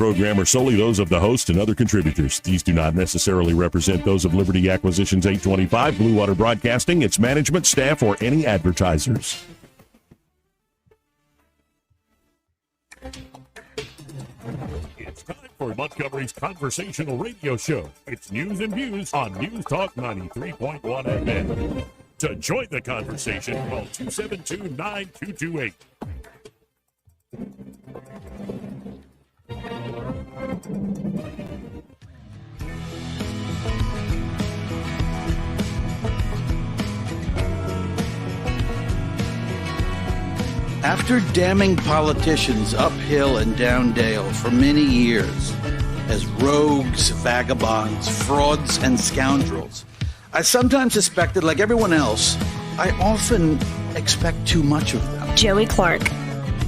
Program are solely those of the host and other contributors. These do not necessarily represent those of Liberty Acquisitions 825, Blue Water Broadcasting, its management, staff, or any advertisers. It's time for Montgomery's Conversational Radio Show. It's news and views on News Talk 93.1 FM. To join the conversation, call 272-9228. After damning politicians uphill and down dale for many years as rogues, vagabonds, frauds, and scoundrels, I sometimes suspected, like everyone else, I often expect too much of them. Joey Clark.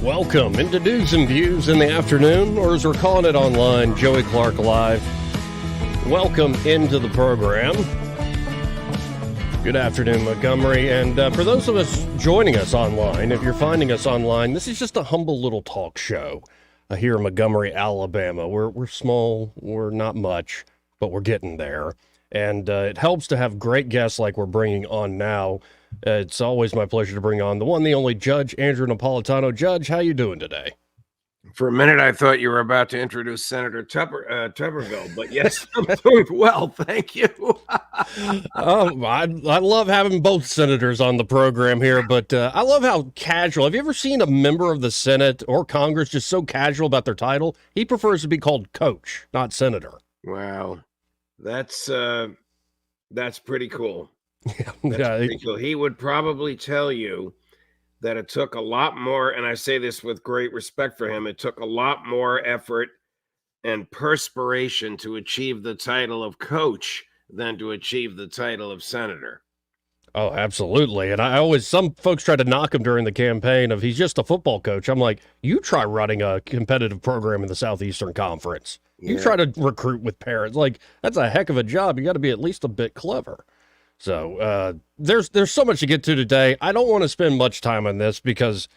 Welcome into News and Views in the afternoon, or as we're calling it online, Joey Clark Live. Welcome into the program. Good afternoon, Montgomery. And for those of us joining us online, if you're finding us online, this is just a humble little talk show here in Montgomery, Alabama. We're small, we're not much, but we're getting there. And it helps to have great guests like we're bringing on now. It's always my pleasure to bring on the one, the only Judge Andrew Napolitano. Judge, how you doing today? For a minute, I thought you were about to introduce Senator Tuberville, but yes, I'm doing well, thank you. I love having both senators on the program here, but I love how casual. Have you ever seen a member of the Senate or Congress just so casual about their title? He prefers to be called Coach, not Senator. Wow, that's pretty cool. Yeah, pretty cool. He would probably tell you that it took a lot more, and I say this with great respect for him, it took a lot more effort and perspiration to achieve the title of coach than to achieve the title of senator. Oh, absolutely. And some folks try to knock him during the campaign of he's just a football coach. I'm like, you try running a competitive program in the Southeastern Conference. You try to recruit with parents. Like, that's a heck of a job. You got to be at least a bit clever. So there's so much to get to today. I don't want to spend much time on this because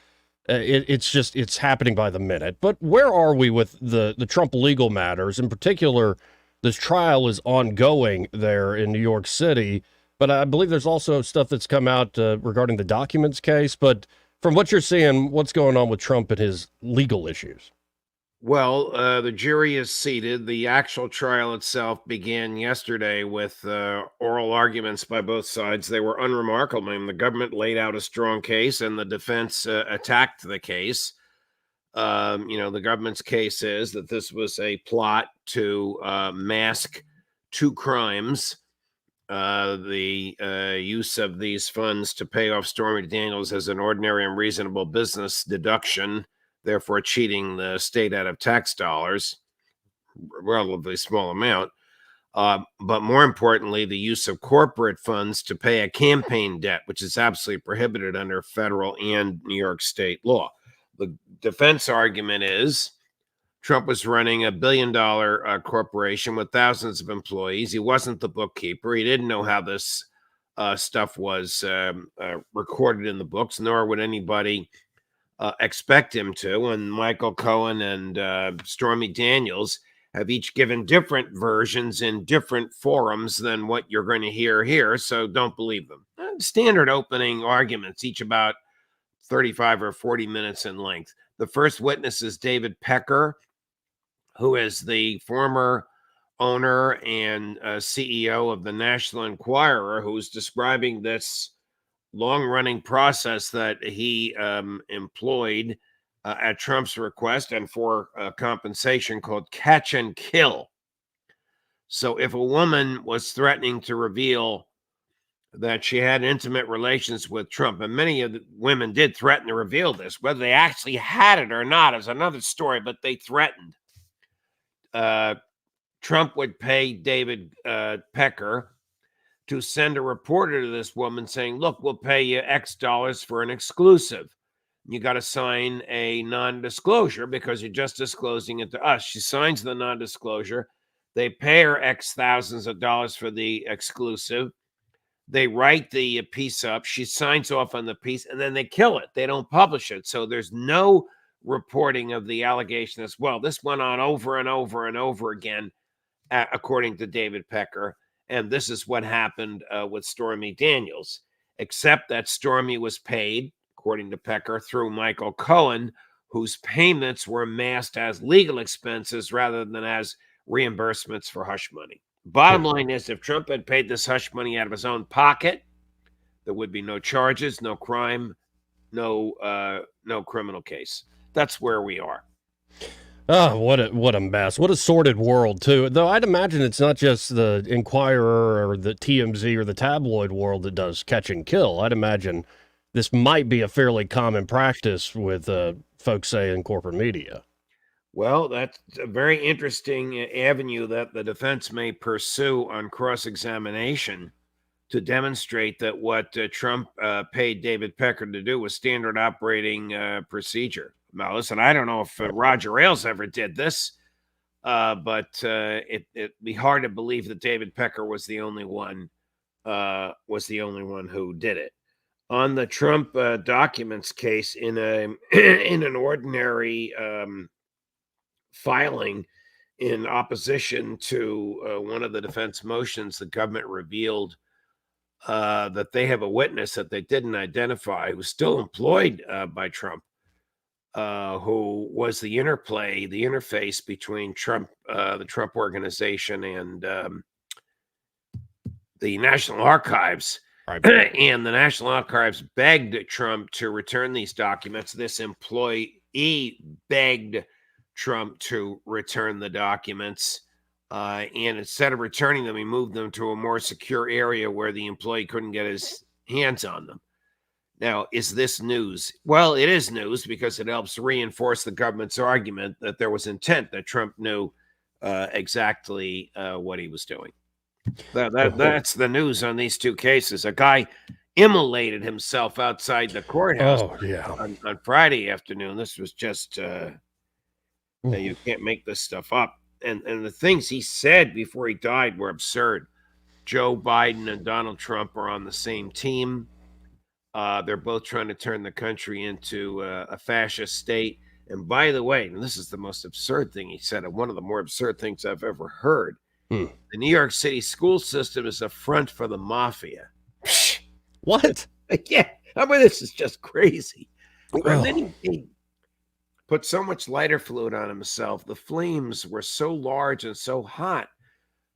it's happening by the minute. But where are we with the Trump legal matters? In particular, this trial is ongoing there in New York City. But I believe there's also stuff that's come out regarding the documents case. But from what you're seeing, what's going on with Trump and his legal issues? Well, the jury is seated. The actual trial itself began yesterday with oral arguments by both sides. They were unremarkable. I mean, the government laid out a strong case and the defense attacked the case. The government's case is that this was a plot to mask two crimes. The use of these funds to pay off Stormy Daniels as an ordinary and reasonable business deduction, therefore cheating the state out of tax dollars, relatively small amount. But more importantly, the use of corporate funds to pay a campaign debt, which is absolutely prohibited under federal and New York state law. The defense argument is Trump was running $1 billion corporation with thousands of employees. He wasn't the bookkeeper. He didn't know how this stuff was recorded in the books, nor would anybody expect him to. And Michael Cohen and Stormy Daniels have each given different versions in different forums than what you're going to hear here, so don't believe them. Standard opening arguments, each about 35 or 40 minutes in length. The first witness is David Pecker, who is the former owner and CEO of the National Enquirer, who's describing this long-running process that he employed at Trump's request and for compensation called catch and kill. So if a woman was threatening to reveal that she had intimate relations with Trump, and many of the women did threaten to reveal this, whether they actually had it or not is another story, but they threatened. Trump would pay David Pecker to send a reporter to this woman saying, look, we'll pay you X dollars for an exclusive. You got to sign a non-disclosure because you're just disclosing it to us. She signs the non-disclosure. They pay her X thousands of dollars for the exclusive. They write the piece up. She signs off on the piece, and then they kill it. They don't publish it. So there's no reporting of the allegation as well. This went on over and over and over again, according to David Pecker. And this is what happened with Stormy Daniels, except that Stormy was paid, according to Pecker, through Michael Cohen, whose payments were masked as legal expenses rather than as reimbursements for hush money. Bottom line is, if Trump had paid this hush money out of his own pocket, there would be no charges, no crime, no criminal case. That's where we are. Oh, what a mess. What a sordid world, too. Though I'd imagine it's not just the Inquirer or the TMZ or the tabloid world that does catch and kill. I'd imagine this might be a fairly common practice with folks, say, in corporate media. Well, that's a very interesting avenue that the defense may pursue on cross-examination to demonstrate that what Trump paid David Pecker to do was standard operating procedure. Now, listen, I don't know if Roger Ailes ever did this, but it'd be hard to believe that David Pecker was the only one who did it. On the Trump documents case, in an ordinary filing in opposition to one of the defense motions, the government revealed that they have a witness that they didn't identify who was still employed by Trump, who was the interface between Trump, the Trump Organization, and the National Archives. Right. And the National Archives begged Trump to return these documents. This employee begged Trump to return the documents. And instead of returning them, he moved them to a more secure area where the employee couldn't get his hands on them. Now, is this news? Well, it is news because it helps reinforce the government's argument that there was intent, that Trump knew exactly what he was doing. That's the news on these two cases. A guy immolated himself outside the courthouse on Friday afternoon. This was just, you can't make this stuff up. And the things he said before he died were absurd. Joe Biden and Donald Trump are on the same team. They're both trying to turn the country into a fascist state. And by the way, and this is the most absurd thing he said, and one of the more absurd things I've ever heard. The New York City school system is a front for the mafia. What? Yeah, I mean, this is just crazy. And then he put so much lighter fluid on himself. The flames were so large and so hot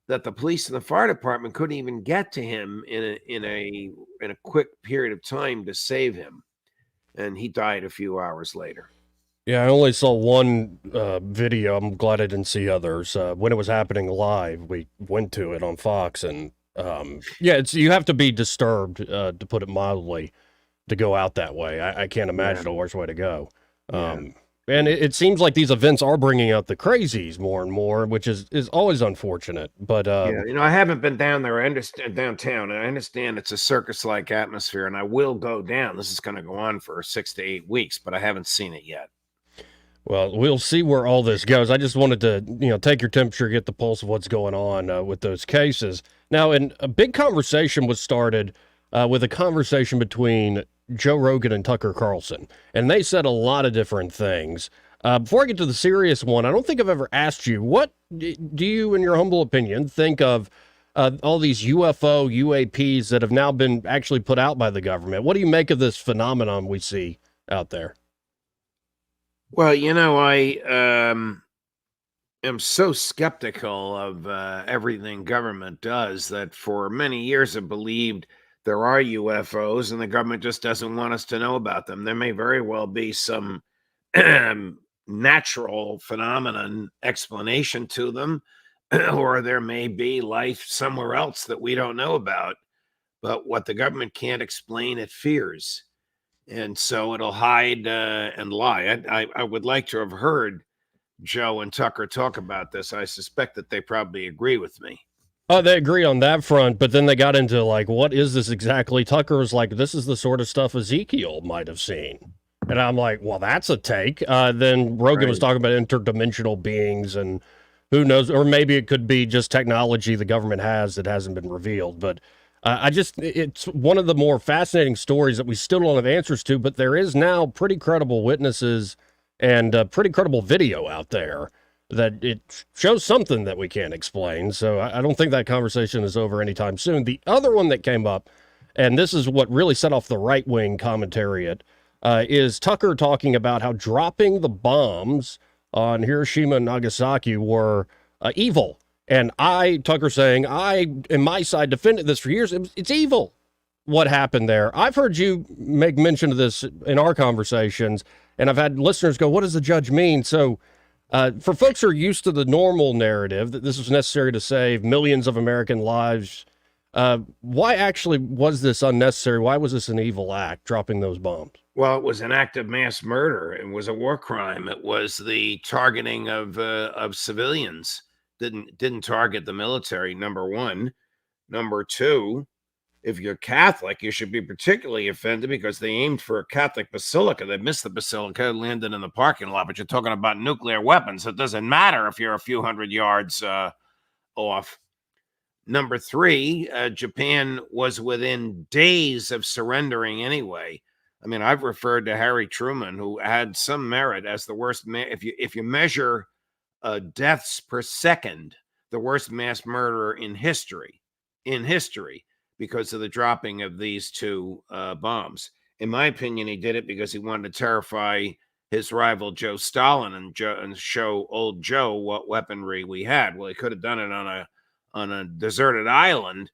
that the police and the fire department couldn't even get to him in a quick period of time to save him. And he died a few hours later. Yeah, I only saw one video. I'm glad I didn't see others. When it was happening live, we went to it on Fox, and you have to be disturbed, to put it mildly, to go out that way. I can't imagine a worse way to go. And it seems like these events are bringing out the crazies more and more, which is always unfortunate. But I haven't been down there. I understand downtown, and I understand it's a circus-like atmosphere, and I will go down. This is going to go on for 6 to 8 weeks, but I haven't seen it yet. Well, we'll see where all this goes. I just wanted to, take your temperature, get the pulse of what's going on with those cases. Now, and a big conversation was started with a conversation between Joe Rogan and Tucker Carlson, and they said a lot of different things. Before I get to the serious one, I don't think I've ever asked you, what do you, in your humble opinion, think of all these UFO, UAPs that have now been actually put out by the government? What do you make of this phenomenon we see out there? Well, I am so skeptical of everything government does that for many years I've believed there are UFOs and the government just doesn't want us to know about them. There may very well be some natural phenomenon explanation to them, or there may be life somewhere else that we don't know about. But what the government can't explain, it fears. And so it'll hide and lie. I would like to have heard Joe and Tucker talk about this. I suspect that they probably agree with me. Oh, they agree on that front, but then they got into what is this exactly? Tucker was like, this is the sort of stuff Ezekiel might have seen. And I'm like, well, that's a take. Then Rogan was talking about interdimensional beings and who knows, or maybe it could be just technology the government has that hasn't been revealed. But it's one of the more fascinating stories that we still don't have answers to, but there is now pretty credible witnesses and pretty credible video out there that it shows something that we can't explain. So I don't think that conversation is over anytime soon. The other one that came up, and this is what really set off the right-wing commentariat, is Tucker talking about how dropping the bombs on Hiroshima and Nagasaki were evil. And Tucker saying, I, in my side, defended this for years. It's evil what happened there. I've heard you make mention of this in our conversations, and I've had listeners go, what does the judge mean? So for folks who are used to the normal narrative that this was necessary to save millions of American lives, why actually was this unnecessary? Why was this an evil act, dropping those bombs? Well, it was an act of mass murder. It was a war crime. It was the targeting of civilians. Didn't target the military, number one. Number two, if you're Catholic, you should be particularly offended because they aimed for a Catholic basilica. They missed the basilica, landed in the parking lot, but you're talking about nuclear weapons. It doesn't matter if you're a few hundred yards off. Number three, Japan was within days of surrendering anyway. I mean, I've referred to Harry Truman, who had some merit as the worst man. If you measure deaths per second, the worst mass murderer in history, because of the dropping of these two bombs. In my opinion, he did it because he wanted to terrify his rival Joe Stalin and show old Joe what weaponry we had. Well, he could have done it on a deserted island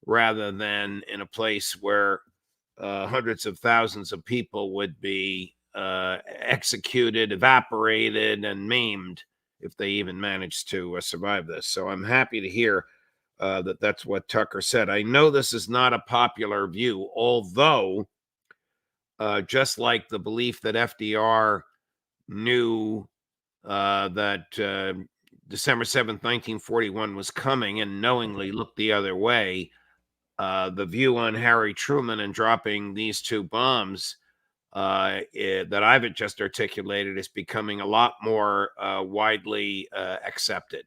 rather than in a place where hundreds of thousands of people would be executed, evaporated, and maimed if they even managed to survive this. So I'm happy to hear that's what Tucker said. I know this is not a popular view, although just like the belief that FDR knew that December 7th, 1941 was coming and knowingly looked the other way, the view on Harry Truman and dropping these two bombs that I've just articulated is becoming a lot more widely accepted.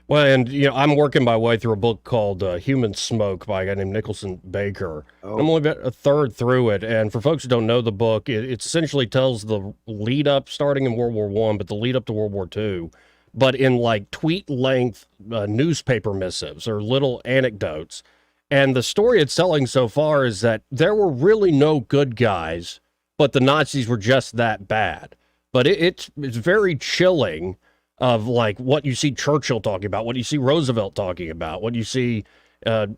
Well, and I'm working my way through a book called Human Smoke by a guy named Nicholson Baker. Oh. I'm only about a third through it, and for folks who don't know the book, it essentially tells the lead up starting in World War I, but the lead up to World War II, but in like tweet length newspaper missives or little anecdotes. And the story it's telling so far is that there were really no good guys, but the Nazis were just that bad. But it's very chilling of like what you see Churchill talking about, what you see Roosevelt talking about, what you see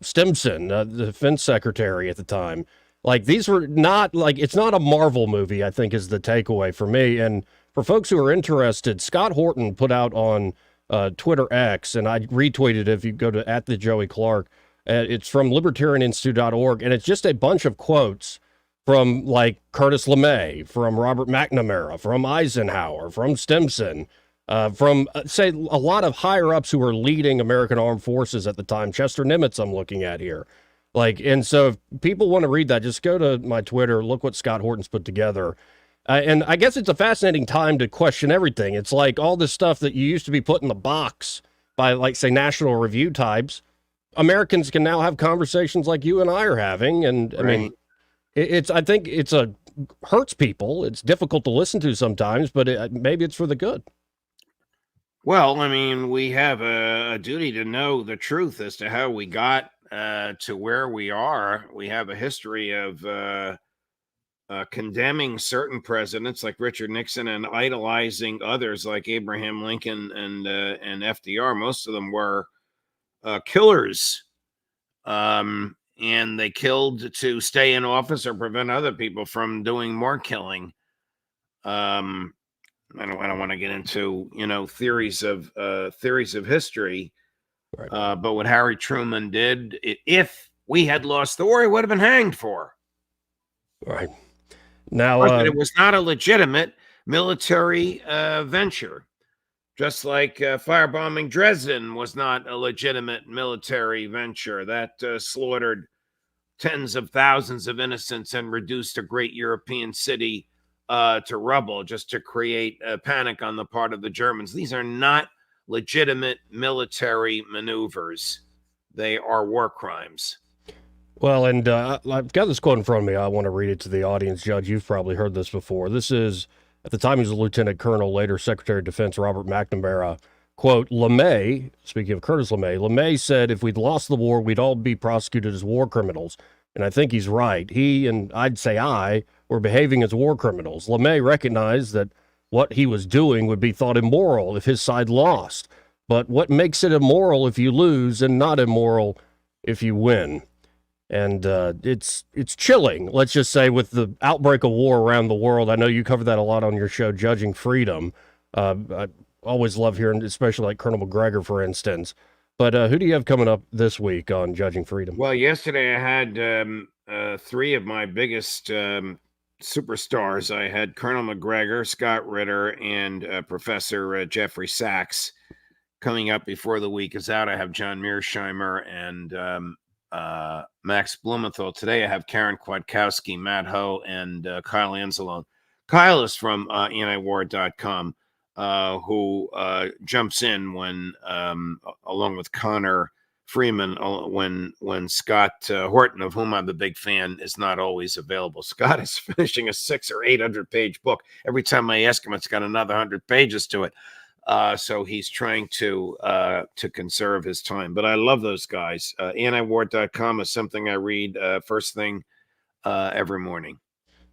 Stimson, the defense secretary at the time. Like these were not like, it's not a Marvel movie, I think is the takeaway for me. And for folks who are interested, Scott Horton put out on Twitter X, and I retweeted it if you go to @thejoeyclark. It's from libertarianinstitute.org, and it's just a bunch of quotes from like Curtis LeMay, from Robert McNamara, from Eisenhower, from Stimson, from, say, a lot of higher-ups who were leading American armed forces at the time. Chester Nimitz I'm looking at here. Like, and so if people want to read that, just go to my Twitter, look what Scott Horton's put together. And I guess it's a fascinating time to question everything. It's like all this stuff that you used to be put in the box by, like, say, National Review types. Americans can now have conversations like you and I are having. And, I mean, I think it's hurts people. It's difficult to listen to sometimes, but maybe it's for the good. Well, I mean, we have a duty to know the truth as to how we got to where we are. We have a history of condemning certain presidents like Richard Nixon and idolizing others like Abraham Lincoln and FDR. Most of them were killers, and they killed to stay in office or prevent other people from doing more killing. I don't want to get into, theories of history, right. But what Harry Truman did, if we had lost the war, he would have been hanged for. Right. Now, it was not a legitimate military venture, just like firebombing Dresden was not a legitimate military venture that slaughtered tens of thousands of innocents and reduced a great European city to rubble just to create a panic on the part of the Germans. These are not legitimate military maneuvers. They are war crimes. Well, and I've got this quote in front of me. I want to read it to the audience. Judge, you've probably heard this before. This is At the time, he was a lieutenant colonel, later Secretary of Defense Robert McNamara. Quote, LeMay, speaking of Curtis LeMay said if we'd lost the war, we'd all be prosecuted as war criminals. And I think he's right. He, and I'd say I, were behaving as war criminals. LeMay recognized that what he was doing would be thought immoral if his side lost. But what makes it immoral if you lose and not immoral if you win? And it's chilling, let's just say, with the outbreak of war around the world. I know you cover that a lot on your show, Judging Freedom. I always love hearing, especially like Colonel McGregor, for instance. But who do you have coming up this week on Judging Freedom? Well, yesterday I had three of my biggest superstars. I had Colonel McGregor, Scott Ritter, and Professor Jeffrey Sachs. Coming up before the week is out, I have John Mearsheimer and Max Blumenthal. Today I have Karen Kwiatkowski, Matt Ho, and Kyle Anzalone. Kyle is from antiwar.com. Who jumps in when, along with Connor Freeman, when Scott Horton, of whom I'm a big fan, is not always available. Scott is finishing a 600 or 800 page book. Every time I ask him, it's got another 100 pages to it. So he's trying to conserve his time. But I love those guys. Antiwar.com is something I read first thing every morning.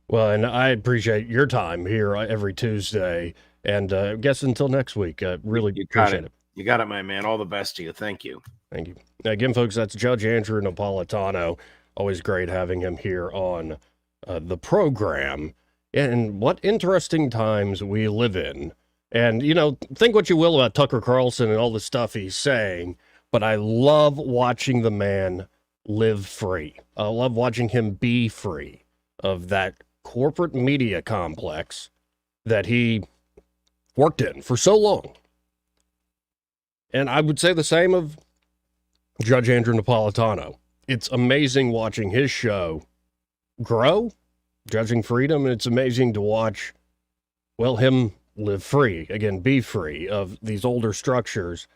Well, and I appreciate your time here every Tuesday. And I guess until next week, really appreciate it. You got it, my man. All the best to you. Thank you. Thank you. Again, folks, that's Judge Andrew Napolitano. Always great having him here on the program. And what interesting times we live in. And, you know, think what you will about Tucker Carlson and all the stuff he's saying, but I love watching the man live free. I love watching him be free of that corporate media complex that he worked in for so long. And I would say the same of Judge Andrew Napolitano. It's amazing watching his show grow, Judging Freedom, and it's amazing to watch, well, him live free, again, be free of these older structures.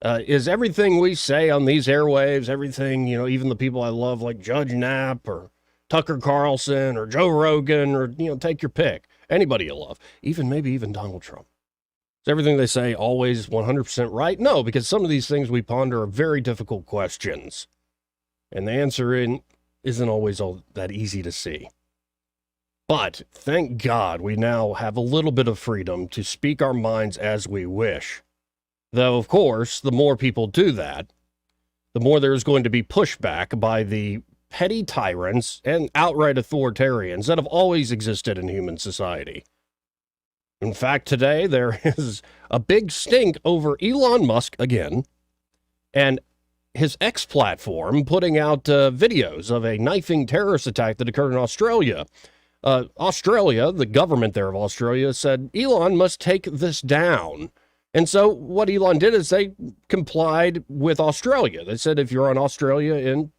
Is everything we say on these airwaves, everything, you know, even the people I love like Judge Knapp or Tucker Carlson or Joe Rogan or, you know, take your pick, anybody you love, maybe even Donald Trump. Is everything they say always 100% right? No, because some of these things we ponder are very difficult questions. And the answer isn't always all that easy to see. But thank God we now have a little bit of freedom to speak our minds as we wish. Though, of course, the more people do that, the more there's going to be pushback by the petty tyrants and outright authoritarians that have always existed in human society. In fact, today there is a big stink over Elon Musk again, and his X platform putting out videos of a knifing terrorist attack that occurred in Australia. Australia, the government there of Australia, said Elon must take this down. And so what Elon did is they complied with Australia. They said if you're on Australia and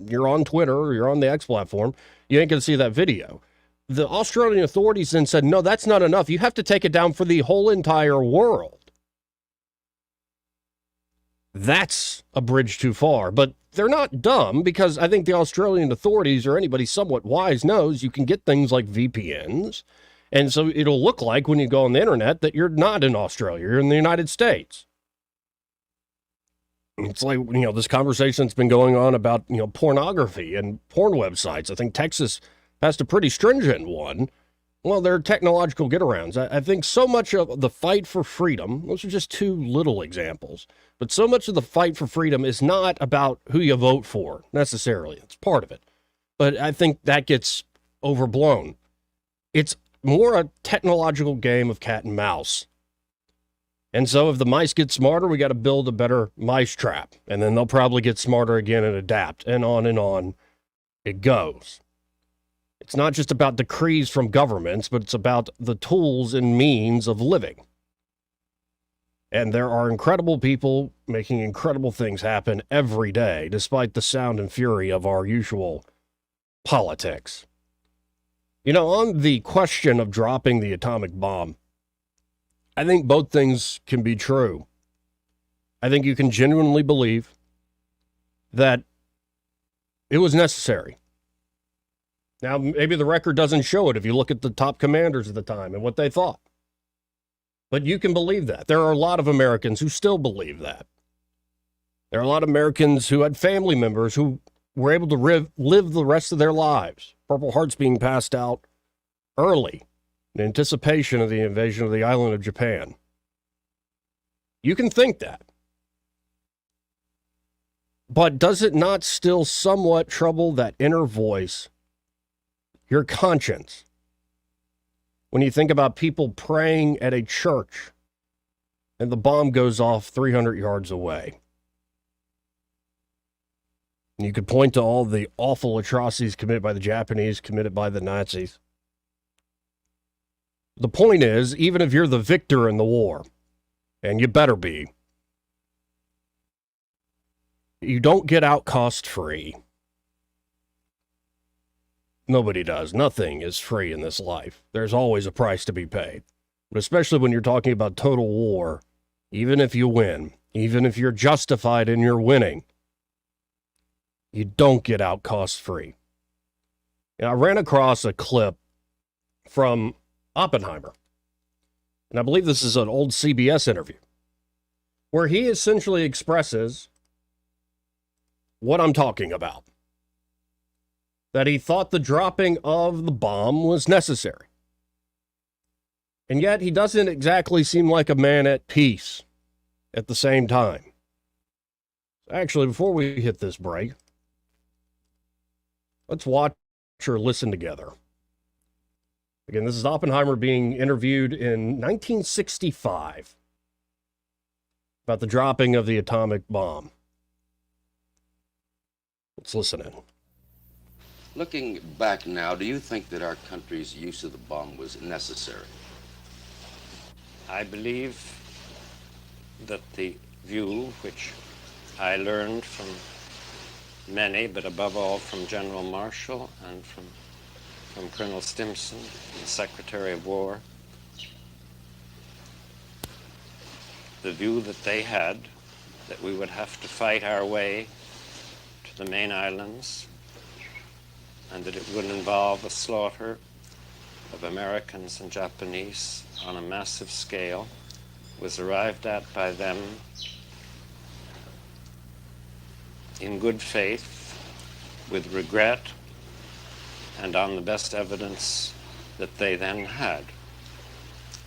you're on Twitter or you're on the X platform, you ain't going to see that video. The Australian authorities then said, no, that's not enough. You have to take it down for the whole entire world. That's a bridge too far. But they're not dumb, because I think the Australian authorities or anybody somewhat wise knows you can get things like VPNs. And so it'll look like when you go on the internet that you're not in Australia, you're in the United States. It's like, you know, this conversation that's been going on about, you know, pornography and porn websites. I think Texas passed a pretty stringent one. Well, they're technological get-arounds. I think so much of the fight for freedom, those are just two little examples, but so much of the fight for freedom is not about who you vote for, necessarily. It's part of it. But I think that gets overblown. It's more a technological game of cat and mouse. And so if the mice get smarter, we got to build a better mice trap. And then they'll probably get smarter again and adapt. And on it goes. It's not just about decrees from governments, but it's about the tools and means of living. And there are incredible people making incredible things happen every day, despite the sound and fury of our usual politics. You know, on the question of dropping the atomic bomb, I think both things can be true. I think you can genuinely believe that it was necessary. Now, maybe the record doesn't show it if you look at the top commanders at the time and what they thought. But you can believe that. There are a lot of Americans who still believe that. There are a lot of Americans who had family members who were able to live the rest of their lives. Purple Hearts being passed out early in anticipation of the invasion of the island of Japan. You can think that. But does it not still somewhat trouble that inner voice, your conscience, when you think about people praying at a church and the bomb goes off 300 yards away? And you could point to all the awful atrocities committed by the Japanese, committed by the Nazis. The point is, even if you're the victor in the war, and you better be, you don't get out cost-free. Nobody does. Nothing is free in this life. There's always a price to be paid. But especially when you're talking about total war, even if you win, even if you're justified in your winning, you don't get out cost-free. I ran across a clip from Oppenheimer, and I believe this is an old CBS interview, where he essentially expresses what I'm talking about. That he thought the dropping of the bomb was necessary. And yet he doesn't exactly seem like a man at peace at the same time. Actually, before we hit this break, let's watch or listen together. Again, this is Oppenheimer being interviewed in 1965 about the dropping of the atomic bomb. Let's listen in. Looking back now, do you think that our country's use of the bomb was necessary? I believe that the view which I learned from many, but above all from General Marshall and from Colonel Stimson, the Secretary of War, the view that they had, that we would have to fight our way to the main islands, and that it would involve a slaughter of Americans and Japanese on a massive scale, was arrived at by them in good faith, with regret, and on the best evidence that they then had.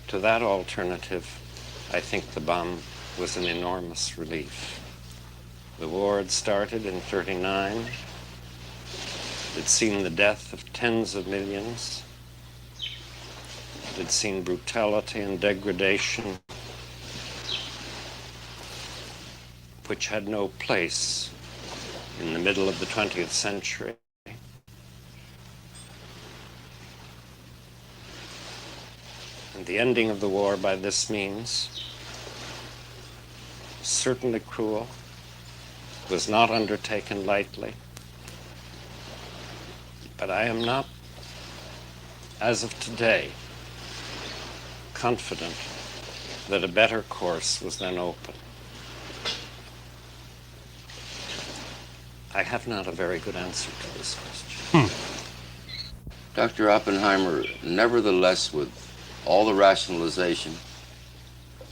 To that alternative, I think the bomb was an enormous relief. The war had started in '39. It had seen the death of tens of millions. It had seen brutality and degradation which had no place in the middle of the 20th century. And the ending of the war by this means, certainly cruel, was not undertaken lightly. But I am not, as of today, confident that a better course was then open. I have not a very good answer to this question. Dr. Oppenheimer, nevertheless, with all the rationalization,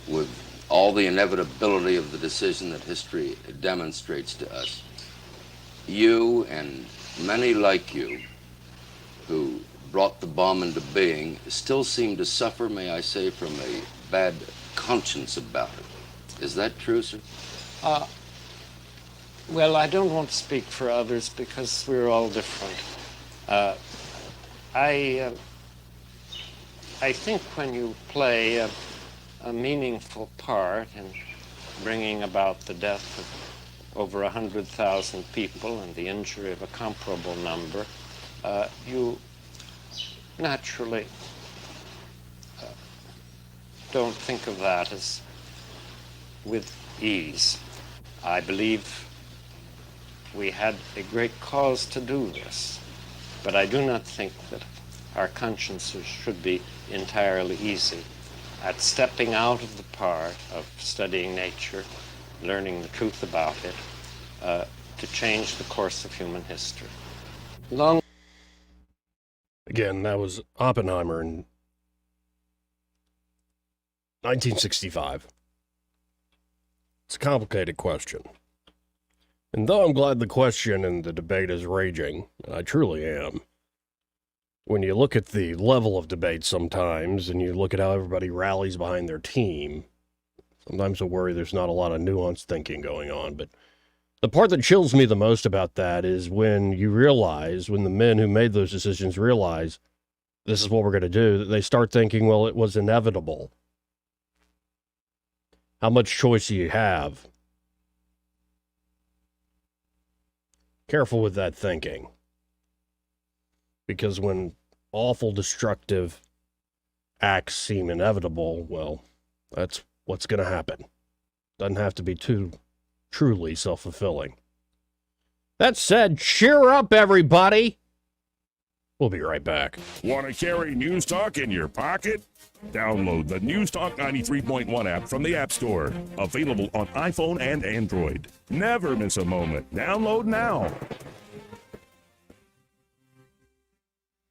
with all the inevitability of the decision that history demonstrates to us, you and many like you who brought the bomb into being still seem to suffer, may I say, from a bad conscience about it. Is that true, sir? Well, I don't want to speak for others because we're all different. I think when you play a meaningful part in bringing about the death of over 100,000 people and the injury of a comparable number, you naturally don't think of that as with ease. I believe we had a great cause to do this, but I do not think that our consciences should be entirely easy at stepping out of the part of studying nature, learning the truth about it, to change the course of human history. Long Again, that was Oppenheimer in 1965. It's a complicated question. And though I'm glad the question and the debate is raging, and I truly am, when you look at the level of debate sometimes, and you look at how everybody rallies behind their team, sometimes I worry there's not a lot of nuanced thinking going on. But the part that chills me the most about that is when you realize, when the men who made those decisions realize this is what we're going to do, that they start thinking, well, it was inevitable. How much choice do you have? Careful with that thinking. Because when awful, destructive acts seem inevitable, well, that's what's going to happen. Doesn't have to be too truly self-fulfilling. That said, cheer up, everybody. We'll be right back. Want to carry News Talk in your pocket? Download the News Talk 93.1 app from the App Store. Available on iPhone and Android. Never miss a moment. Download now.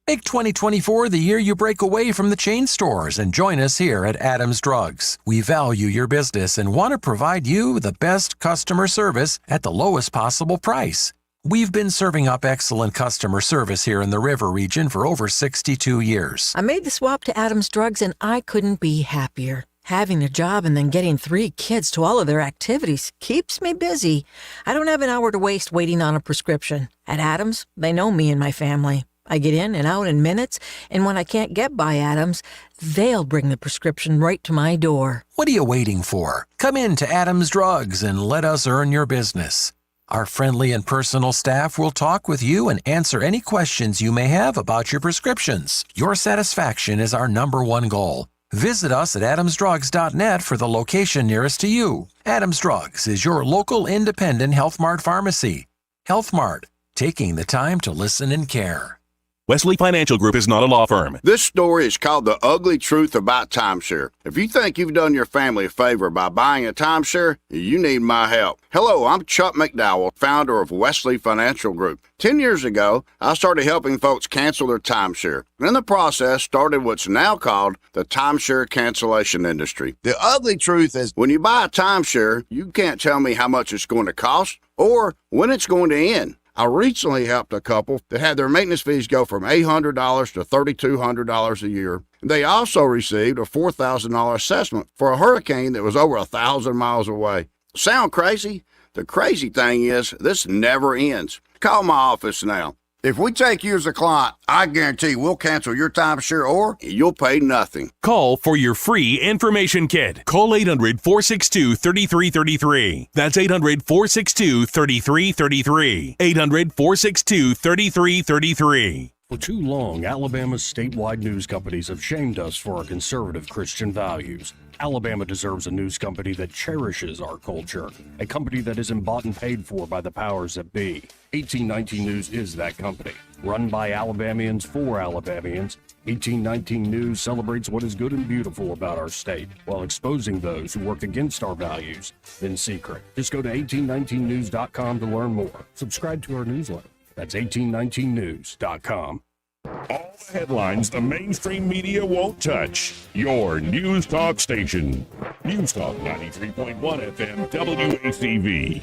Make 2024 the year you break away from the chain stores and join us here at Adams Drugs. We value your business and want to provide you the best customer service at the lowest possible price. We've been serving up excellent customer service here in the River region for over 62 years. I made the swap to Adams Drugs and I couldn't be happier. Having a job and then getting 3 kids to all of their activities keeps me busy. I don't have an hour to waste waiting on a prescription. At Adams, they know me and my family. I get in and out in minutes, and when I can't get by Adams, they'll bring the prescription right to my door. What are you waiting for? Come in to Adams Drugs and let us earn your business. Our friendly and personal staff will talk with you and answer any questions you may have about your prescriptions. Your satisfaction is our #1 goal. Visit us at adamsdrugs.net for the location nearest to you. Adams Drugs is your local independent Health Mart pharmacy. Health Mart, taking the time to listen and care. Wesley Financial Group is not a law firm. This story is called The Ugly Truth About Timeshare. If you think you've done your family a favor by buying a timeshare, you need my help. Hello, I'm Chuck McDowell, founder of Wesley Financial Group. 10 years ago, I started helping folks cancel their timeshare. And in the process, started what's now called the timeshare cancellation industry. The ugly truth is when you buy a timeshare, you can't tell me how much it's going to cost or when it's going to end. I recently helped a couple that had their maintenance fees go from $800 to $3,200 a year. They also received a $4,000 assessment for a hurricane that was over 1,000 miles away. Sound crazy? The crazy thing is, this never ends. Call my office now. If we take you as a client, I guarantee we'll cancel your timeshare or you'll pay nothing. Call for your free information kit. Call 800-462-3333. That's 800-462-3333. 800-462-3333. For too long, Alabama's statewide news companies have shamed us for our conservative Christian values. Alabama deserves a news company that cherishes our culture, a company that isn't bought and paid for by the powers that be. 1819 News is that company. Run by Alabamians for Alabamians, 1819 News celebrates what is good and beautiful about our state, while exposing those who work against our values in secret. Just go to 1819news.com to learn more. Subscribe to our newsletter. That's 1819news.com. All the headlines the mainstream media won't touch. Your News Talk station. News Talk 93.1 FM WACV.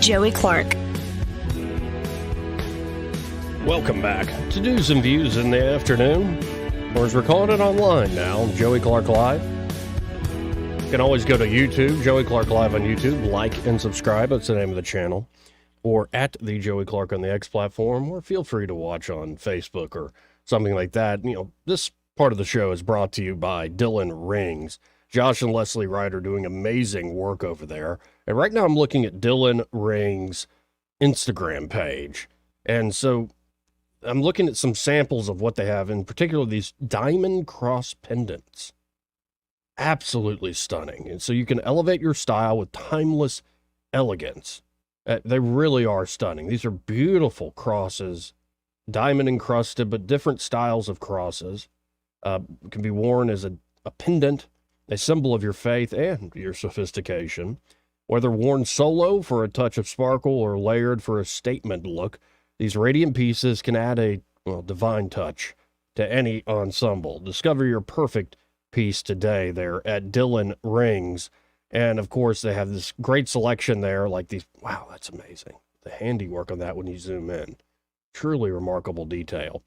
Joey Clark. Welcome back to News and Views in the afternoon, or as we're calling it online now, Joey Clark Live. You can always go to YouTube, Joey Clark Live on YouTube, like and subscribe. That's the name of the channel. Or at the Joey Clark on the X platform, or feel free to watch on Facebook or something like that. You know, this part of the show is brought to you by Dylan Rings. Josh and Leslie Wright are doing amazing work over there. And right now I'm looking at Dylan Rings' Instagram page. And so I'm looking at some samples of what they have, in particular these diamond cross pendants. Absolutely stunning. And so you can elevate your style with timeless elegance. They really are stunning. These are beautiful crosses, diamond encrusted, but different styles of crosses. Can be worn as a pendant a symbol of your faith and your sophistication. Whether worn solo for a touch of sparkle or layered for a statement look, these radiant pieces can add a divine touch to any ensemble. Discover your perfect piece today there at Dylan Rings. And of course, they have this great selection there, like these. Wow, that's amazing. The handiwork on that when you zoom in. Truly remarkable detail.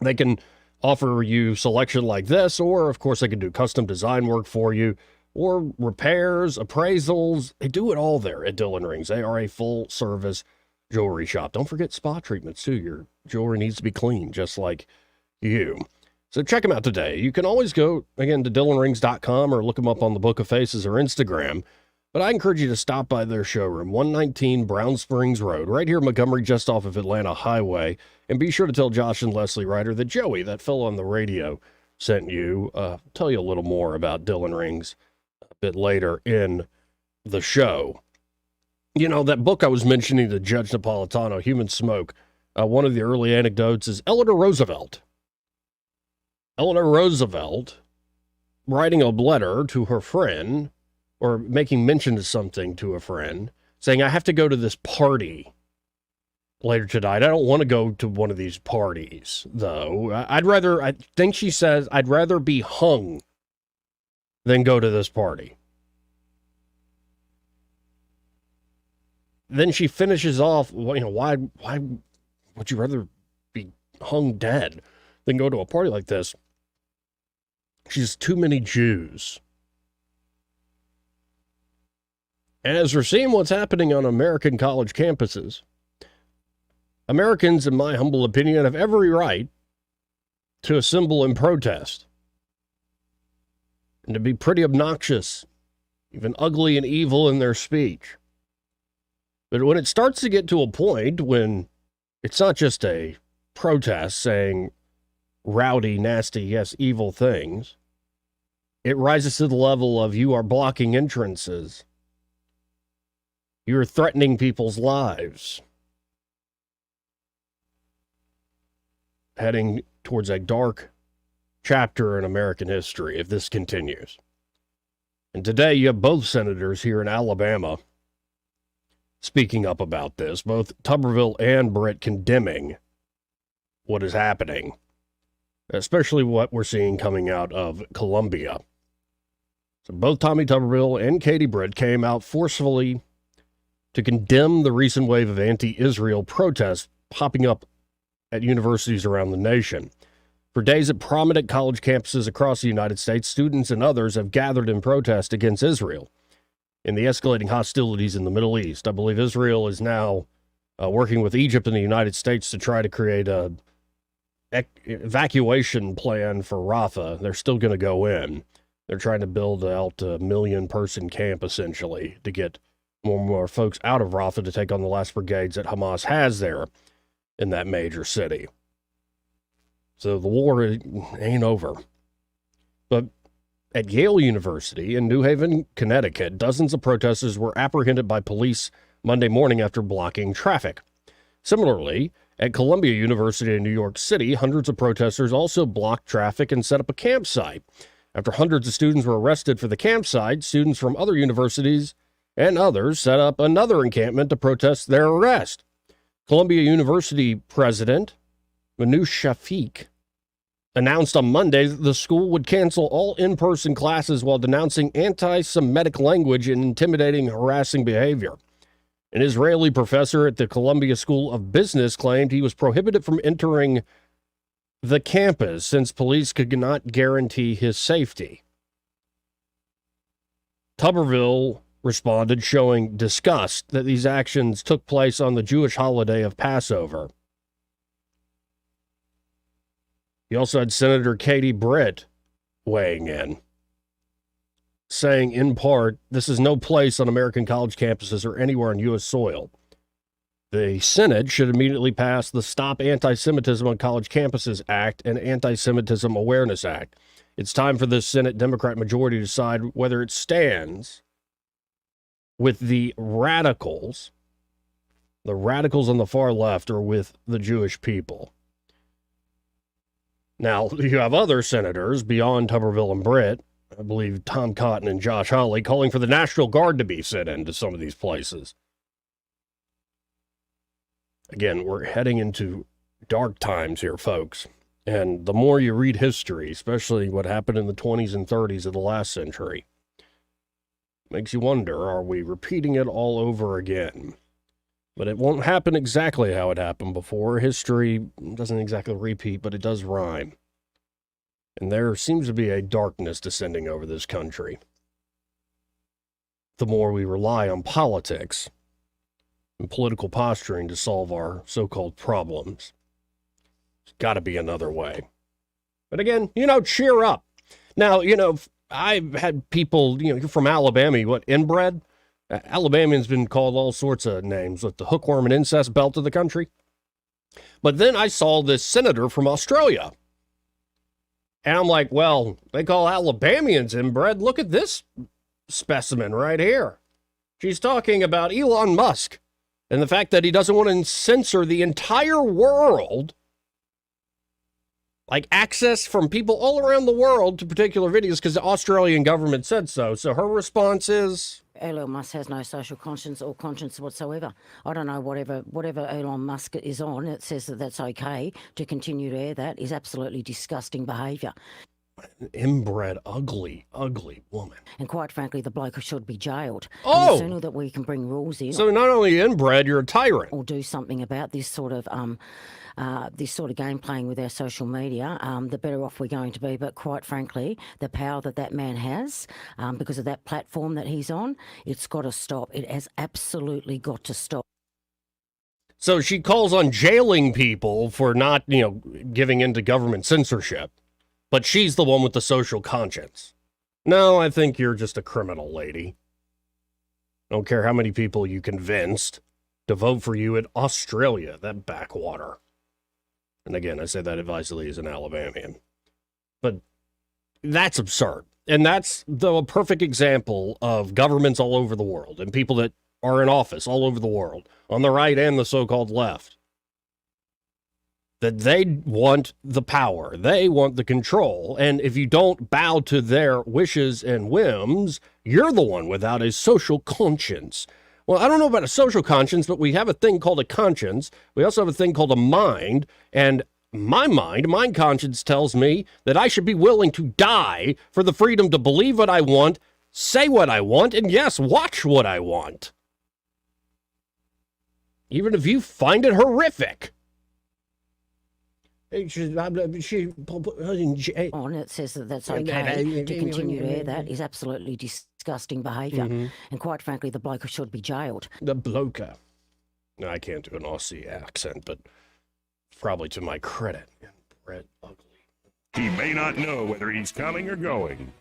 They can offer you selection like this, or of course, they can do custom design work for you, or repairs, appraisals. They do it all there at Dylan Rings. They are a full service jewelry shop. Don't forget spa treatments too. Your jewelry needs to be clean, just like you. So check them out today. You can always go, again, to DylanRings.com or look them up on the Book of Faces or Instagram. But I encourage you to stop by their showroom, 119 Brown Springs Road, right here in Montgomery, just off of Atlanta Highway. And be sure to tell Josh and Leslie Ryder that Joey, that fellow on the radio, sent you. Tell you a little more about Dylan Rings a bit later in the show. You know, that book I was mentioning to Judge Napolitano, Human Smoke, one of the early anecdotes is Eleanor Roosevelt. Eleanor Roosevelt writing a letter to her friend, or making mention of something to a friend, saying, I have to go to this party later tonight. I don't want to go to one of these parties, though. I think she says, I'd rather be hung than go to this party. Then she finishes off, why would you rather be hung dead than go to a party like this? She's too many Jews. As we're seeing what's happening on American college campuses, Americans, in my humble opinion, have every right to assemble and protest, and to be pretty obnoxious, even ugly and evil in their speech. But when it starts to get to a point when it's not just a protest saying rowdy, nasty, yes, evil things, it rises to the level of you are blocking entrances. You're threatening people's lives. Heading towards a dark chapter in American history if this continues. And today you have both senators here in Alabama speaking up about this, both Tuberville and Britt condemning what is happening, especially what we're seeing coming out of Columbia. So both Tommy Tuberville and Katie Britt came out forcefully to condemn the recent wave of anti-Israel protests popping up at universities around the nation. For days at prominent college campuses across the United States, students and others have gathered in protest against Israel in the escalating hostilities in the Middle East. I believe Israel is now working with Egypt and the United States to try to create a evacuation plan for Rafah. They're still going to go in. They're trying to build out a 1 million-person camp, essentially, to get more and more folks out of Rafah to take on the last brigades that Hamas has there in that major city. So the war ain't over. But at Yale University in New Haven, Connecticut, dozens of protesters were apprehended by police Monday morning after blocking traffic. Similarly, at Columbia University in New York City, hundreds of protesters also blocked traffic and set up a campsite. After hundreds of students were arrested for the campsite, students from other universities and others set up another encampment to protest their arrest. Columbia University President Manoush Shafiq announced on Monday that the school would cancel all in-person classes while denouncing anti-Semitic language and intimidating, harassing behavior. An Israeli professor at the Columbia School of Business claimed he was prohibited from entering the campus since police could not guarantee his safety. Tuberville responded, showing disgust that these actions took place on the Jewish holiday of Passover. You also had Senator Katie Britt weighing in, saying in part, this is no place on American college campuses or anywhere on U.S. soil. The Senate should immediately pass the Stop Anti-Semitism on College Campuses Act and Anti-Semitism Awareness Act. It's time for the Senate Democrat majority to decide whether it stands with the radicals on the far left, or with the Jewish people. Now, you have other senators beyond Tuberville and Britt I believe Tom Cotton and Josh Hawley calling for the National Guard to be sent into some of these places. Again, we're heading into dark times here, folks. And the more you read history, especially what happened in the 20s and 30s of the last century, makes you wonder, are we repeating it all over again? But it won't happen exactly how it happened before. History doesn't exactly repeat, but it does rhyme. And there seems to be a darkness descending over this country. The more we rely on politics and political posturing to solve our so-called problems. There's got to be another way. But again, cheer up. Now, I've had people, you're from Alabama, what, inbred? Alabamians been called all sorts of names, with the hookworm and incest belt of the country. But then I saw this senator from Australia. And I'm like, well, they call Alabamians inbred. Look at this specimen right here. She's talking about Elon Musk and the fact that he doesn't want to censor the entire world, like access from people all around the world to particular videos because the Australian government said so. So her response is, Elon Musk has no social conscience or conscience whatsoever. I don't know, whatever Elon Musk is on, it says that that's okay to continue to air that is absolutely disgusting behaviour. An inbred, ugly woman. And quite frankly, the bloke should be jailed. Oh! And the sooner that we can bring rules in... So not only inbred, you're a tyrant. ...or do something about this sort of game playing with our social media, the better off we're going to be. But quite frankly, the power that man has, because of that platform that he's on, it's got to stop. It has absolutely got to stop. So she calls on jailing people for not, giving into government censorship. But she's the one with the social conscience. No, I think you're just a criminal, lady. I don't care how many people you convinced to vote for you in Australia, that backwater. And again, I say that advisedly as an Alabamian. But that's absurd. And that's the perfect example of governments all over the world and people that are in office all over the world, on the right and the so-called left. That they want the power, they want the control, and if you don't bow to their wishes and whims, you're the one without a social conscience. Well, I don't know about a social conscience, but we have a thing called a conscience. We also have a thing called a mind, and my conscience tells me that I should be willing to die for the freedom to believe what I want, say what I want, and yes, watch what I want. Even if you find it horrific. On it says that that's okay to continue to air that is absolutely disgusting behaviour. Mm-hmm. And quite frankly, the bloke should be jailed. The bloker. No, I can't do an Aussie accent, but probably to my credit. Brett Ugly. He may not know whether he's coming or going,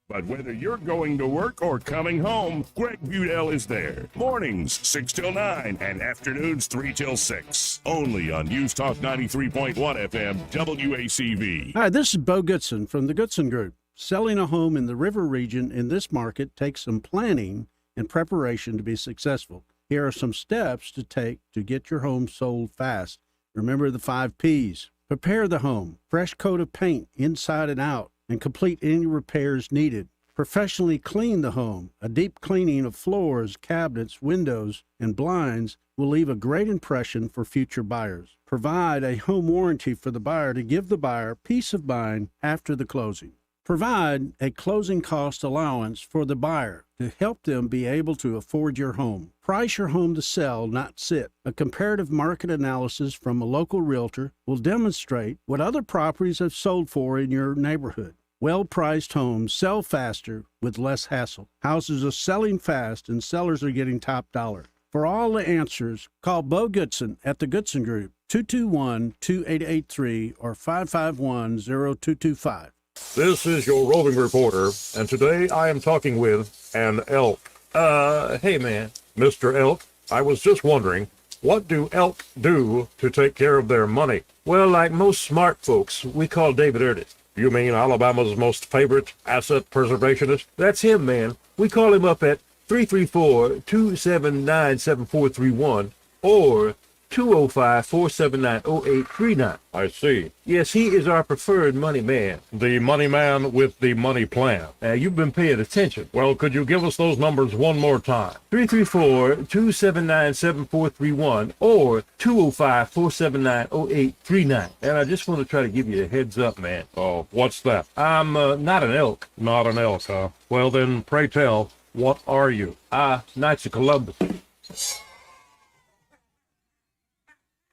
but whether you're going to work or coming home, Greg Budell is there. Mornings 6 till 9 and afternoons 3 till 6. Only on News Talk 93.1 FM WACV. Hi, this is Bo Goodson from the Goodson Group. Selling a home in the river region in this market takes some planning and preparation to be successful. Here are some steps to take to get your home sold fast. Remember the 5 P's. Prepare the home, fresh coat of paint inside and out, and complete any repairs needed. Professionally clean the home. A deep cleaning of floors, cabinets, windows, and blinds will leave a great impression for future buyers. Provide a home warranty for the buyer to give the buyer peace of mind after the closing. Provide a closing cost allowance for the buyer to help them be able to afford your home. Price your home to sell, not sit. A comparative market analysis from a local realtor will demonstrate what other properties have sold for in your neighborhood. Well-priced homes sell faster with less hassle. Houses are selling fast and sellers are getting top dollar. For all the answers, call Bo Goodson at the Goodson Group, 221-2883 or 551-0225. This is your roving reporter, and today I am talking with an elk. Hey man. Mr. Elk, I was just wondering, what do elk do to take care of their money? Well, like most smart folks, we call David Ernest. You mean Alabama's most favorite asset preservationist? That's him, man. We call him up at 334-279-7431 or 205-479-0839. I see. Yes, he is our preferred money man. The money man with the money plan. You've been paying attention. Well, could you give us those numbers one more time? 334-279-7431 or 205-479-0839. And I just want to try to give you a heads up, man. Oh, what's that? I'm not an elk. Not an elk, huh? Well, then, pray tell, what are you? Knights of Columbus.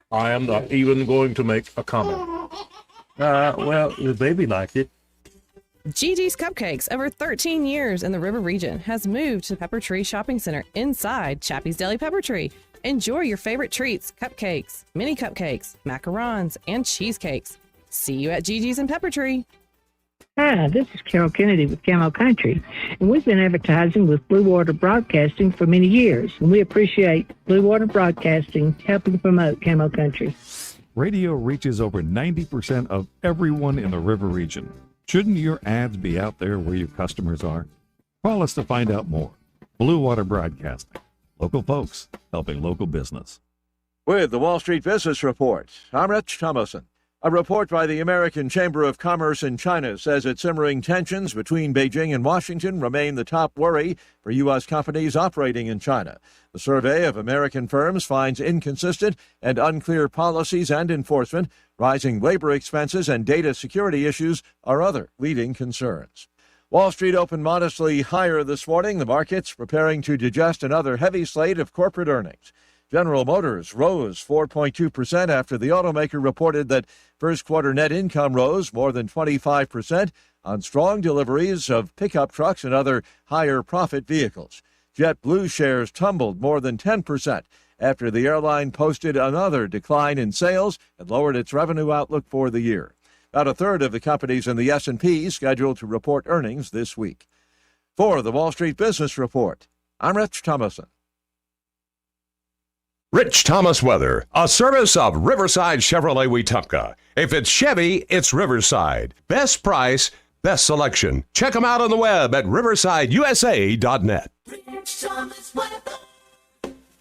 I am not even going to make a comment. Well, the baby liked it. Gigi's Cupcakes, over 13 years in the River region, has moved to Pepper Tree Shopping Center inside Chappie's Deli Pepper Tree. Enjoy your favorite treats, cupcakes, mini cupcakes, macarons, and cheesecakes. See you at Gigi's and Pepper Tree. Hi, this is Carol Kennedy with Camo Country, and we've been advertising with Blue Water Broadcasting for many years, and we appreciate Blue Water Broadcasting helping promote Camo Country. Radio reaches over 90% of everyone in the River region. Shouldn't your ads be out there where your customers are? Call us to find out more. Blue Water Broadcasting. Local folks helping local business. With the Wall Street Business Report, I'm Rich Thomason. A report by the American Chamber of Commerce in China says that simmering tensions between Beijing and Washington remain the top worry for U.S. companies operating in China. The survey of American firms finds inconsistent and unclear policies and enforcement, rising labor expenses, and data security issues are other leading concerns. Wall Street opened modestly higher this morning, the markets preparing to digest another heavy slate of corporate earnings. General Motors rose 4.2% after the automaker reported that first quarter net income rose more than 25% on strong deliveries of pickup trucks and other higher profit vehicles. JetBlue shares tumbled more than 10% after the airline posted another decline in sales and lowered its revenue outlook for the year. About a third of the companies in the S&P scheduled to report earnings this week. For the Wall Street Business Report, I'm Rich Thomason. Rich Thomas Weather, a service of Riverside Chevrolet Wetumpka. If it's Chevy, it's Riverside. Best price, best selection. Check them out on the web at riversideusa.net.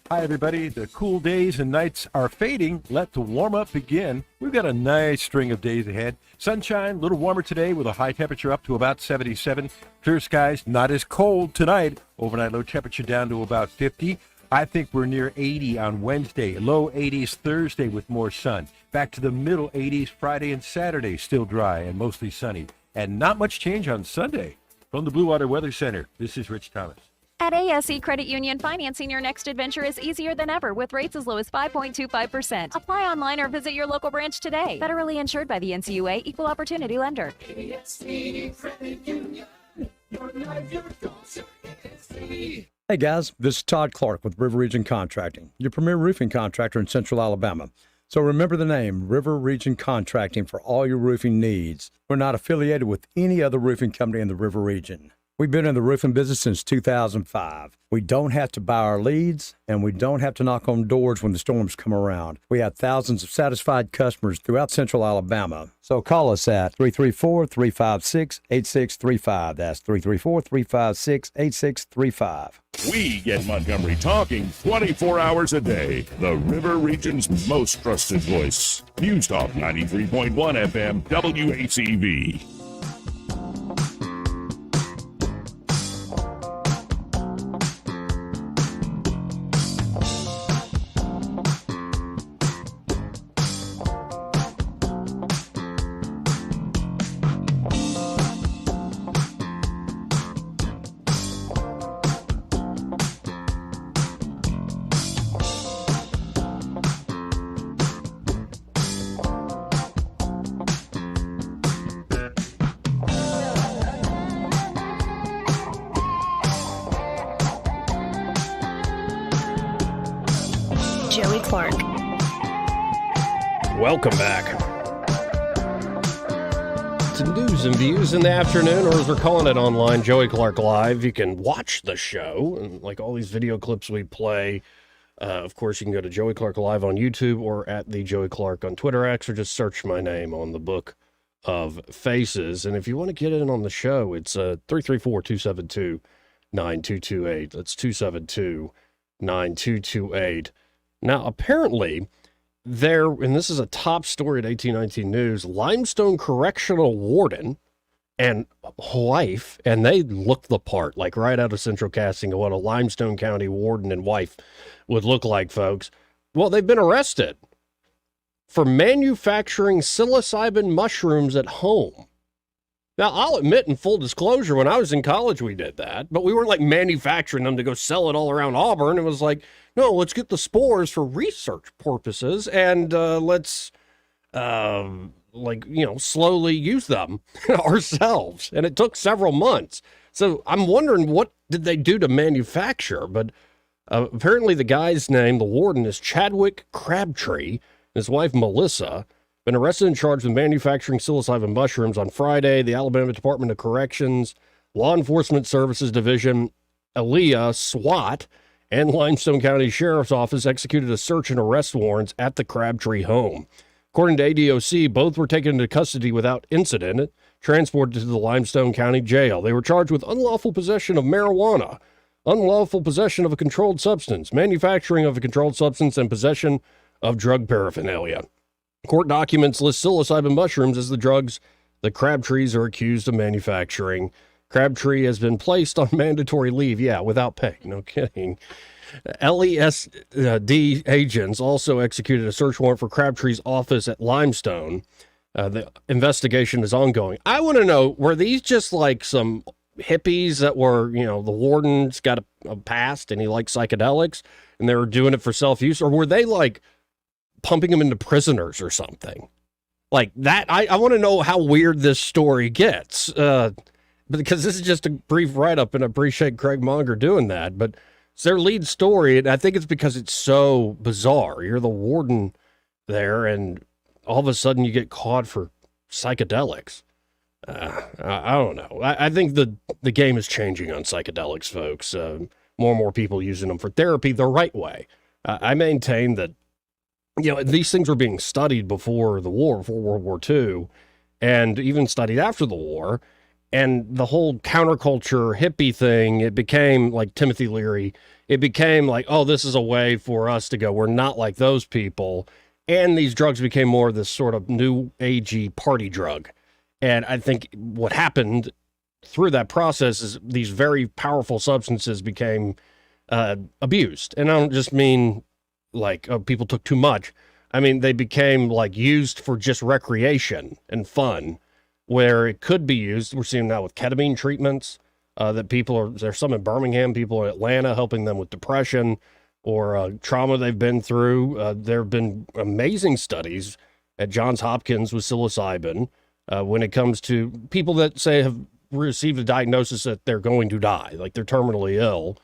Hi, everybody. The cool days and nights are fading. Let the warm-up begin. We've got a nice string of days ahead. Sunshine, a little warmer today with a high temperature up to about 77. Clear skies, not as cold tonight. Overnight low temperature down to about 50. I think we're near 80 on Wednesday. Low 80s Thursday with more sun. Back to the middle 80s Friday and Saturday, still dry and mostly sunny. And not much change on Sunday. From the Blue Water Weather Center, this is Rich Thomas. At ASE Credit Union, financing your next adventure is easier than ever with rates as low as 5.25%. Apply online or visit your local branch today. Federally insured by the NCUA, Equal Opportunity Lender. ASE Credit Union, your life, your goals, your ASE. Hey guys, this is Todd Clark with River Region Contracting, your premier roofing contractor in Central Alabama. So remember the name, River Region Contracting, for all your roofing needs. We're not affiliated with any other roofing company in the River Region. We've been in the roofing business since 2005. We don't have to buy our leads, and we don't have to knock on doors when the storms come around. We have thousands of satisfied customers throughout Central Alabama. So call us at 334-356-8635. That's 334-356-8635. We get Montgomery talking 24 hours a day. The River Region's most trusted voice. News Talk 93.1 FM, WACV. Joey Clark. Welcome back to News and Views in the afternoon, or as we're calling it online, Joey Clark Live. You can watch the show and like all these video clips we play. Of course, you can go to Joey Clark Live on YouTube or at the Joey Clark on Twitter X, or just search my name on the Book of Faces. And if you want to get in on the show, it's 334-272-9228. That's 272-9228. Now, apparently, there, and this is a top story at 1819 News, Limestone Correctional Warden and wife, and they look the part, like right out of central casting of what a Limestone County warden and wife would look like, folks. Well, they've been arrested for manufacturing psilocybin mushrooms at home. Now, I'll admit in full disclosure, when I was in college, we did that, but we weren't like manufacturing them to go sell it all around Auburn. It was like, no, let's get the spores for research purposes and let's, slowly use them ourselves. And it took several months. So I'm wondering, what did they do to manufacture? But apparently the guy's name, the warden, is Chadwick Crabtree. His wife, Melissa, been arrested and charged with manufacturing psilocybin mushrooms on Friday. The Alabama Department of Corrections, Law Enforcement Services Division, ALEA, SWAT, and Limestone County Sheriff's Office executed a search and arrest warrants at the Crabtree home. According to ADOC, both were taken into custody without incident, transported to the Limestone County Jail. They were charged with unlawful possession of marijuana, unlawful possession of a controlled substance, manufacturing of a controlled substance, and possession of drug paraphernalia. Court documents list psilocybin mushrooms as the drugs the Crabtrees are accused of manufacturing. Crabtree has been placed on mandatory leave, without pay, no kidding. LESD agents also executed a search warrant for Crabtree's office at Limestone. The investigation is ongoing. I want to know, were these just like some hippies that were, the warden's got a past and he likes psychedelics and they were doing it for self-use, or were they like pumping them into prisoners or something like that? I want to know how weird this story gets, because this is just a brief write-up, and I appreciate Craig Monger doing that, but it's their lead story, and I think it's because it's so bizarre. You're the warden there, and all of a sudden you get caught for psychedelics. I don't know. I think the game is changing on psychedelics, folks. More and more people using them for therapy the right way. I maintain that, these things were being studied before the war, before World War II, and even studied after the war. And the whole counterculture hippie thing, it became like Timothy Leary. It became like, oh, this is a way for us to go, we're not like those people. And these drugs became more of this sort of new agey party drug. And I think what happened through that process is these very powerful substances became abused. And I don't just mean like people took too much. I mean, they became like used for just recreation and fun, where it could be used. We're seeing now with ketamine treatments that there's some in Birmingham, people in Atlanta helping them with depression or trauma they've been through. There have been amazing studies at Johns Hopkins with psilocybin when it comes to people that say have received a diagnosis that they're going to die, like they're terminally ill.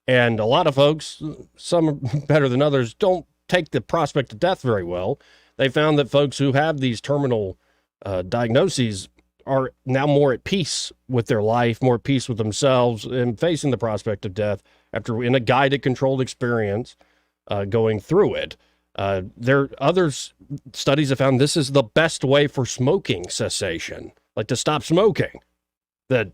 And a lot of folks, some better than others, don't take the prospect of death very well. They found that folks who have these terminal diagnoses are now more at peace with their life, more at peace with themselves, and facing the prospect of death after in a guided, controlled experience going through it. Others studies have found this is the best way for smoking cessation, like to stop smoking. That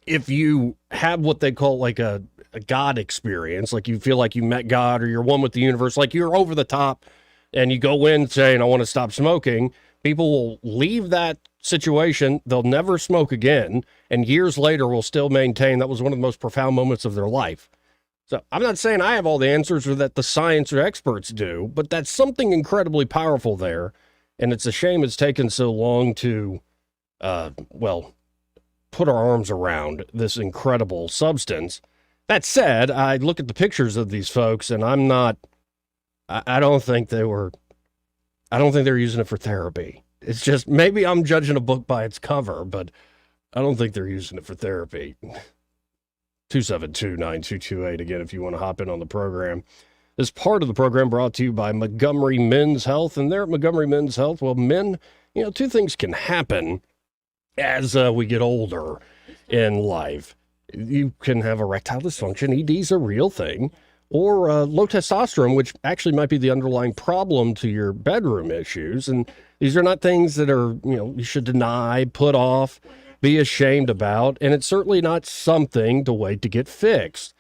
if you have what they call like a God experience, like you feel like you met God or you're one with the universe, like you're over the top, and you go in saying, I want to stop smoking, people will leave that situation. They'll never smoke again. And years later will still maintain that was one of the most profound moments of their life. So I'm not saying I have all the answers or that the science or experts do, but that's something incredibly powerful there. And it's a shame it's taken so long to, put our arms around this incredible substance. That said, I look at the pictures of these folks and I don't think they're using it for therapy. It's just, maybe I'm judging a book by its cover, but I don't think they're using it for therapy. 272-9228, again, if you want to hop in on the program. This part of the program brought to you by Montgomery Men's Health. And there at Montgomery Men's Health, well, men, two things can happen as we get older in life. You can have erectile dysfunction. ED is a real thing. Or low testosterone, which actually might be the underlying problem to your bedroom issues. And these are not things that are, you should deny, put off, be ashamed about. And it's certainly not something to wait to get fixed.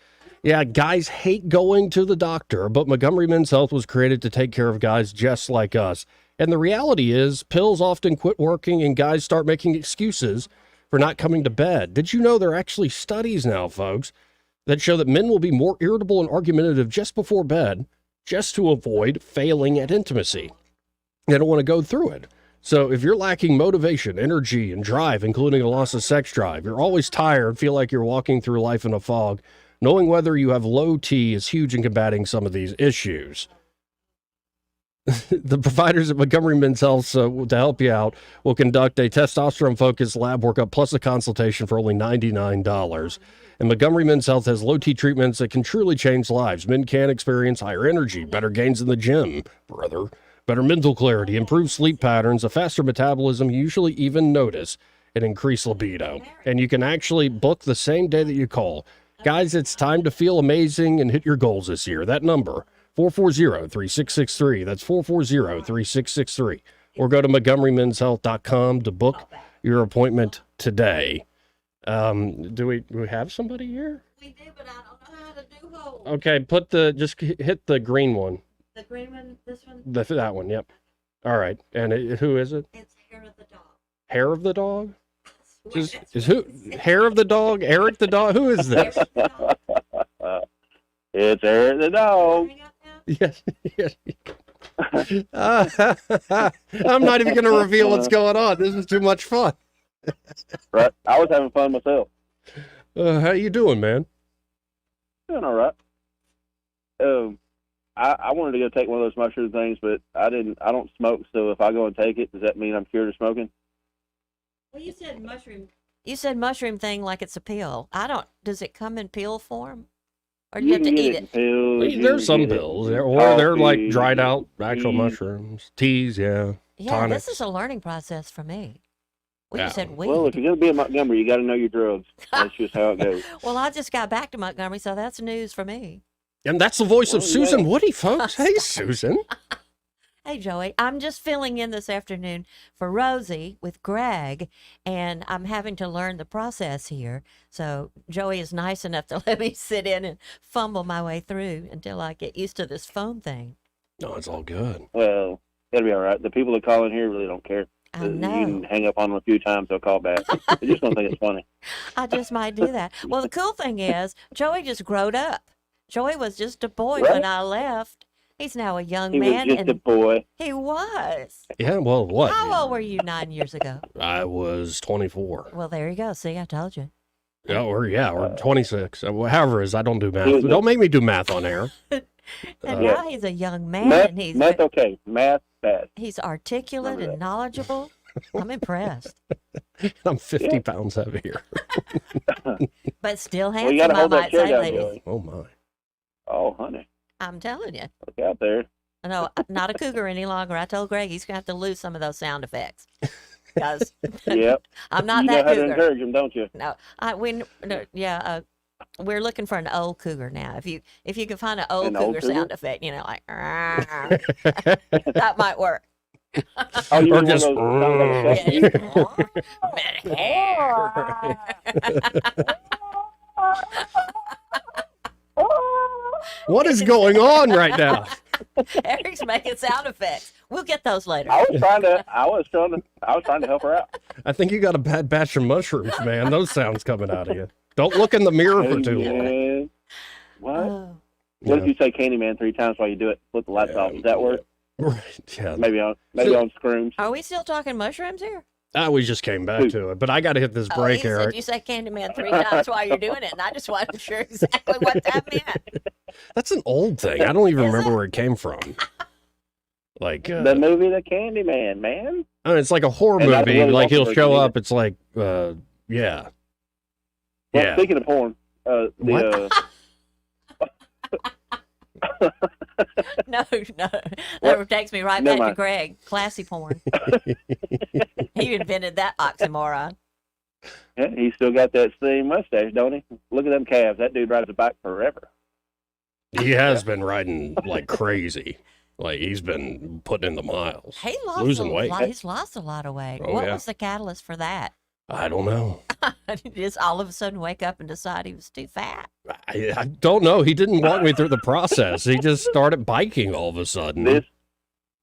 Yeah, guys hate going to the doctor, but Montgomery Men's Health was created to take care of guys just like us. And the reality is, pills often quit working and guys start making excuses for not coming to bed. Did you know there are actually studies now, folks, that show that men will be more irritable and argumentative just before bed just to avoid failing at intimacy? They don't want to go through it. So if you're lacking motivation, energy, and drive, including a loss of sex drive, you're always tired, feel like you're walking through life in a fog, knowing whether you have low T is huge in combating some of these issues. The providers at Montgomery Men's Health, to help you out, will conduct a testosterone-focused lab workup plus a consultation for only $99. And Montgomery Men's Health has low T treatments that can truly change lives. Men can experience higher energy, better gains in the gym, brother, better mental clarity, improved sleep patterns, a faster metabolism, you usually even notice an increased libido. And you can actually book the same day that you call. Guys, it's time to feel amazing and hit your goals this year. That number, 440-3663. That's 440-3663. Or go to MontgomeryMen'sHealth.com to book your appointment today. Do we have somebody here? We do, but I don't know how to do hold. Okay, just hit the green one. The green one, this one? That one, yep. All right. And who is it? It's Hair of the Dog. Hair of the Dog? Is who? Hair of the Dog? Eric the Dog? Who is this? It's Eric the Dog. Yes. I'm not even going to reveal what's going on. This is too much fun. Right. I was having fun myself. How you doing, man? Doing all right. I wanted to go take one of those mushroom things, but I don't smoke, so if I go and take it, does that mean I'm cured of smoking? Well, you said mushroom. You said mushroom thing like it's a pill. Does it come in pill form? Or do you have to eat it? There's some pills, or they're like dried out actual mushrooms. Teas, yeah. Yeah, tonics. this is a learning process for me. You said weed. Well, if you're going to be in Montgomery, you got to know your drugs. That's just how it goes. Well, I just got back to Montgomery, so that's news for me. And that's the voice of Susan Woody, folks. Hey, Susan. Hey, Joey. I'm just filling in this afternoon for Rosie with Greg, and I'm having to learn the process here. So Joey is nice enough to let me sit in and fumble my way through until I get used to this phone thing. No, it's all good. Well, it'll be all right. The people that call in here really don't care. I know. You can hang up on them a few times, they'll call back. They're just going to think it's funny. I just might do that. Well, the cool thing is, Joey just growed up. Joey was just a boy when I left. He's now a young man. He was just a boy. He was. Yeah, well, what? How old were you 9 years ago? I was 24. Well, there you go. See, I told you. Yeah, or 26. However it is, I don't do math. Don't make me do math on air. And now he's a young man. Math, and he's math okay. Math bad. He's articulate and knowledgeable. I'm impressed. I'm 50 pounds heavier. But still Well, you handsome, gotta I hold that might chair say, down, ladies. Joey. Oh, my. Oh, honey. I'm telling you. Look out there. No, not a cougar any longer. I told Greg he's going to have to lose some of those sound effects. Because Yep. I'm not you that know how cougar. to encourage them, don't you? No, we're looking for an old cougar now. If you can find an old cougar sound effect, like that might work. Oh, you Or mean just one of those What is going on right now? Eric's making sound effects. We'll get those later. I was trying to help her out. I think you got a bad batch of mushrooms, man. Those sounds coming out of you. Don't look in the mirror for too long. What? What if you say Candyman 3 times while you do it? Flip the lights off. Does that work? Right. Yeah. Maybe on screens. Are we still talking mushrooms here? We just came back to it, but I got to hit this break, you Eric. said you say Candyman 3 times while you're doing it, and I just wasn't sure exactly what that meant. That's an old thing. I don't even remember where it came from. Like the movie The Candyman, man. I mean, it's like a horror And that's movie. really Like he'll awesome show version up. It's like, yeah. Well, speaking of porn, No. That takes me right Never back to mind. Greg. Classy porn. He invented that oxymoron. Yeah, he's still got that same mustache, don't he? Look at them calves. That dude rides a bike forever. He has been riding like crazy. Like he's been putting in the miles. He lost losing weight. He's lost a lot of weight. Oh, What yeah. was the catalyst for that? I don't know. Just all of a sudden wake up and decide he was too fat. I don't know. He didn't walk me through the process. He just started biking all of a sudden.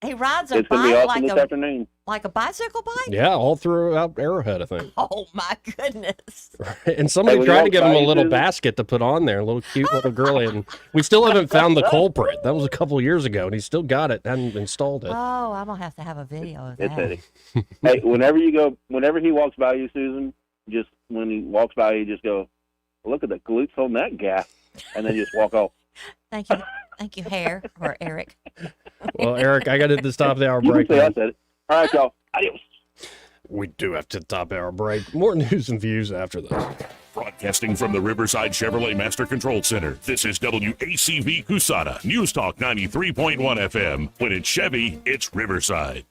He rides a It's going to be bike awesome this afternoon. like a bicycle bike? Yeah, all throughout Arrowhead, I think. Oh, my goodness. And somebody Hey, tried to give him a Ryan, little too. basket to put on there, a little cute little girly. And we still haven't found the culprit. That was a couple of years ago, and he's still got it, hadn't installed it. Oh, I'm going to have a video of It's that. Eddie. Hey, whenever he walks by you, Susan, just when he walks by you, just go, look at the glutes on that guy, and then just walk off. Thank you. Thank you, Hare, or Eric. Well, Eric, I got to stop the hour You break. can say I man. said it. All right, y'all. Adios. We do have to top hour break. More news and views after this. Broadcasting from the Riverside Chevrolet Master Control Center, this is WACV Cusana, News Talk 93.1 FM. When it's Chevy, it's Riverside.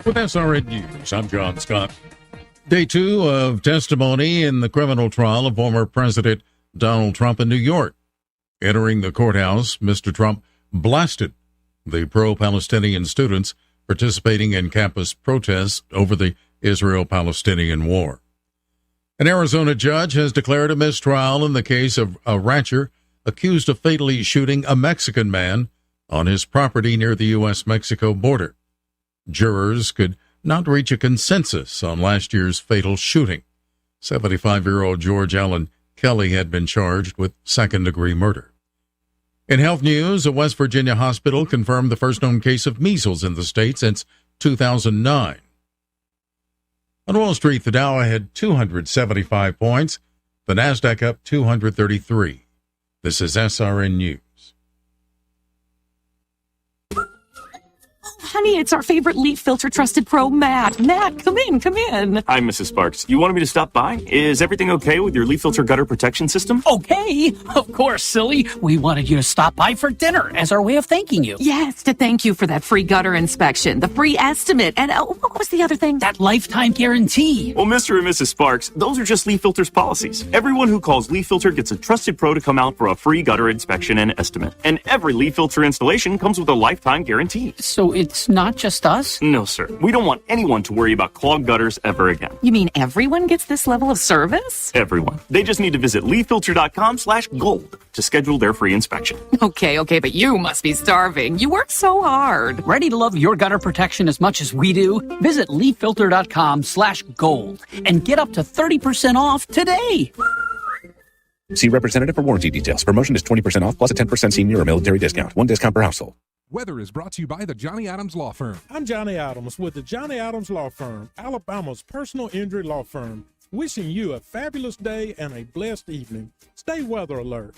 With SRN News, I'm John Scott. Day 2 of testimony in the criminal trial of former President Donald Trump in New York. Entering the courthouse, Mr. Trump blasted the pro-Palestinian students participating in campus protests over the Israel-Palestinian war. An Arizona judge has declared a mistrial in the case of a rancher accused of fatally shooting a Mexican man on his property near the U.S.-Mexico border. Jurors could not reach a consensus on last year's fatal shooting. 75-year-old George Allen Kelly had been charged with second-degree murder. In health news, a West Virginia hospital confirmed the first known case of measles in the state since 2009. On Wall Street, the Dow had 275 points, the Nasdaq up 233. This is SRN News. Honey, it's our favorite leaf filter trusted pro, Matt. Matt, come in, come in. Hi, Mrs. Sparks. You wanted me to stop by? Is everything okay with your leaf filter gutter protection system? Okay. Of course, silly. We wanted you to stop by for dinner as our way of thanking you. Yes, to thank you for that free gutter inspection, the free estimate, and what was the other thing? That lifetime guarantee. Well, Mr. and Mrs. Sparks, those are just Leaf Filter's policies. Everyone who calls Leaf Filter gets a trusted pro to come out for a free gutter inspection and estimate. And every Leaf Filter installation comes with a lifetime guarantee. So it's not just us? No, sir. We don't want anyone to worry about clogged gutters ever again. You mean everyone gets this level of service? Everyone. They just need to visit leaffilter.com/gold to schedule their free inspection. Okay, but you must be starving. You work so hard. Ready to love your gutter protection as much as we do? Visit leaffilter.com/gold and get up to 30% off today. See representative for warranty details. Promotion is 20% off plus a 10% senior or military discount. One discount per household. Weather is brought to you by the Johnny Adams Law Firm. I'm Johnny Adams with the Johnny Adams Law Firm, Alabama's personal injury law firm. Wishing you a fabulous day and a blessed evening. Stay weather alert.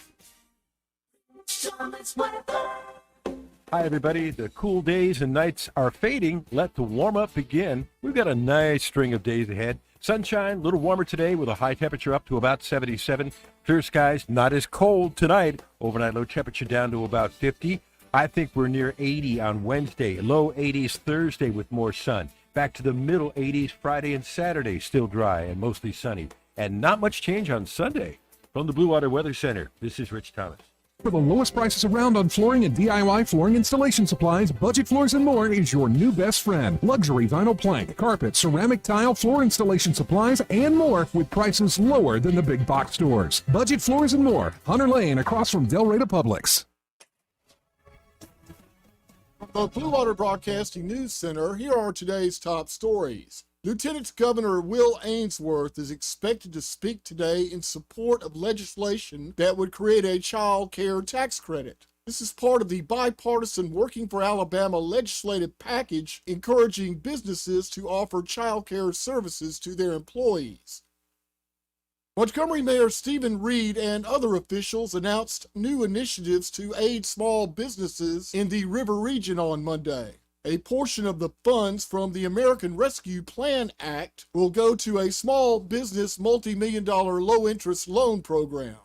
Hi, everybody. The cool days and nights are fading. Let the warm-up begin. We've got a nice string of days ahead. Sunshine, a little warmer today with a high temperature up to about 77. Clear skies, not as cold tonight. Overnight low temperature down to about 50. I think we're near 80 on Wednesday. Low 80s Thursday with more sun. Back to the middle 80s Friday and Saturday, still dry and mostly sunny. And not much change on Sunday. From the Blue Water Weather Center, this is Rich Thomas. For the lowest prices around on flooring and DIY flooring installation supplies, Budget Floors and More is your new best friend. Luxury vinyl plank, carpet, ceramic tile, floor installation supplies, and more with prices lower than the big box stores. Budget Floors and More, Hunter Lane across from Del Rey to Publix. The Blue Water Broadcasting News Center, here are today's top stories. Lieutenant Governor Will Ainsworth is expected to speak today in support of legislation that would create a child care tax credit. This is part of the bipartisan Working for Alabama legislative package encouraging businesses to offer child care services to their employees. Montgomery Mayor Stephen Reed and other officials announced new initiatives to aid small businesses in the River Region on Monday. A portion of the funds from the American Rescue Plan Act will go to a small business multi-million-dollar low-interest loan program.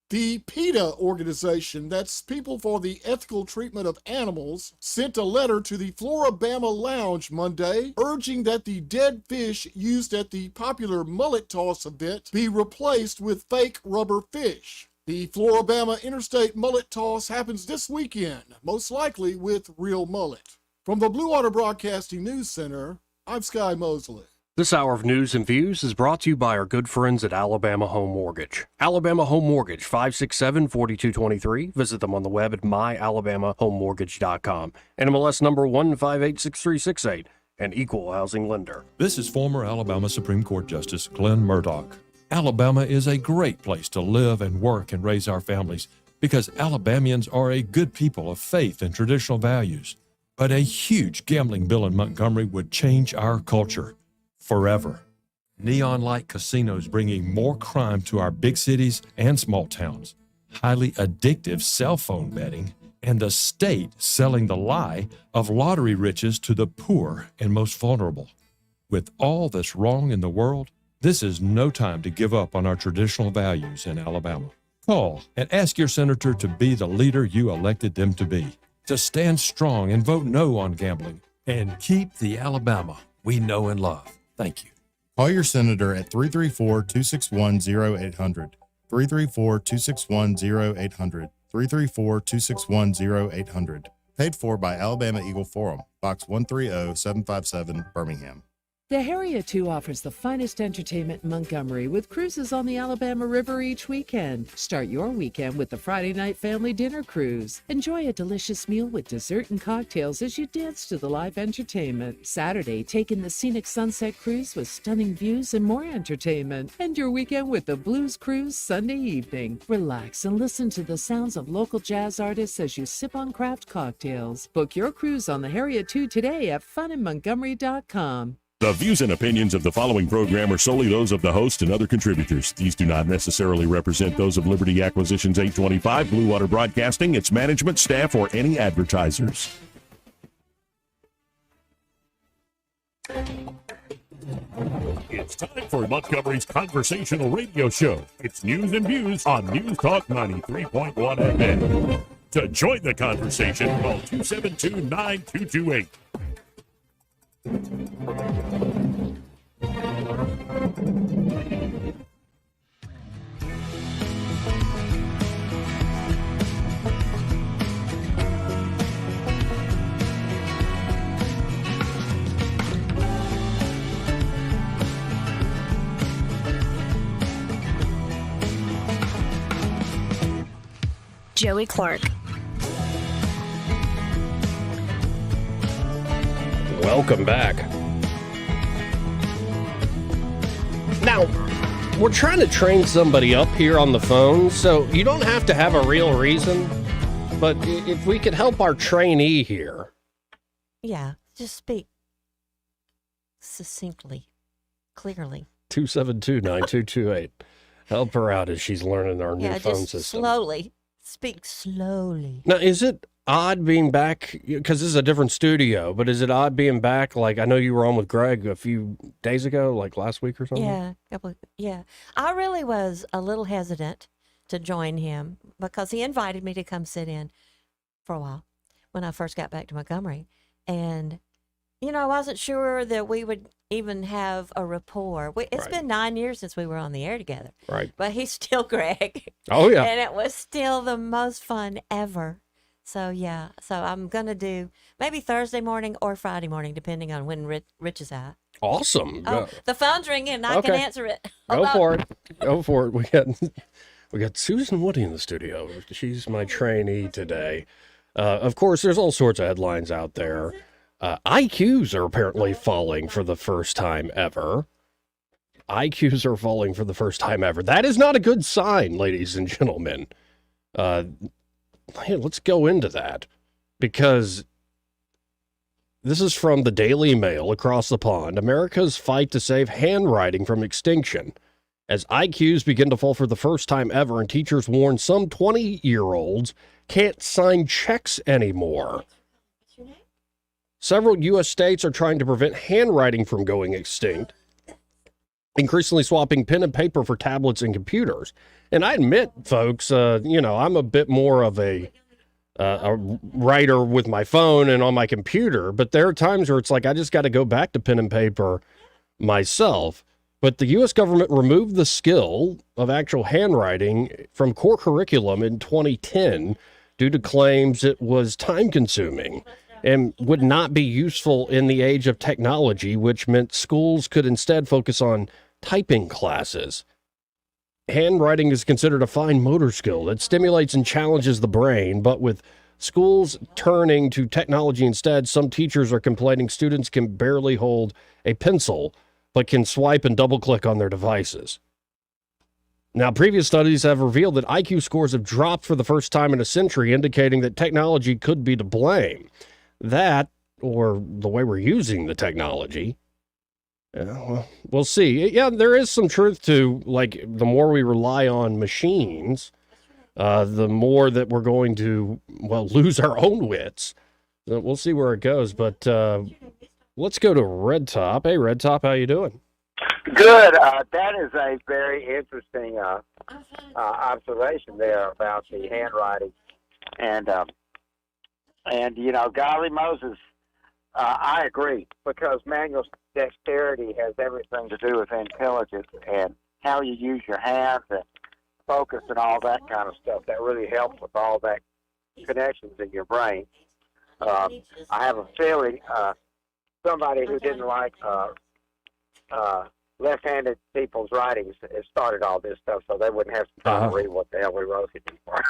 The PETA organization, that's People for the Ethical Treatment of Animals, sent a letter to the Floribama Lounge Monday urging that the dead fish used at the popular mullet toss event be replaced with fake rubber fish. The Floribama Interstate Mullet Toss happens this weekend, most likely with real mullet. From the Blue Water Broadcasting News Center, I'm Sky Mosley. This hour of news and views is brought to you by our good friends at Alabama Home Mortgage. Alabama Home Mortgage, 567-4223. Visit them on the web at myalabamahomemortgage.com. NMLS number 1586368, an equal housing lender. This is former Alabama Supreme Court Justice Glenn Murdoch. Alabama is a great place to live and work and raise our families because Alabamians are a good people of faith and traditional values. But a huge gambling bill in Montgomery would change our culture forever. Neon light casinos bringing more crime to our big cities and small towns, highly addictive cell phone betting, and the state selling the lie of lottery riches to the poor and most vulnerable. With all that's wrong in the world, this is no time to give up on our traditional values in Alabama. Call and ask your senator to be the leader you elected them to be, to stand strong and vote no on gambling, and keep the Alabama we know and love. Thank you. Call your senator at 334-261-0800, 334-261-0800, 334-261-0800. Paid for by Alabama Eagle Forum, Box 130757, Birmingham. The Harriet 2 offers the finest entertainment in Montgomery with cruises on the Alabama River each weekend. Start your weekend with the Friday night family dinner cruise. Enjoy a delicious meal with dessert and cocktails as you dance to the live entertainment. Saturday, take in the scenic sunset cruise with stunning views and more entertainment. End your weekend with the blues cruise Sunday evening. Relax and listen to the sounds of local jazz artists as you sip on craft cocktails. Book your cruise on the Harriet 2 today at funinmontgomery.com. The views and opinions of the following program are solely those of the host and other contributors. These do not necessarily represent those of Liberty Acquisitions 825, Blue Water Broadcasting, its management, staff, or any advertisers. It's time for Montgomery's conversational radio show. It's news and views on News Talk 93.1 FM. To join the conversation, call 272-9228. Joey Clark. Welcome back. Now, we're trying to train somebody up here on the phone, so you don't have to have a real reason, but if we could help our trainee here. Yeah, just speak succinctly, clearly. 272-9228. Help her out as she's learning our new phone just system. Slowly. Speak slowly. Now, is it odd being back, because this is a different studio, but is it odd being back? Like, I know you were on with Greg a few days ago, like last week or something. Yeah. I really was a little hesitant to join him because he invited me to come sit in for a while when I first got back to Montgomery. And, I wasn't sure that we would even have a rapport. It's been 9 years since we were on the air together. Right. But he's still Greg. Oh, yeah. And it was still the most fun ever. So, yeah. So I'm going to do maybe Thursday morning or Friday morning, depending on when Rich is out. Awesome. Oh, the phone's ringing and I can answer it. Go for it. Go for it. We got Susan Woody in the studio. She's my trainee today. Of course, there's all sorts of headlines out there. IQs are apparently falling for the first time ever. IQs are falling for the first time ever. That is not a good sign, ladies and gentlemen. Let's go into that, because this is from the Daily Mail across the pond. America's fight to save handwriting from extinction as IQs begin to fall for the first time ever, and teachers warn some 20-year-olds can't sign checks anymore. Several U.S. states are trying to prevent handwriting from going extinct, increasingly swapping pen and paper for tablets and computers. And I admit, folks, I'm a bit more of a writer with my phone and on my computer, but there are times where it's like I just got to go back to pen and paper myself. But the U.S. government removed the skill of actual handwriting from core curriculum in 2010 due to claims it was time-consuming. and would not be useful in the age of technology, which meant schools could instead focus on typing classes. Handwriting is considered a fine motor skill that stimulates and challenges the brain, but with schools turning to technology instead, some teachers are complaining students can barely hold a pencil, but can swipe and double-click on their devices. Now, previous studies have revealed that IQ scores have dropped for the first time in a century, indicating that technology could be to blame. That, or the way we're using the technology, well, we'll see. Yeah, there is some truth to, like, the more we rely on machines, the more that we're going to, well, lose our own wits. We'll see where it goes, but let's go to Red Top. Hey, Red Top, how you doing? Good. That is a very interesting observation there about the handwriting, and you know, golly Moses, I agree, because manual dexterity has everything to do with intelligence and how you use your hands and focus and all that kind of stuff. That really helps with all that connections in your brain. I have a feeling somebody who didn't like left-handed people's writings has started all this stuff, so they wouldn't have to try to read what the hell we wrote it before.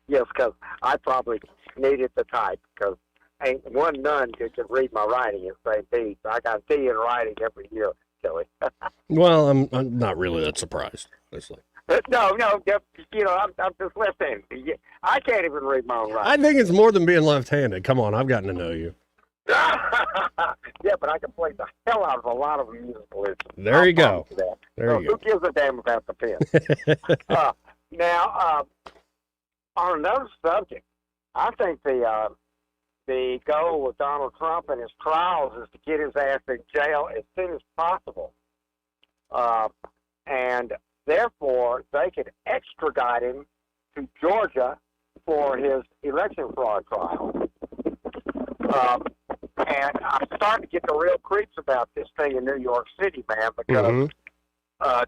Yes, because I probably needed to type, because ain't one none could read my writing and say D. So I got D in writing every year, Joey. Well, I'm not really that surprised, honestly. No, you know, I'm just left-handed. I can't even read my own writing. I think it's more than being left-handed. Come on, I've gotten to know you. Yeah, but I can play the hell out of a lot of musical instruments. There you go. There you go. Who gives a damn about the pen? Now, on another subject, I think the goal with Donald Trump and his trials is to get his ass in jail as soon as possible. And therefore, they could extradite him to Georgia for his election fraud trial. And I'm starting to get the real creeps about this thing in New York City, man, because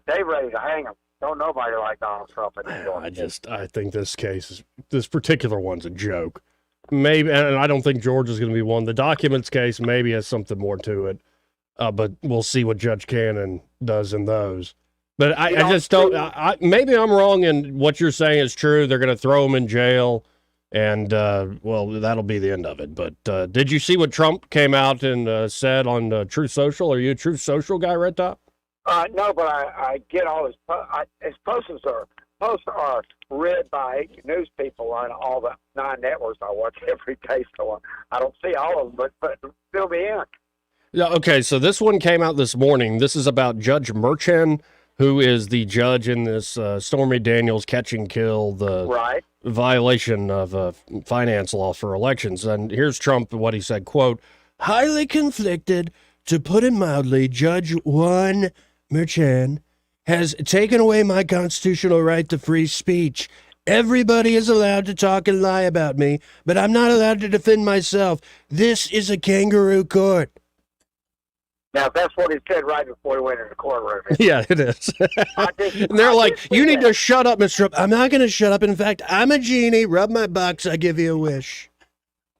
they ready to hang him. Don't nobody like Donald Trump in New York. I think this particular one's a joke. Maybe, and I don't think Georgia's going to be one. The documents case maybe has something more to it, but we'll see what Judge Cannon does in those. But I just don't. Maybe I'm wrong, and what you're saying is true. They're going to throw him in jail. And, well, that'll be the end of it. But did you see what Trump came out and said on Truth Social? Are you a Truth Social guy, Red Top? No, but I get all his posts are read by news people on all the 9 networks I watch every day. So I don't see all of them, but fill me in. Yeah. Okay, so this one came out this morning. This is about Judge Merchan, who is the judge in this Stormy Daniels catch and kill, the violation of finance law for elections. And here's Trump, what he said, quote, highly conflicted, to put it mildly, Judge Juan Merchan has taken away my constitutional right to free speech. Everybody is allowed to talk and lie about me, but I'm not allowed to defend myself. This is a kangaroo court. Now, that's what he said right before he went in the courtroom. Yeah, it is. And they're like, you need to shut up, Mr. Trump. I'm not going to shut up. In fact, I'm a genie. Rub my box. I give you a wish.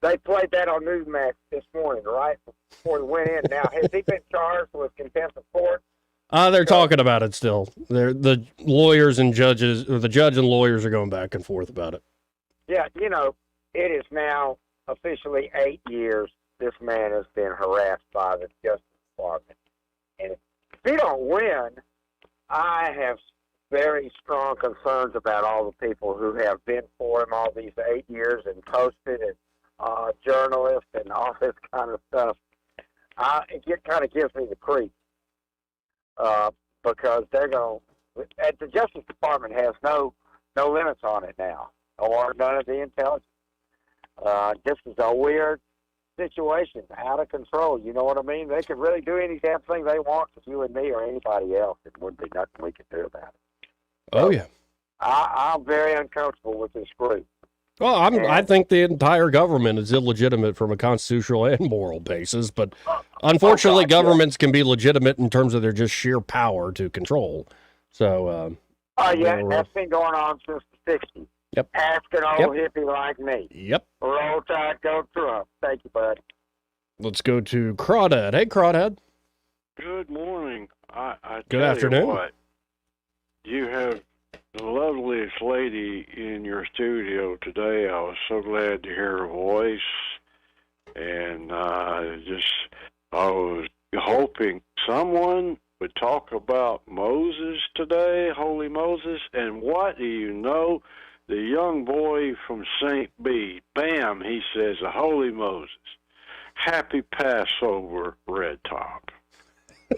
They played that on Newsmax this morning, right before he went in. Now, has he been charged with contempt of court? They're talking about it still. The lawyers and judges, or the judge and lawyers are going back and forth about it. Yeah, you know, it is now officially 8 years this man has been harassed by the Justice Department. And if he don't win, I have very strong concerns about all the people who have been for him all these 8 years and posted and journalists and all this kind of stuff. It kind of gives me the creep because they're going to, the Justice Department has no limits on it now, or none of the intelligence. This is a weird situation, out of control. You know what I mean? They could really do any damn thing they want to you and me or anybody else. It wouldn't be nothing we could do about it. Oh, yeah. I'm very uncomfortable with this group. Well, I think the entire government is illegitimate from a constitutional and moral basis, but unfortunately, governments can be legitimate in terms of their just sheer power to control. So, yeah, that's been going on since the 60s. Yep. Ask an old hippie like me. Yep. Roll Tide, go Trump. Thank you, bud. Let's go to Crawdad. Hey, Crawdad. Good morning. I Good tell afternoon. You what, you have the loveliest lady in your studio today. I was so glad to hear her voice, and I was hoping someone would talk about Moses today, Holy Moses, and what do you know? The young boy from St. Bede, bam, he says, the Holy Moses. Happy Passover, Red Top.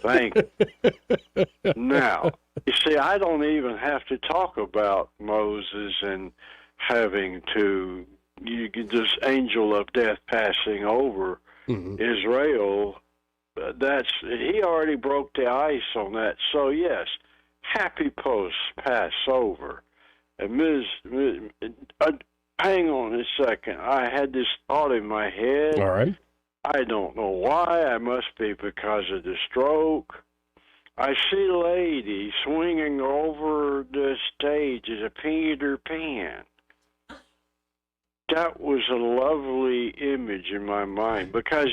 Thank you. Now, you see, I don't even have to talk about Moses and having to, this angel of death passing over Israel. He already broke the ice on that. So, yes, happy post-Passover. And hang on a second. I had this thought in my head. All right. I don't know why. I must be because of the stroke. I see a lady swinging over the stage as a Peter Pan. That was a lovely image in my mind because,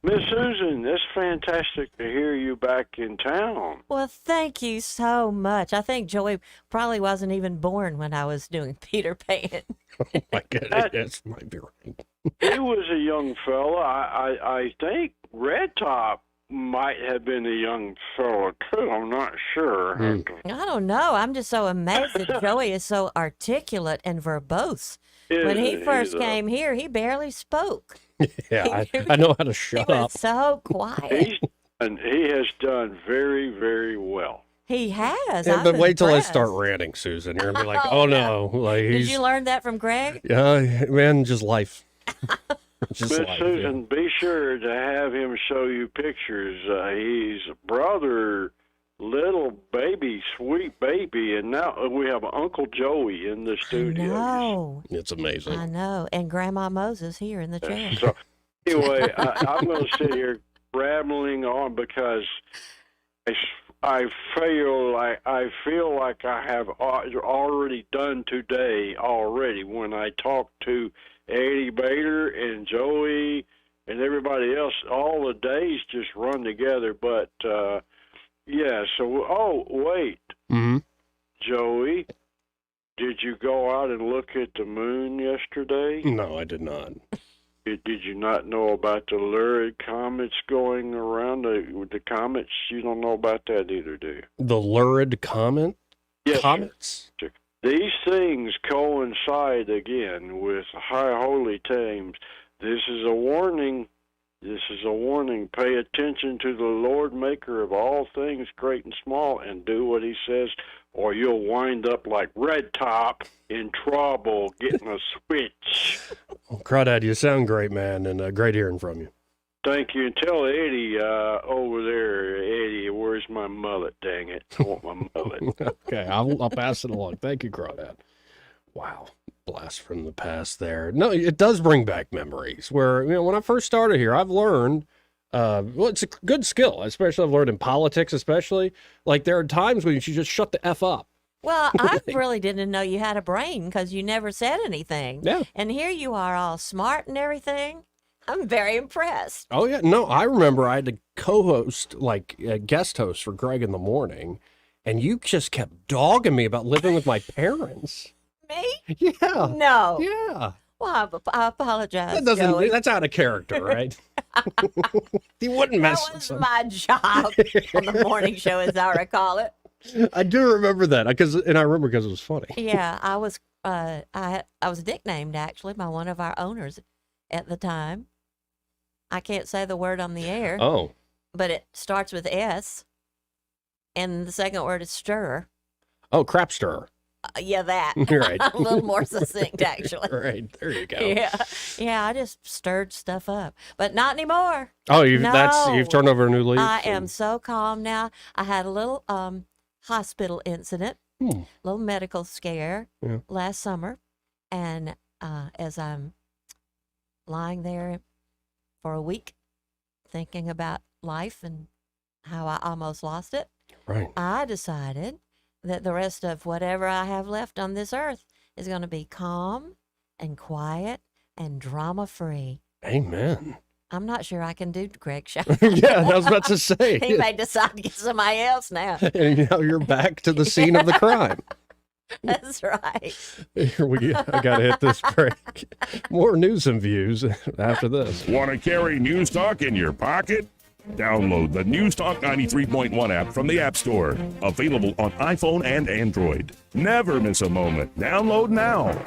Miss Susan, it's fantastic to hear you back in town. Well, thank you so much. I think Joey probably wasn't even born when I was doing Peter Pan. Oh, my goodness. Might be right. He was a young fella. I think Red Top might have been a young fella, too. I'm not sure. I don't know. I'm just so amazed that Joey is so articulate and verbose. When he first came here, he barely spoke. Yeah, I know how to shut He up. was so quiet. And he has done very, very very He has. Yeah, I'm but wait till I impressed. start ranting, Susan. You're going to be like, oh, no. Like, Did he's, you learn that from Greg? yeah, man, just life. Just Miss life, Susan, be sure to have him show you pictures. He's brother, little baby, sweet baby, and now we have Uncle Joey in the studio. No. It's amazing. I know. And Grandma Moses here in the chair. So anyway, I'm going to sit here rambling on because I feel like I have already done today already when I talked to Eddie Bader and Joey and everybody else. All the days just run together, but yeah. So wait, Joey, did you go out and look at the moon yesterday? No, I did not. Did you not know about the lurid comets going around? The comets, you don't know about that either, do you? The lurid comment? Yes, Comets? sir. These things coincide again with high holy times. This is a warning. This is a warning. Pay attention to the Lord maker of all things, great and small, and do what he says, or you'll wind up like Red Top in trouble getting a switch. Well, Crawdad, you sound great, man, and great hearing from you. Thank you. And tell Eddie over there, Eddie, where's my mullet, dang it? I want my mullet. Okay, I'll pass it along. Thank you, Crawdad. Wow. Blast from the past there. No, it does bring back memories where, when I first started here, I've learned, well, it's a good skill, especially I've learned in politics, especially. Like, there are times when you should just shut the F up. Well, I really didn't know you had a brain because you never said anything. Yeah. And here you are all smart and everything. I'm very impressed. Oh, yeah. No, I remember I had to co-host, like, a guest host for Greg in the morning, and you just kept dogging me about living with my parents. Me? Yeah. No. Yeah. Well, I apologize, That doesn't. Joey. That's out of character, right? You wouldn't mess That with was some. my job on the morning show, as I recall it. I do remember that and I remember because it was funny. Yeah, I was nicknamed actually by one of our owners at the time. I can't say the word on the air. Oh. But it starts with S, and the second word is stir. Oh, crap stirrer. Yeah, that. Right. A little more succinct, actually. Right. There you go. Yeah. I just stirred stuff up, but not anymore. Oh, you've turned over a new leaf. I am so calm now. I had a little hospital incident, little medical scare last summer, and as I'm lying there for a week thinking about life and how I almost lost it, right, I decided that the rest of whatever I have left on this earth is going to be calm and quiet and drama-free. Amen. I'm not sure I can do Greg show. Yeah, I was about to say. He may decide to get somebody else now. And now you're back to the scene of the crime. That's right. Here I got to hit this break. More news and views after this. Want to carry News Talk in your pocket? Download the News Talk 93.1 app from the App Store. Available on iPhone and Android. Never miss a moment. Download now.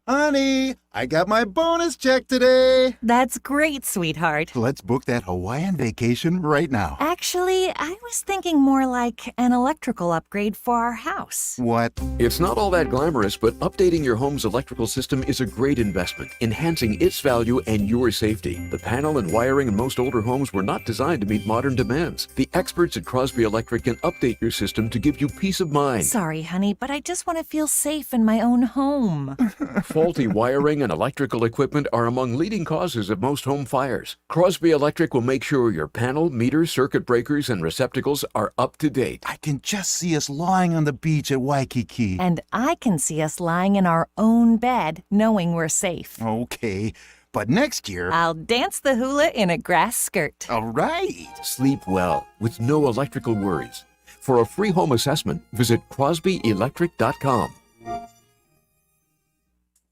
Honey, I got my bonus check today. That's great, sweetheart. Let's book that Hawaiian vacation right now. Actually, I was thinking more like an electrical upgrade for our house. What? It's not all that glamorous, but updating your home's electrical system is a great investment, enhancing its value and your safety. The panel and wiring in most older homes were not designed to meet modern demands. The experts at Crosby Electric can update your system to give you peace of mind. Sorry, honey, but I just want to feel safe in my own home. Faulty wiring and electrical equipment are among leading causes of most home fires. Crosby Electric will make sure your panel, meter, circuit breakers, and receptacles are up to date. I can just see us lying on the beach at Waikiki. And I can see us lying in our own bed, knowing we're safe. Okay, but next year... I'll dance the hula in a grass skirt. All right. Sleep well with no electrical worries. For a free home assessment, visit crosbyelectric.com.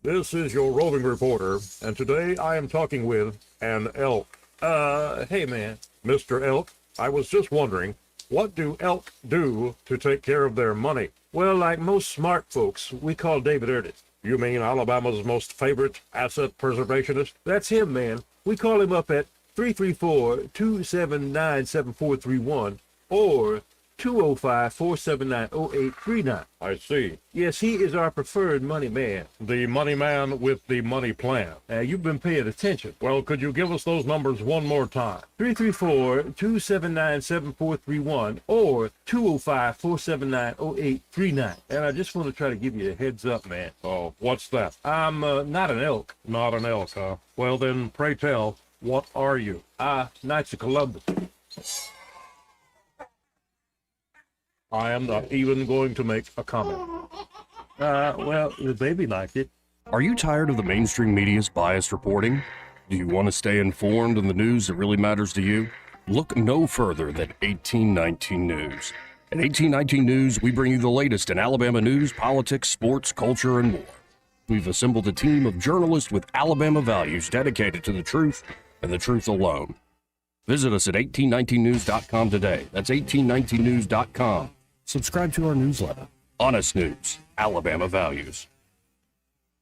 This is your roving reporter, and today I am talking with an elk. Hey man, Mr. Elk, I was just wondering, what do elk do to take care of their money? Well, like most smart folks, we call David Ernest. You mean Alabama's most favorite asset preservationist? That's him, man. We call him up at 334-279-7431 or 205-479-0839. I see. Yes, he is our preferred money man. The money man with the money plan. You've been paying attention. Well, could you give us those numbers one more time? 334-279-7431 or 205-479-0839. And I just want to try to give you a heads up, man. Oh, what's that? I'm not an elk. Not an elk, huh? Well, then, pray tell, what are you? Knights of Columbus. I am not even going to make a comment. Well, the baby liked it. Are you tired of the mainstream media's biased reporting? Do you want to stay informed on the news that really matters to you? Look no further than 1819 News. At 1819 News, we bring you the latest in Alabama news, politics, sports, culture, and more. We've assembled a team of journalists with Alabama values dedicated to the truth and the truth alone. Visit us at 1819news.com today. That's 1819news.com. Subscribe to our newsletter. Honest News, Alabama Values.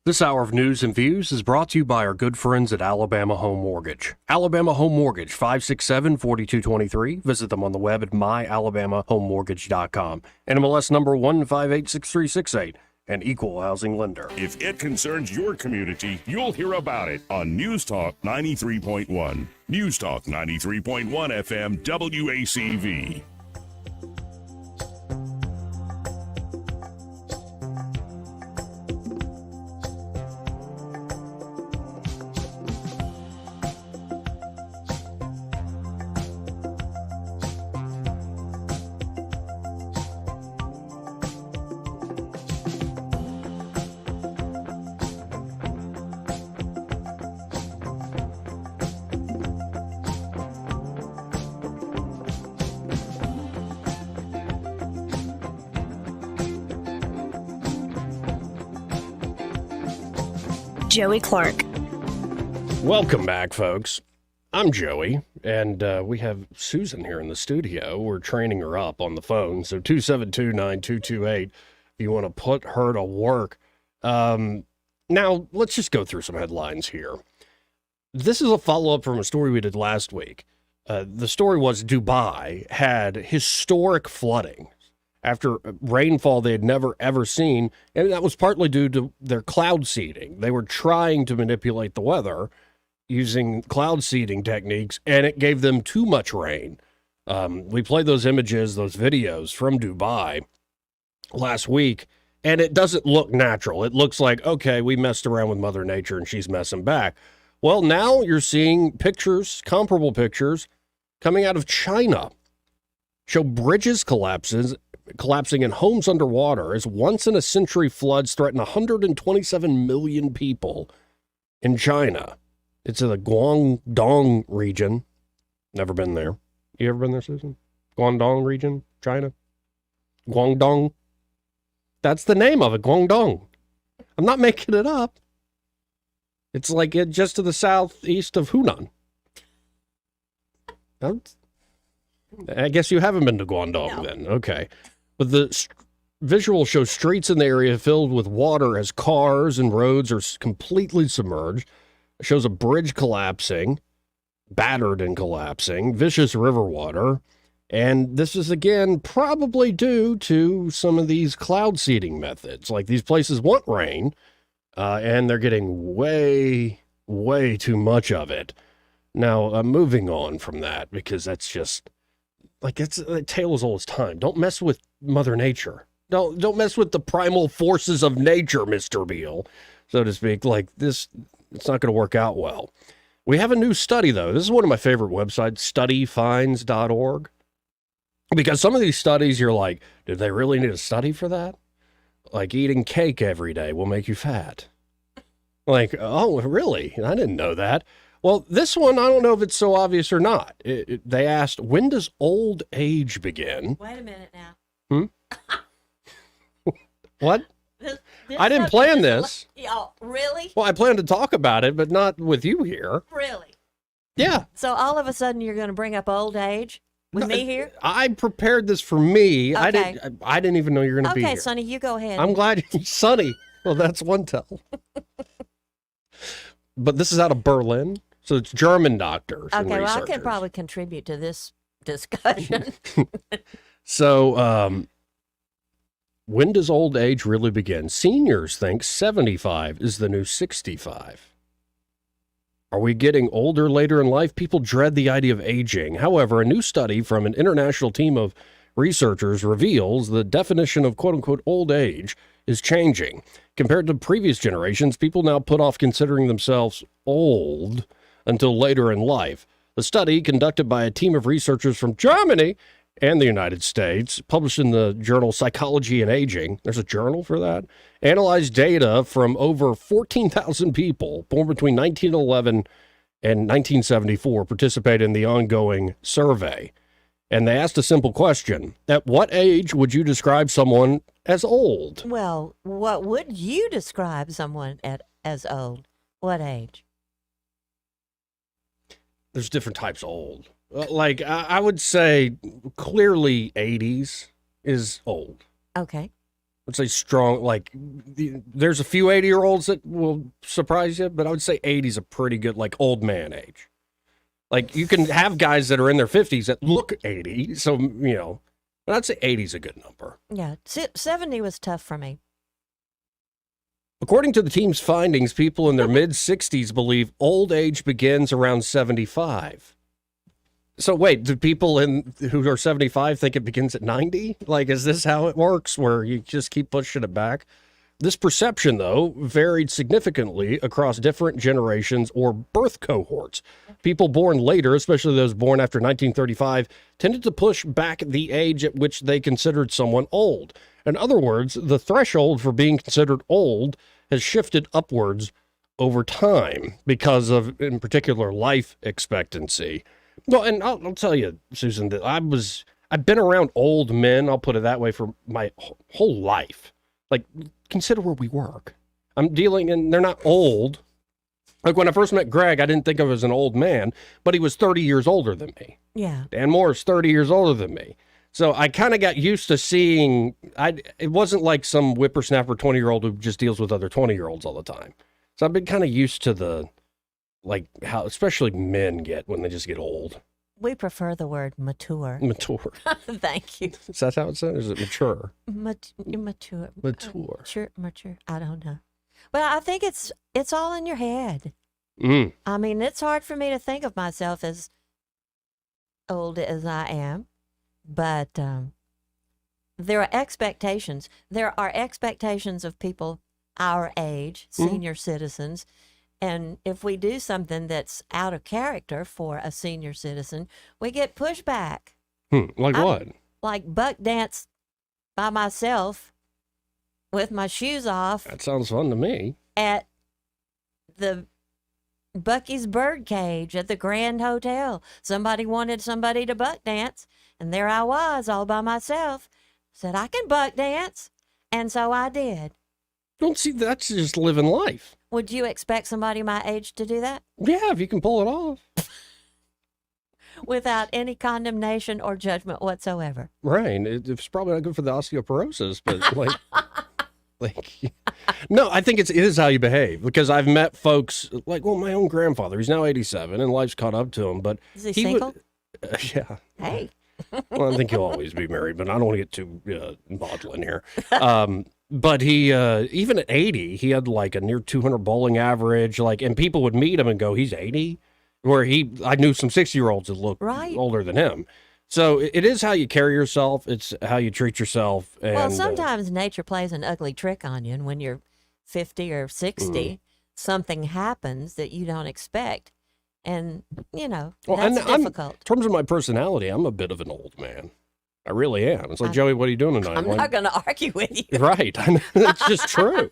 This hour of news and views is brought to you by our good friends at Alabama Home Mortgage. Alabama Home Mortgage, 567-4223. Visit them on the web at myalabamahomemortgage.com. NMLS number 1586368. An equal housing lender. If it concerns your community, you'll hear about it on News Talk 93.1. News Talk 93.1 FM WACV. Joey Clark. Welcome back, folks. I'm Joey, and we have Susan here in the studio. We're training her up on the phone, so 272-9228 if you want to put her to work. Now, let's just go through some headlines here. This is a follow-up from a story we did last week. The story was Dubai had historic flooding after rainfall they had never, ever seen, and that was partly due to their cloud seeding. They were trying to manipulate the weather using cloud seeding techniques, and it gave them too much rain. We played those images, those videos from Dubai last week, and it doesn't look natural. It looks like, okay, we messed around with Mother Nature, and she's messing back. Well, now you're seeing pictures, comparable pictures, coming out of China. Show bridges collapses collapsing and homes underwater as once-in-a-century floods threaten 127 million people in China. It's in the Guangdong region. Never been there. You ever been there, Susan? Guangdong region, China? Guangdong? That's the name of it, Guangdong. I'm not making it up. It's like just to the southeast of Hunan. I guess you haven't been to Guangdong then. Okay. But the visual shows streets in the area filled with water as cars and roads are completely submerged. It shows a bridge collapsing, battered and collapsing, vicious river water. And this is, again, probably due to some of these cloud seeding methods. Like, these places want rain, and they're getting way, way too much of it. Now, moving on from that, because that's just, like, it's a tale as old as time. Don't mess with Mother Nature. Don't mess with the primal forces of nature, Mr. Beale, so to speak. Like, this, it's not going to work out well. We have a new study, though. This is one of my favorite websites, studyfinds.org. Because some of these studies, you're like, did they really need a study for that? Like, eating cake every day will make you fat. Like, oh, really? I didn't know that. Well, this one, I don't know if it's so obvious or not. They asked, when does old age begin? Wait a minute now. What? I didn't plan this. Oh, really? Well, I planned to talk about it, but not with you here. Really? Yeah. So all of a sudden you're going to bring up old age with me here? I prepared this for me. Okay. I didn't even know you were going to be here. Okay, Sonny, you go ahead. I'm glad Sonny. Well, that's one tell. But this is out of Berlin, so it's German doctors. Okay, and well, I researchers. can probably contribute to this discussion. So, when does old age really begin? Seniors think 75 is the new 65. Are we getting older later in life? People dread the idea of aging. However, a new study from an international team of researchers reveals the definition of quote-unquote old age is changing. Compared to previous generations, people now put off considering themselves old until later in life. The study, conducted by a team of researchers from Germany and the United States, published in the journal Psychology and Aging, there's a journal for that, analyzed data from over 14,000 people born between 1911 and 1974 participated in the ongoing survey. And they asked a simple question. At what age would you describe someone as old? Well, what would you describe someone as old? What age? There's different types of old. Like, I would say clearly 80s is old. Okay. I'd say strong, like, there's a few 80-year-olds that will surprise you, but I would say 80 is a pretty good, like, old man age. Like, you can have guys that are in their 50s that look 80, so, you know, but I'd say 80 is a good number. Yeah, 70 was tough for me. According to the team's findings, people in their mid-60s believe old age begins around 75. So wait, do people who are 75 think it begins at 90? Like, is this how it works, where you just keep pushing it back? This perception, though, varied significantly across different generations or birth cohorts. People born later, especially those born after 1935, tended to push back the age at which they considered someone old. In other words, the threshold for being considered old has shifted upwards over time because of, in particular, life expectancy. Well, and I'll tell you, Susan, that I've been around old men, I'll put it that way, for my whole life. Like, consider where we work. I'm dealing, and they're not old. Like, when I first met Greg, I didn't think of him as an old man, but he was 30 years older than me. Yeah. Dan Moore is 30 years older than me. So I kind of got used to seeing, it wasn't like some whippersnapper 20-year-old who just deals with other 20-year-olds all the time. So I've been kind of used to the, like, how especially men get when they just get old. We prefer the word mature. Mature. Thank you. Is that how it says? Or is it mature? Mature. Mature. Mature. I don't know. But I think it's all in your head. Mm. I mean, it's hard for me to think of myself as old as I am, but there are expectations. There are expectations of people our age, senior citizens. And if we do something that's out of character for a senior citizen, we get pushback. Like what? Like buck dance by myself with my shoes off That sounds fun to me. at the Bucky's Birdcage at the Grand Hotel. Somebody wanted somebody to buck dance, and there I was all by myself. Said, I can buck dance. And so I did. Don't see, that's just living life. Would you expect somebody my age to do that? Yeah, if you can pull it off. Without any condemnation or judgment whatsoever. Right. It's probably not good for the osteoporosis, but no, I think it is how you behave, because I've met folks like, well, my own grandfather, he's now 87 and life's caught up to him, but Is he single? Yeah. Hey. Well, I think he'll always be married, but I don't want to get too maudlin here. But he, even at 80, he had like a near 200 bowling average, and people would meet him and go, he's 80? Where I knew some 60-year-olds that looked older than him. So it is how you carry yourself. It's how you treat yourself. And, Well, sometimes nature plays an ugly trick on you, and when you're 50 or 60, something happens that you don't expect. And, that's difficult. In terms of my personality, I'm a bit of an old man. I really am. It's like, Joey, what are you doing tonight? I'm not going to argue with you. Right. I know. It's just true.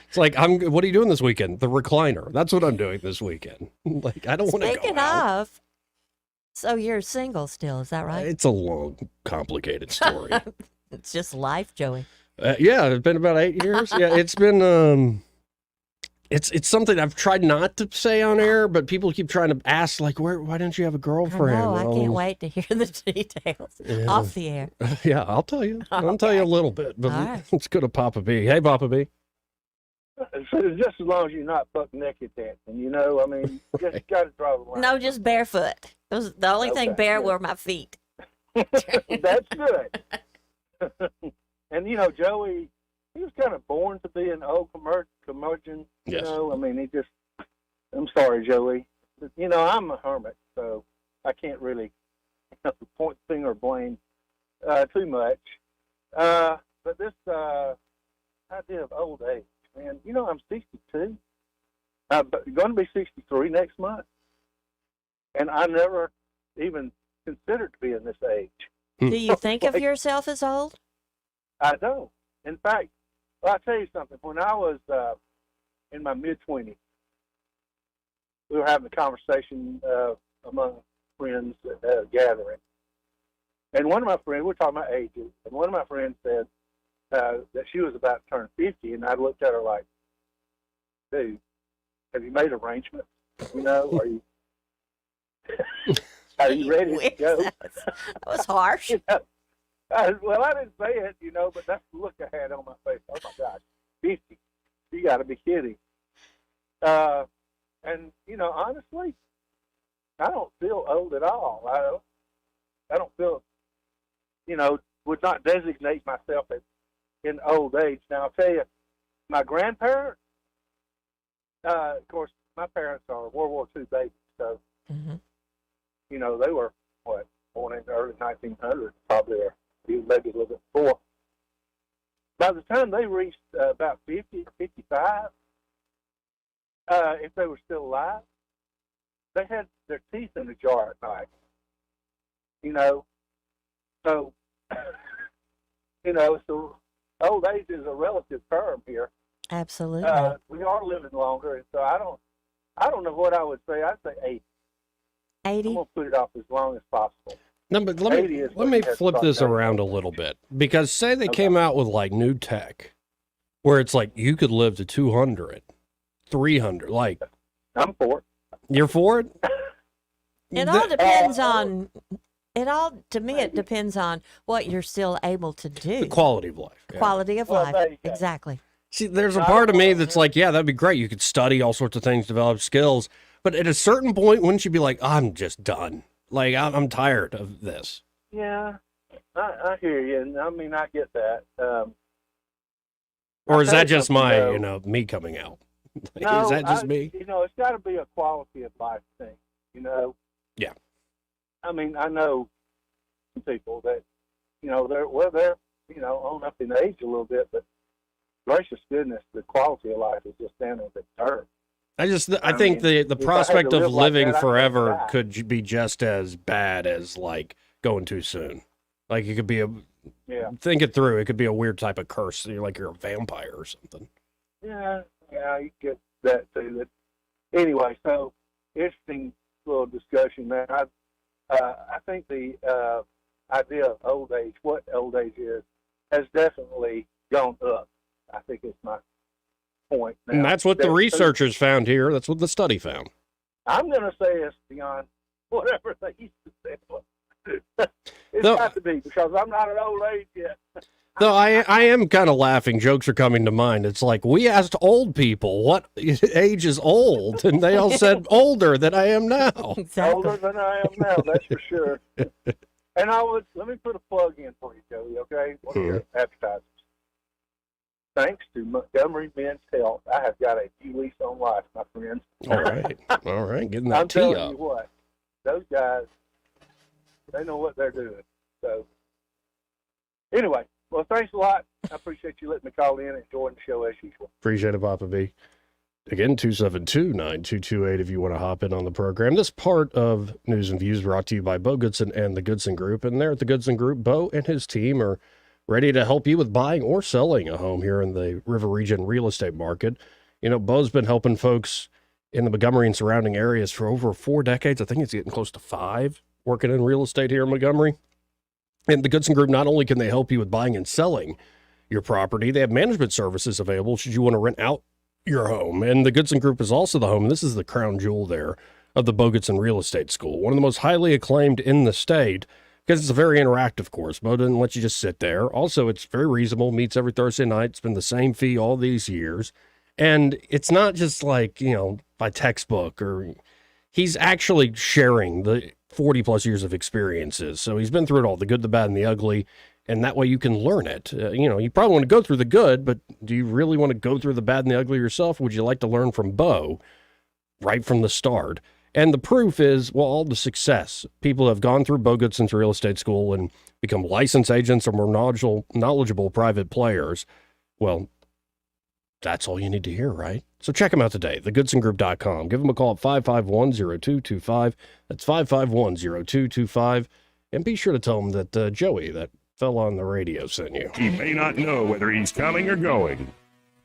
It's like, what are you doing this weekend? The recliner. That's what I'm doing this weekend. I don't want to go Speaking out. of, so you're single still, is that right? It's a long, complicated story. It's just life, Joey. Yeah, it's been about 8 years. Yeah, it's been, it's something I've tried not to say on air, but people keep trying to ask, why didn't you have a girlfriend? I can't wait to hear the details off the air. Yeah, I'll tell you. I'll tell you a little bit, but right. let's go to Papa B. Hey, Papa B. So just as long as you're not buck naked dancing, just got to draw the line. No, just barefoot. It was the only thing bare were my feet. That's good. And Joey, he was kind of born to be an old curmudgeon. Yes. I'm sorry, Joey. I'm a hermit, so I can't really point finger blame too much. But this idea of old age, man, I'm 62. I'm going to be 63 next month. And I never even considered being this age. Do you think of yourself as old? I don't. In fact, I'll tell you something. When I was in my mid-20s, we were having a conversation among friends at a gathering. And one of my friends, we're talking about ages, and one of my friends said that she was about to turn 50, and I looked at her like, dude, have you made arrangements? Are you ready to go? That was harsh. Well, I didn't say it, but that's the look I had on my face. Oh, my gosh, 50. You got to be kidding. And, honestly, I don't feel old at all. I don't feel, would not designate myself as in old age. Now, I'll tell you, my grandparents, of course, my parents are World War II babies, so, they were, born in the early 1900s, probably, or even maybe a little bit before. By the time they reached about 50 or 55, if they were still alive, they had their teeth in a jar at night. So, so old age is a relative term here. Absolutely. We are living longer, and so I don't know what I would say. I'd say 80. 80? I'm going to put it off as long as possible. No, but let me flip this around a little bit, because say they came out with new tech where it's you could live to 200, 300, I'm for it. You're for it? It all depends on, it depends on what you're still able to do. The quality of life. Yeah. Quality of life. Exactly. See, there's a part of me that's yeah, that'd be great. You could study all sorts of things, develop skills. But at a certain point, wouldn't you be like, I'm just done. I'm tired of this. Yeah, I hear you. And I get that. Or is that just my, me coming out? No, is that just me? It's got to be a quality of life thing, Yeah. I know some people that, they're on up in age a little bit, but gracious goodness, the quality of life is just down in the dirt. I think the prospect of living forever could be just as bad as going too soon. It could be Yeah. think it through. It could be a weird type of curse. You're like you're a vampire or something. Yeah, you get that too. Anyway, so interesting little discussion there. I think the idea of old age, what old age is, has definitely gone up. I think it's my point. Now, And that's what the researchers found here. That's what the study found. I'm going to say it's beyond whatever they used to say. It's got to be, because I'm not at old age yet. Though I am kind of laughing. Jokes are coming to mind. It's like we asked old people what age is old, and they all said older than I am now. Older than I am now, that's for sure. And let me put a plug in for you, Joey, okay? One of your advertisers. Thanks to Montgomery Men's Health, I have got a new lease on life, my friends. All right, getting that I'm tea telling up. you what, those guys, they know what they're doing. So, anyway, well, thanks a lot. I appreciate you letting me call in and join the show as usual. Appreciate it, Papa B. Again, 272-9228 if you want to hop in on the program. This part of News and Views brought to you by Bo Goodson and the Goodson Group. And there at the Goodson Group, Bo and his team are ready to help you with buying or selling a home here in the River Region real estate market. You know, Bo's been helping folks in the Montgomery and surrounding areas for over 4 decades. I think it's getting close to 5, working in real estate here in Montgomery. And the Goodson Group, not only can they help you with buying and selling your property, they have management services available should you want to rent out your home. And the Goodson Group is also the home, and this is the crown jewel there, of the Bo Goodson Real Estate School, one of the most highly acclaimed in the state, because it's a very interactive course. Bo doesn't let you just sit there. Also, it's very reasonable, meets every Thursday night. It's been the same fee all these years. And it's not just like, you know, by textbook, or he's actually sharing the 40 plus years of experiences. So he's been through it all, the good, the bad, and the ugly. And that way you can learn it. You know, you probably want to go through the good, but do you really want to go through the bad and the ugly yourself? Would you like to learn from Bo right from the start? And the proof is, well, all the success. People have gone through Bo Goodson's real estate school and become licensed agents or more knowledgeable private players. Well, that's all you need to hear, right? So check them out today, thegoodsongroup.com. Give them a call at 551-0225. That's 551-0225. And be sure to tell them that Joey, that fella on the radio, sent you. He may not know whether he's coming or going,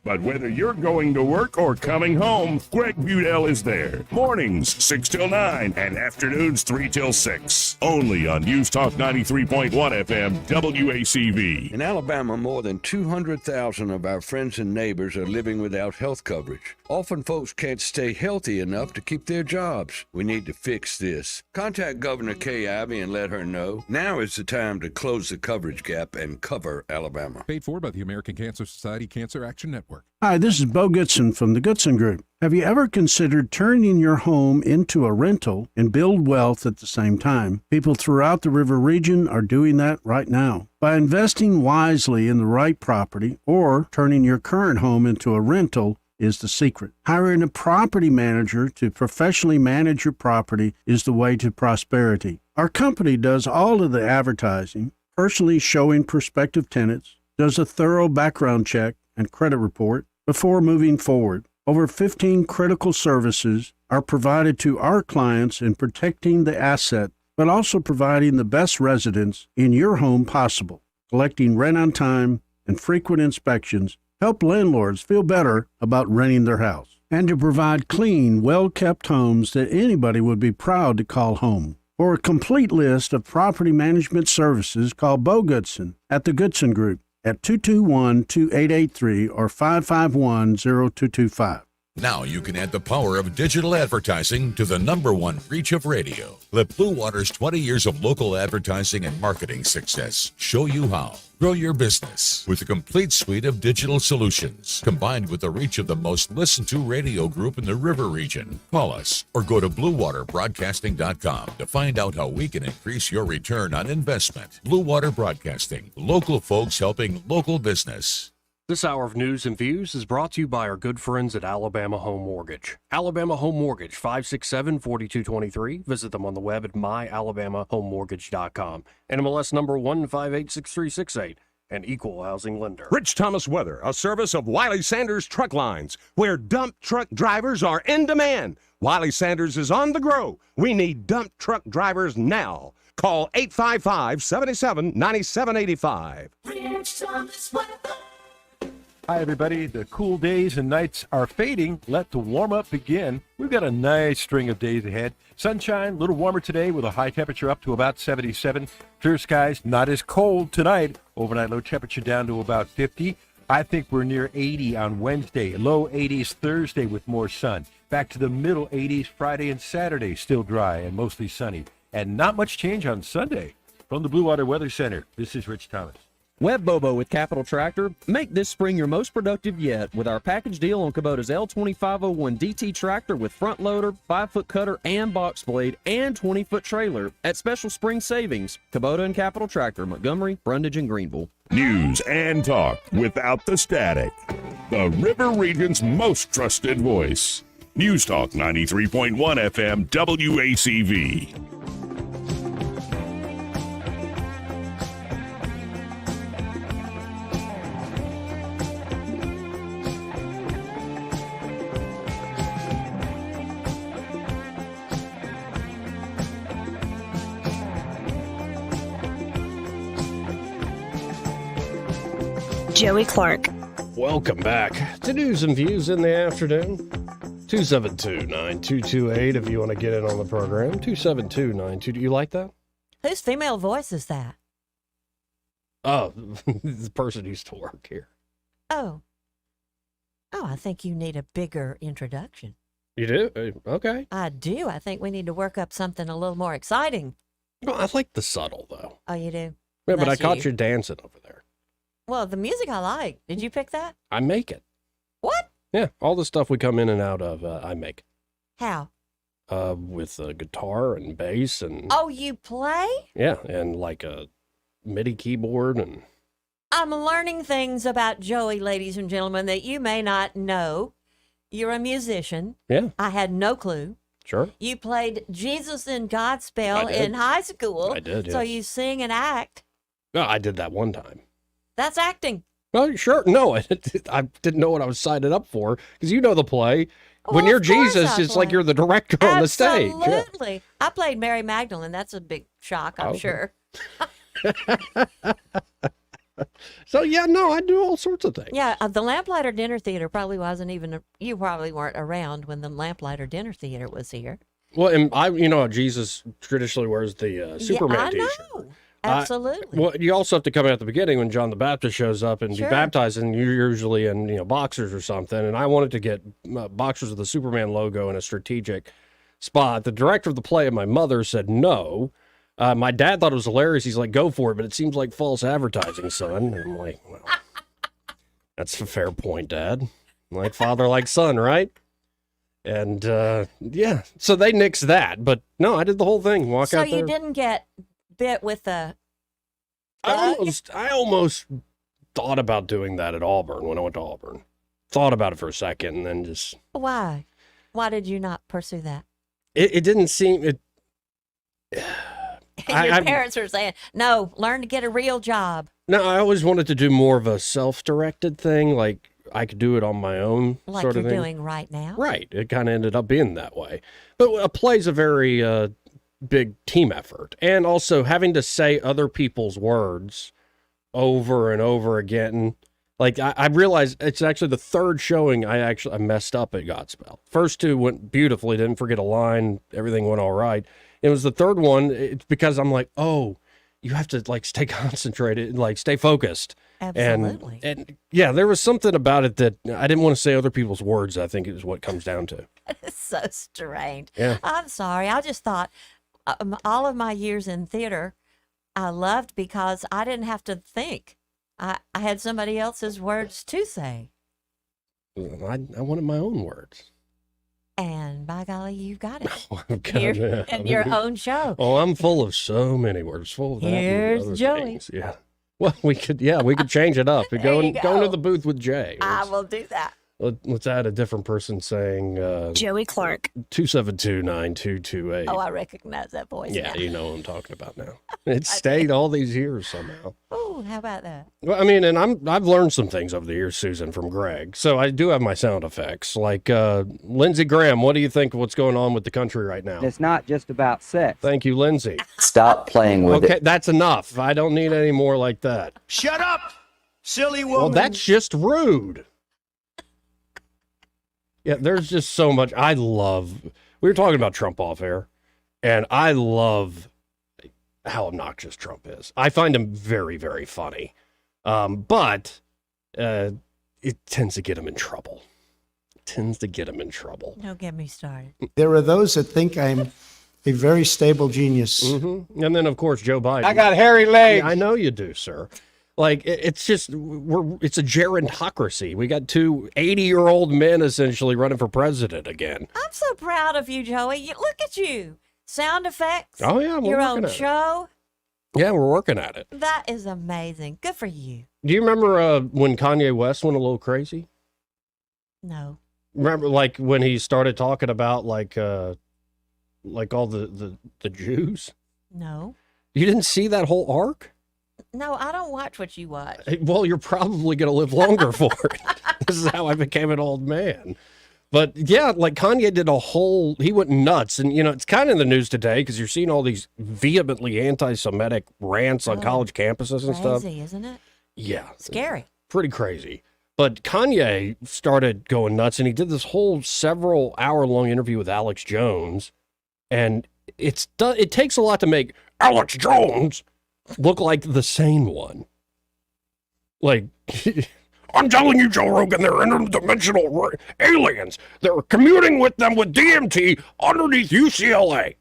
but whether you're going to work or coming home, Greg Budell is there. Mornings 6 till 9 and afternoons 3 till 6. Only on News Talk 93.1 FM WACV. In Alabama, more than 200,000 of our friends and neighbors are living without health coverage. Often folks can't stay healthy enough to keep their jobs. We need to fix this. Contact Governor Kay Ivey and let her know. Now is the time to close the coverage gap and cover Alabama. Paid for by the American Cancer Society Cancer Action Network. Hi, this is Bo Goodson from the Goodson Group. Have you ever considered turning your home into a rental and build wealth at the same time? People throughout the River Region are doing that right now. By investing wisely in the right property or turning your current home into a rental is the secret. Hiring a property manager to professionally manage your property is the way to prosperity. Our company does all of the advertising, personally showing prospective tenants, does a thorough background check and credit report before moving forward. Over 15 critical services are provided to our clients in protecting the asset, but also providing the best residence in your home possible. Collecting rent on time and frequent inspections help landlords feel better about renting their house, and to provide clean, well-kept homes that anybody would be proud to call home. For a complete list of property management services, call Bo Goodson at the Goodson Group at 221-2883 or 551-0225. Now you can add the power of digital advertising to the #1 reach of radio. Let Blue Water's 20 years of local advertising and marketing success show you how. Grow your business with a complete suite of digital solutions, combined with the reach of the most listened to radio group in the River Region. Call us or go to BlueWaterBroadcasting.com to find out how we can increase your return on investment. Blue Water Broadcasting, local folks helping local business. This hour of News and Views is brought to you by our good friends at Alabama Home Mortgage. Alabama Home Mortgage, 567-4223. Visit them on the web at myalabamahomemortgage.com. NMLS number 1586368. An equal housing lender. Rich Thomas Weather, a service of Wiley Sanders Truck Lines, where dump truck drivers are in demand. Wiley Sanders is on the grow. We need dump truck drivers now. Call 855-77-9785. Hi, everybody. The cool days and nights are fading. Let the warm-up begin. We've got a nice string of days ahead. Sunshine, a little warmer today with a high temperature up to about 77. Clear skies, not as cold tonight. Overnight low temperature down to about 50. I think we're near 80 on Wednesday. Low 80s Thursday with more sun. Back to the middle 80s Friday and Saturday, still dry and mostly sunny. And not much change on Sunday. From the Blue Water Weather Center, this is Rich Thomas. Web Bobo with Capital Tractor. Make this spring your most productive yet with our package deal on Kubota's L2501 DT tractor with front loader, 5-foot cutter and box blade, and 20-foot trailer at special spring savings. Kubota and Capital Tractor, Montgomery, Brundage, and Greenville. News and talk without the static. The River Region's most trusted voice. News Talk 93.1 FM WACV. Joey Clark. Welcome back to News and Views in the afternoon. 272-9228 if you want to get in on the program. 272-92. Do you like that? Whose female voice is that? Oh, the person who used to work here. Oh, I think you need a bigger introduction. You do? Okay. I do. I think we need to work up something a little more exciting. Well, I like the subtle, though. Oh, you do? Yeah, but I That's caught you dancing over there. Well, the music I like. Did you pick that? I make it. What? Yeah, all the stuff we come in and out of, I make. How? With a guitar and bass and... Oh, you play? Yeah, and like a MIDI keyboard and... I'm learning things about Joey, ladies and gentlemen, that you may not know. You're a musician. Yeah. I had no clue. Sure. You played Jesus in Godspell I did. in high school. I did, So yes. you sing and act. No, I did that one time. That's acting. Well, sure. No, I didn't know what I was signing up for because you know the play. When Well, you're of course Jesus, I it's like play. you're the director on the stage. Yeah. Absolutely. I played Mary Magdalene. That's a big shock, I'm Oh. sure. So, yeah, no, I do all sorts of things. Yeah, the Lamplighter Dinner Theater probably wasn't even, you probably weren't around when the Lamplighter Dinner Theater was here. Well, and Jesus traditionally wears the Superman I t-shirt. know. Absolutely. Well, you also have to come in at the beginning when John the Baptist shows up and Sure. be baptized, and you're usually in boxers or something. And I wanted to get boxers with the Superman logo in a strategic spot. The director of the play and my mother said no. My dad thought it was hilarious. He's like, "Go for it," but it seems like false advertising, son. And I'm like, well, that's a fair point, Dad. Like father, like son, right? And yeah, so they nixed that. But no, I did the whole thing. Walk So out there. you didn't get bit with the... I almost thought about doing that at Auburn when I went to Auburn. Thought about it for a second and then just... Why? Why did you not pursue that? It didn't seem... Your parents are saying, no, learn to get a real job. No, I always wanted to do more of a self-directed thing, like I could do it on my own Like sort of you're thing. doing right now? Right. It kind of ended up being that way. But a play's a very big team effort. And also having to say other people's words over and over again. Like, I realized it's actually the third showing I messed up at Godspell. First two went beautifully, didn't forget a line, everything went all right. It was the third one, it's because I'm like, oh, you have to, like, stay concentrated, like, stay focused. Absolutely. And yeah, there was something about it that I didn't want to say other people's words, I think is what it comes down to. It's so strange. Yeah. I'm sorry. I just thought all of my years in theater, I loved because I didn't have to think. I had somebody else's words to say. I wanted my own words. And by golly, you got it. God, Here yeah. in your own show. Oh, I'm full of so many words, full of that. and Here's other Joey. things. Yeah. Well, we could change it up. Go you into go. the booth with Jay. I will do that. Let's add a different person saying Joey Clark. 272-9228. Oh, I recognize that voice. Yeah, now. you know what I'm talking about now. It stayed all these years somehow. Oh, Ooh, how about that? Well, I mean, and I've learned some things over the years, Susan, from Greg. So I do have my sound effects. Like Lindsey Graham, what do you think of what's going on with the country right now? It's not just about sex. Thank you, Lindsey. Stop playing with Okay, it. that's enough. I don't need any more like that. Shut up, silly woman. Well, that's just rude. Yeah, there's just so much. We were talking about Trump off air, and I love how obnoxious Trump is. I find him very, very funny. But it tends to get him in trouble. Don't get me started. There are those that think I'm a very stable genius. Mm-hmm. And then, of course, Joe Biden. I got hairy legs. Yeah, I know you do, sir. Like, it's just, it's a gerontocracy. We got two 80-year-old men essentially running for president again. I'm so proud of you, Joey. Look at you. Sound effects. Oh, yeah, we're your working own at it. show. Yeah, we're working at it. That is amazing. Good for you. Do you remember when Kanye West went a little crazy? No. Remember, like, when he started talking about, like all the Jews? No. You didn't see that whole arc? No, I don't watch what you watch. Well, you're probably going to live longer for it. This is how I became an old man. But yeah, like Kanye did he went nuts. And, it's kind of in the news today because you're seeing all these vehemently anti-Semitic rants on college campuses and stuff. Crazy, isn't it? Yeah. Scary. Pretty crazy. But Kanye started going nuts and he did this whole several hour-long interview with Alex Jones. And it takes a lot to make Alex Jones look like the sane one. Like, I'm telling you, Joe Rogan, they're interdimensional aliens. They're commuting with them with DMT underneath UCLA.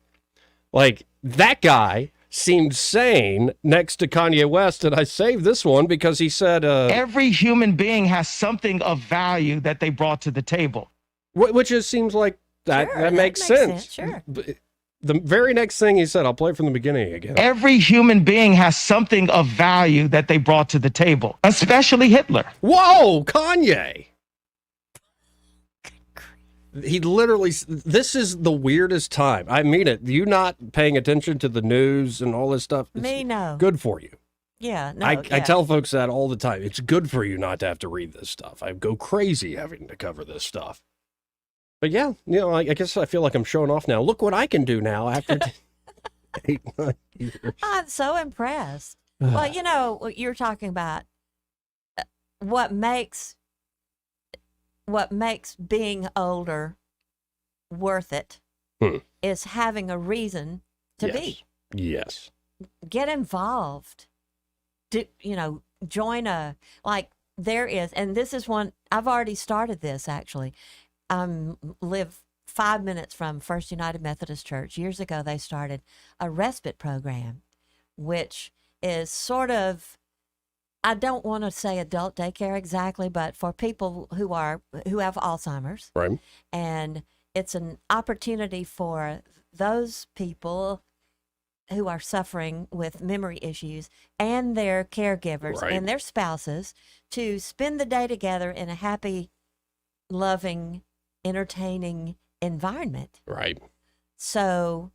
Like, that guy seemed sane next to Kanye West, and I saved this one because he said... Every human being has something of value that they brought to the table. Which just seems like that makes sense. Sure. But the very next thing he said, I'll play from the beginning again. Every human being has something of value that they brought to the table, especially Hitler. Whoa, Kanye. He literally, this is the weirdest time. I mean it. You not paying attention to the news and all this stuff. Me, no. Good for you. Yeah, no. I tell folks that all the time. It's good for you not to have to read this stuff. I go crazy having to cover this stuff. But yeah, I guess I feel like I'm showing off now. Look what I can do now after 8, 9 years. I'm so impressed. Well, you're talking about what makes being older worth it is having a reason to be. Yes. Get involved. Join there is, and this is one, I've already started this actually. Live 5 minutes from First United Methodist Church. Years ago, they started a respite program, which is sort of, I don't want to say adult daycare exactly, but for people who have Alzheimer's. Right. And it's an opportunity for those people who are suffering with memory issues and their caregivers and their spouses to spend the day together in a happy, loving, entertaining environment. Right. So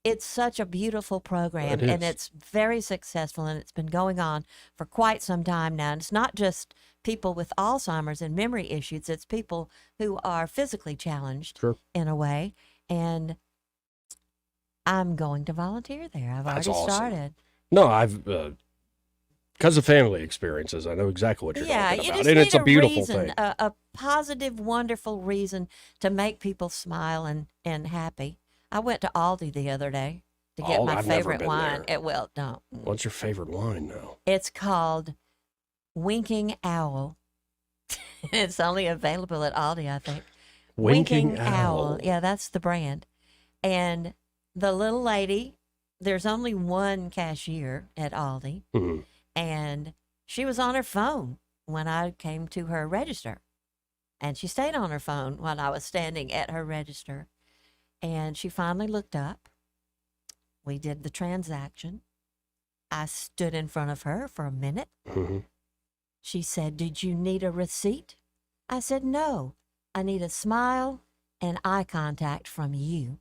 it's such a beautiful program and it's very successful and it's been going on for quite some time now. And it's not just people with Alzheimer's and memory issues, it's people who are physically challenged in a way. And I'm going to volunteer there. I've already started. No, I've because of family experiences, I know exactly what you're talking you about, just and need it's a beautiful reason, thing. A positive, wonderful reason to make people smile and happy. I went to Aldi the other day to get my I've never favorite been wine. there. Don't. What's your favorite wine now? It's called Winking Owl. It's only available at Aldi, I think. Winking Owl. Yeah, that's the brand. And the little lady, there's only one cashier at Aldi. Mm-hmm. And she was on her phone when I came to her register. And she stayed on her phone while I was standing at her register. And she finally looked up. We did the transaction. I stood in front of her for a minute. Mm-hmm. She said, "Did you need a receipt?" I said, "No, I need a smile and eye contact from you."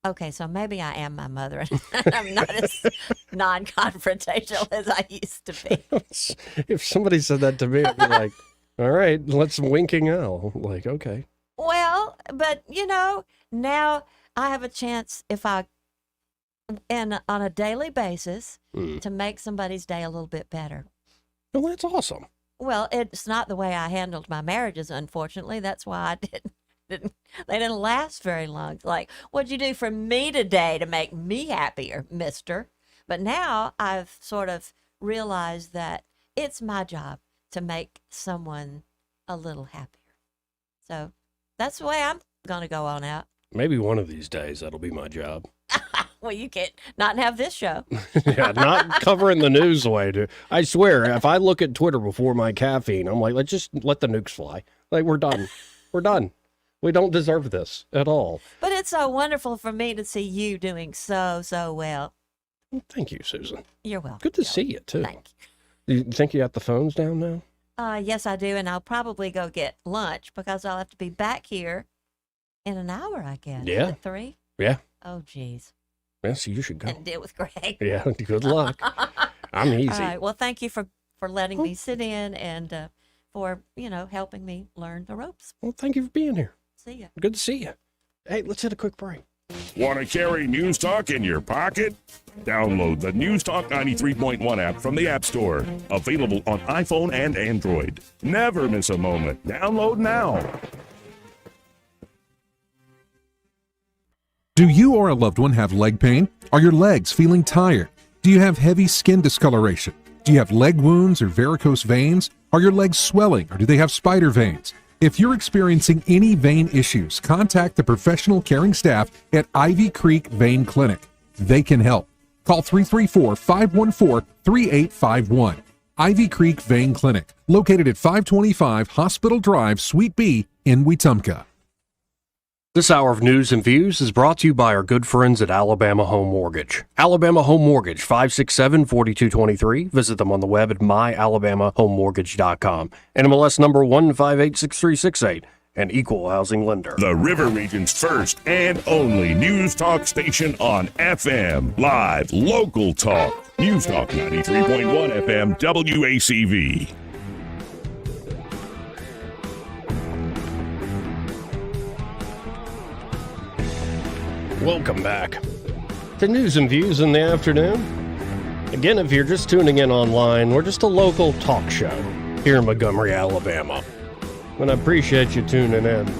Okay, so maybe I am my mother, and I'm not as non-confrontational as I used to be. If somebody said that to me, I'd be like, all right, let's winking out. Like, okay. Well, but now I have a chance on a daily basis to make somebody's day a little bit better. Well, that's awesome. Well, it's not the way I handled my marriages, unfortunately. That's why I didn't. They didn't last very long. Like, what'd you do for me today to make me happier, mister? But now I've sort of realized that it's my job to make someone a little happier. So that's the way I'm going to go on out. Maybe one of these days that'll be my job. Well, you can't not have this show. Yeah, not covering the news the way I do. I swear, if I look at Twitter before my caffeine, I'm like, let's just let the nukes fly. Like, we're done. We're done. We don't deserve this at all. But it's so wonderful for me to see you doing so well. Well, thank you, Susan. You're welcome. Good to see you, too. Thank you. You think you got the phones down now? Yes, I do, and I'll probably go get lunch because I'll have to be back here in an hour, I guess. Yeah. At 3? Yeah. Oh, geez. Yeah, so you should go. And deal with Greg. Yeah, good luck. I'm easy. All right. Well, thank you for letting me sit in and for, helping me learn the ropes. Well, thank you for being here. See ya. Good to see you. Hey, let's hit a quick break. Want to carry News Talk in your pocket? Download the News Talk 93.1 app from the App Store. Available on iPhone and Android. Never miss a moment. Download now. Do you or a loved one have leg pain? Are your legs feeling tired? Do you have heavy skin discoloration? Do you have leg wounds or varicose veins? Are your legs swelling or do they have spider veins? If you're experiencing any vein issues, contact the professional caring staff at Ivy Creek Vein Clinic. They can help. Call 334-514-3851. Ivy Creek Vein Clinic, located at 525 Hospital Drive, Suite B in Wetumpka. This hour of news and views is brought to you by our good friends at Alabama Home Mortgage. Alabama Home Mortgage, 567-4223. Visit them on the web at myalabamahomemortgage.com. NMLS number 1586368. An equal housing lender. The River Region's first and only News Talk station on FM. Live, local talk. News Talk 93.1 FM WACV. Welcome back to News and Views in the afternoon. Again, if you're just tuning in online, we're just a local talk show here in Montgomery, Alabama. And I appreciate you tuning in.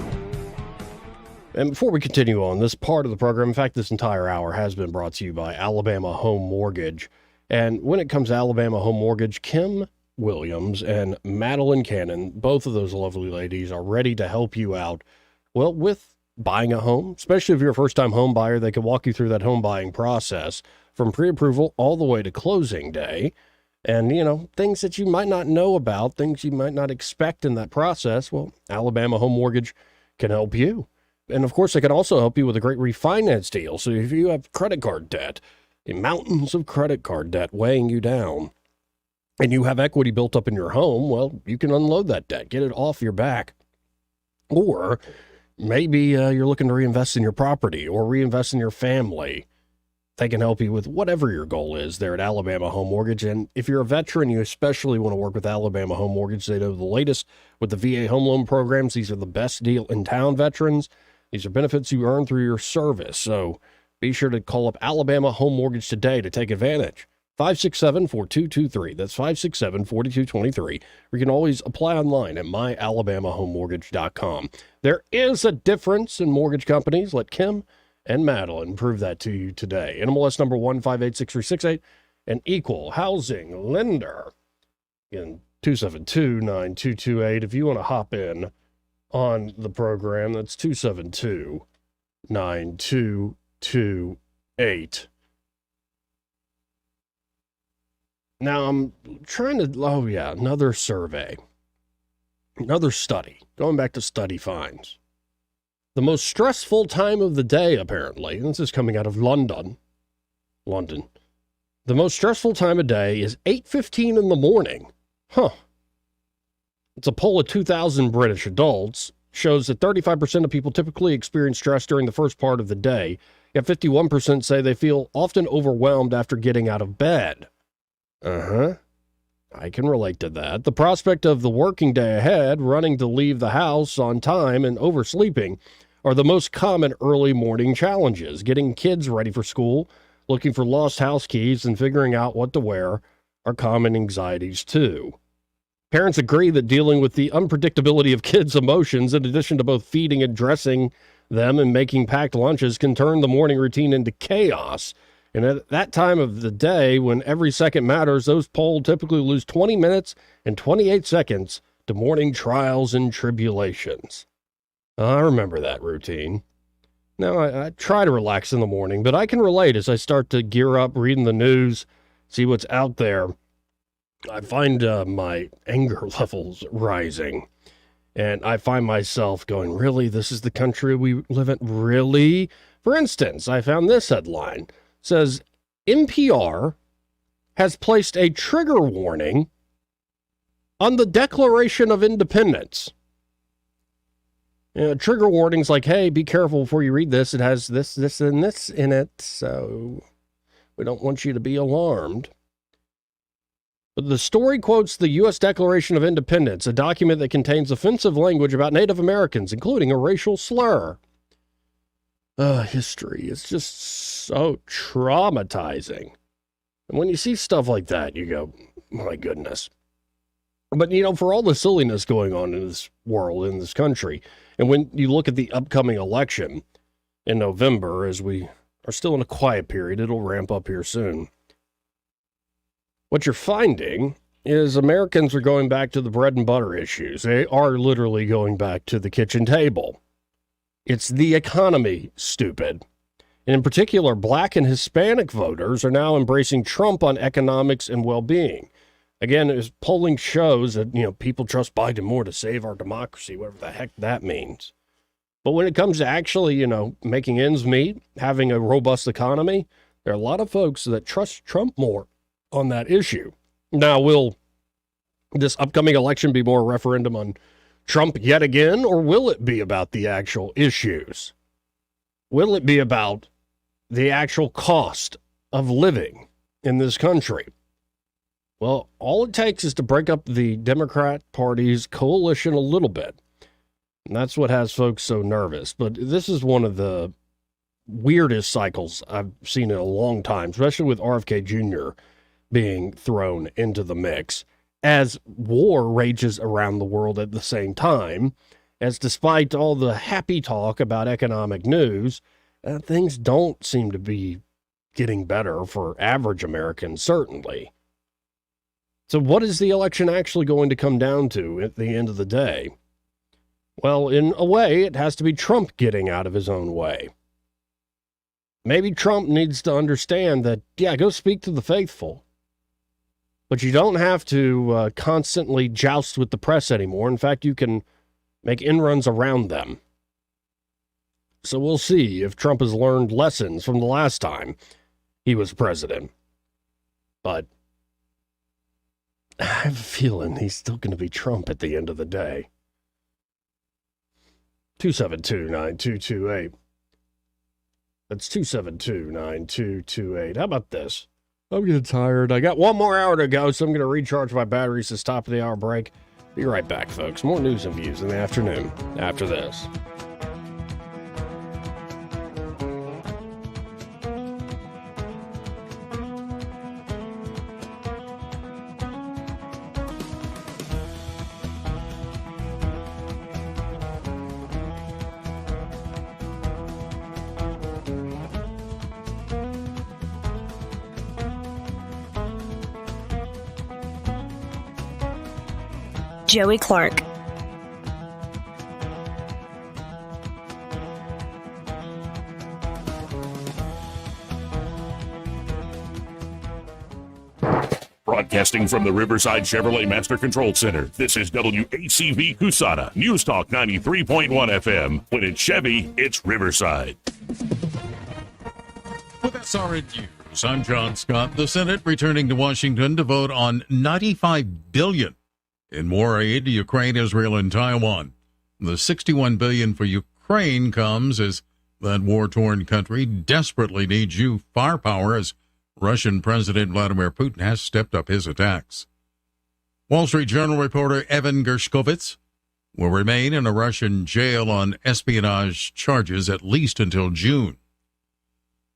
And before we continue on, this part of the program, in fact, this entire hour has been brought to you by Alabama Home Mortgage. And when it comes to Alabama Home Mortgage, Kim Williams and Madeline Cannon, both of those lovely ladies, are ready to help you out, well, with buying a home, especially if you're a first-time home buyer. They can walk you through that home buying process from pre-approval all the way to closing day. And, things that you might not know about, things you might not expect in that process, well, Alabama Home Mortgage can help you. And, of course, they can also help you with a great refinance deal. So if you have credit card debt, mountains of credit card debt weighing you down, and you have equity built up in your home, well, you can unload that debt, get it off your back. Or maybe you're looking to reinvest in your property or reinvest in your family. They can help you with whatever your goal is there at Alabama Home Mortgage. And if you're a veteran, you especially want to work with Alabama Home Mortgage. They know the latest with the VA home loan programs. These are the best deal in town, veterans. These are benefits you earn through your service. So be sure to call up Alabama Home Mortgage today to take advantage. 567-4223. That's 567-4223. You can always apply online at myalabamahomemortgage.com. There is a difference in mortgage companies. Let Kim and Madeline prove that to you today. NMLS number 1586368, an equal housing lender. Again, 272-9228. If you want to hop in on the program, that's 272-9228. Now, I'm trying to, another survey, another study, going back to study finds. The most stressful time of the day, apparently, this is coming out of London. The most stressful time of day is 8:15 in the morning. It's a poll of 2,000 British adults, shows that 35% of people typically experience stress during the first part of the day. Yet 51% say they feel often overwhelmed after getting out of bed. I can relate to that. The prospect of the working day ahead, running to leave the house on time, and oversleeping are the most common early morning challenges. Getting kids ready for school, looking for lost house keys, and figuring out what to wear are common anxieties too. Parents agree that dealing with the unpredictability of kids' emotions, in addition to both feeding and dressing them and making packed lunches, can turn the morning routine into chaos. And at that time of the day, when every second matters, those polled typically lose 20 minutes and 28 seconds to morning trials and tribulations. I remember that routine. Now, I try to relax in the morning, but I can relate as I start to gear up reading the news, see what's out there. I find my anger levels rising, and I find myself going, really? This is the country we live in? Really? For instance, I found this headline. It says, NPR has placed a trigger warning on the Declaration of Independence. Trigger warnings like, hey, be careful before you read this. It has this, this, and this in it, so we don't want you to be alarmed. But the story quotes the U.S. Declaration of Independence, a document that contains offensive language about Native Americans, including a racial slur. History is just so traumatizing. And when you see stuff like that, you go, my goodness. But, for all the silliness going on in this world, in this country, and when you look at the upcoming election in November, as we are still in a quiet period, it'll ramp up here soon. What you're finding is Americans are going back to the bread and butter issues. They are literally going back to the kitchen table. It's the economy, stupid. And in particular, Black and Hispanic voters are now embracing Trump on economics and well-being. Again, as polling shows that, people trust Biden more to save our democracy, whatever the heck that means. But when it comes to actually, making ends meet, having a robust economy, there are a lot of folks that trust Trump more on that issue. Now, will this upcoming election be more a referendum on Trump yet again, or will it be about the actual issues? Will it be about the actual cost of living in this country? Well, all it takes is to break up the Democrat Party's coalition a little bit. And that's what has folks so nervous. But this is one of the weirdest cycles I've seen in a long time, especially with RFK Jr. being thrown into the mix as war rages around the world at the same time, as despite all the happy talk about economic news, things don't seem to be getting better for average Americans, certainly. So what is the election actually going to come down to at the end of the day? Well, in a way, it has to be Trump getting out of his own way. Maybe Trump needs to understand that, go speak to the faithful. But you don't have to constantly joust with the press anymore. In fact, you can make inruns around them. So we'll see if Trump has learned lessons from the last time he was president. But I have a feeling he's still going to be Trump at the end of the day. 272-9228. That's 272-9228. How about this? I'm getting tired. I got one more hour to go, so I'm going to recharge my batteries this top of the hour break. Be right back, folks. More news and views in the afternoon after this. Joey Clark. Broadcasting from the Riverside Chevrolet Master Control Center, this is WACV Cusana, News Talk 93.1 FM. When it's Chevy, it's Riverside. With SRN News, I'm John Scott. The Senate returning to Washington to vote on $95 billion in more aid to Ukraine, Israel, and Taiwan. The $61 billion for Ukraine comes as That war-torn country desperately needs you firepower as Russian President Vladimir Putin has stepped up his attacks. Wall Street Journal reporter Evan Gershkovitz will remain in a Russian jail on espionage charges at least until June.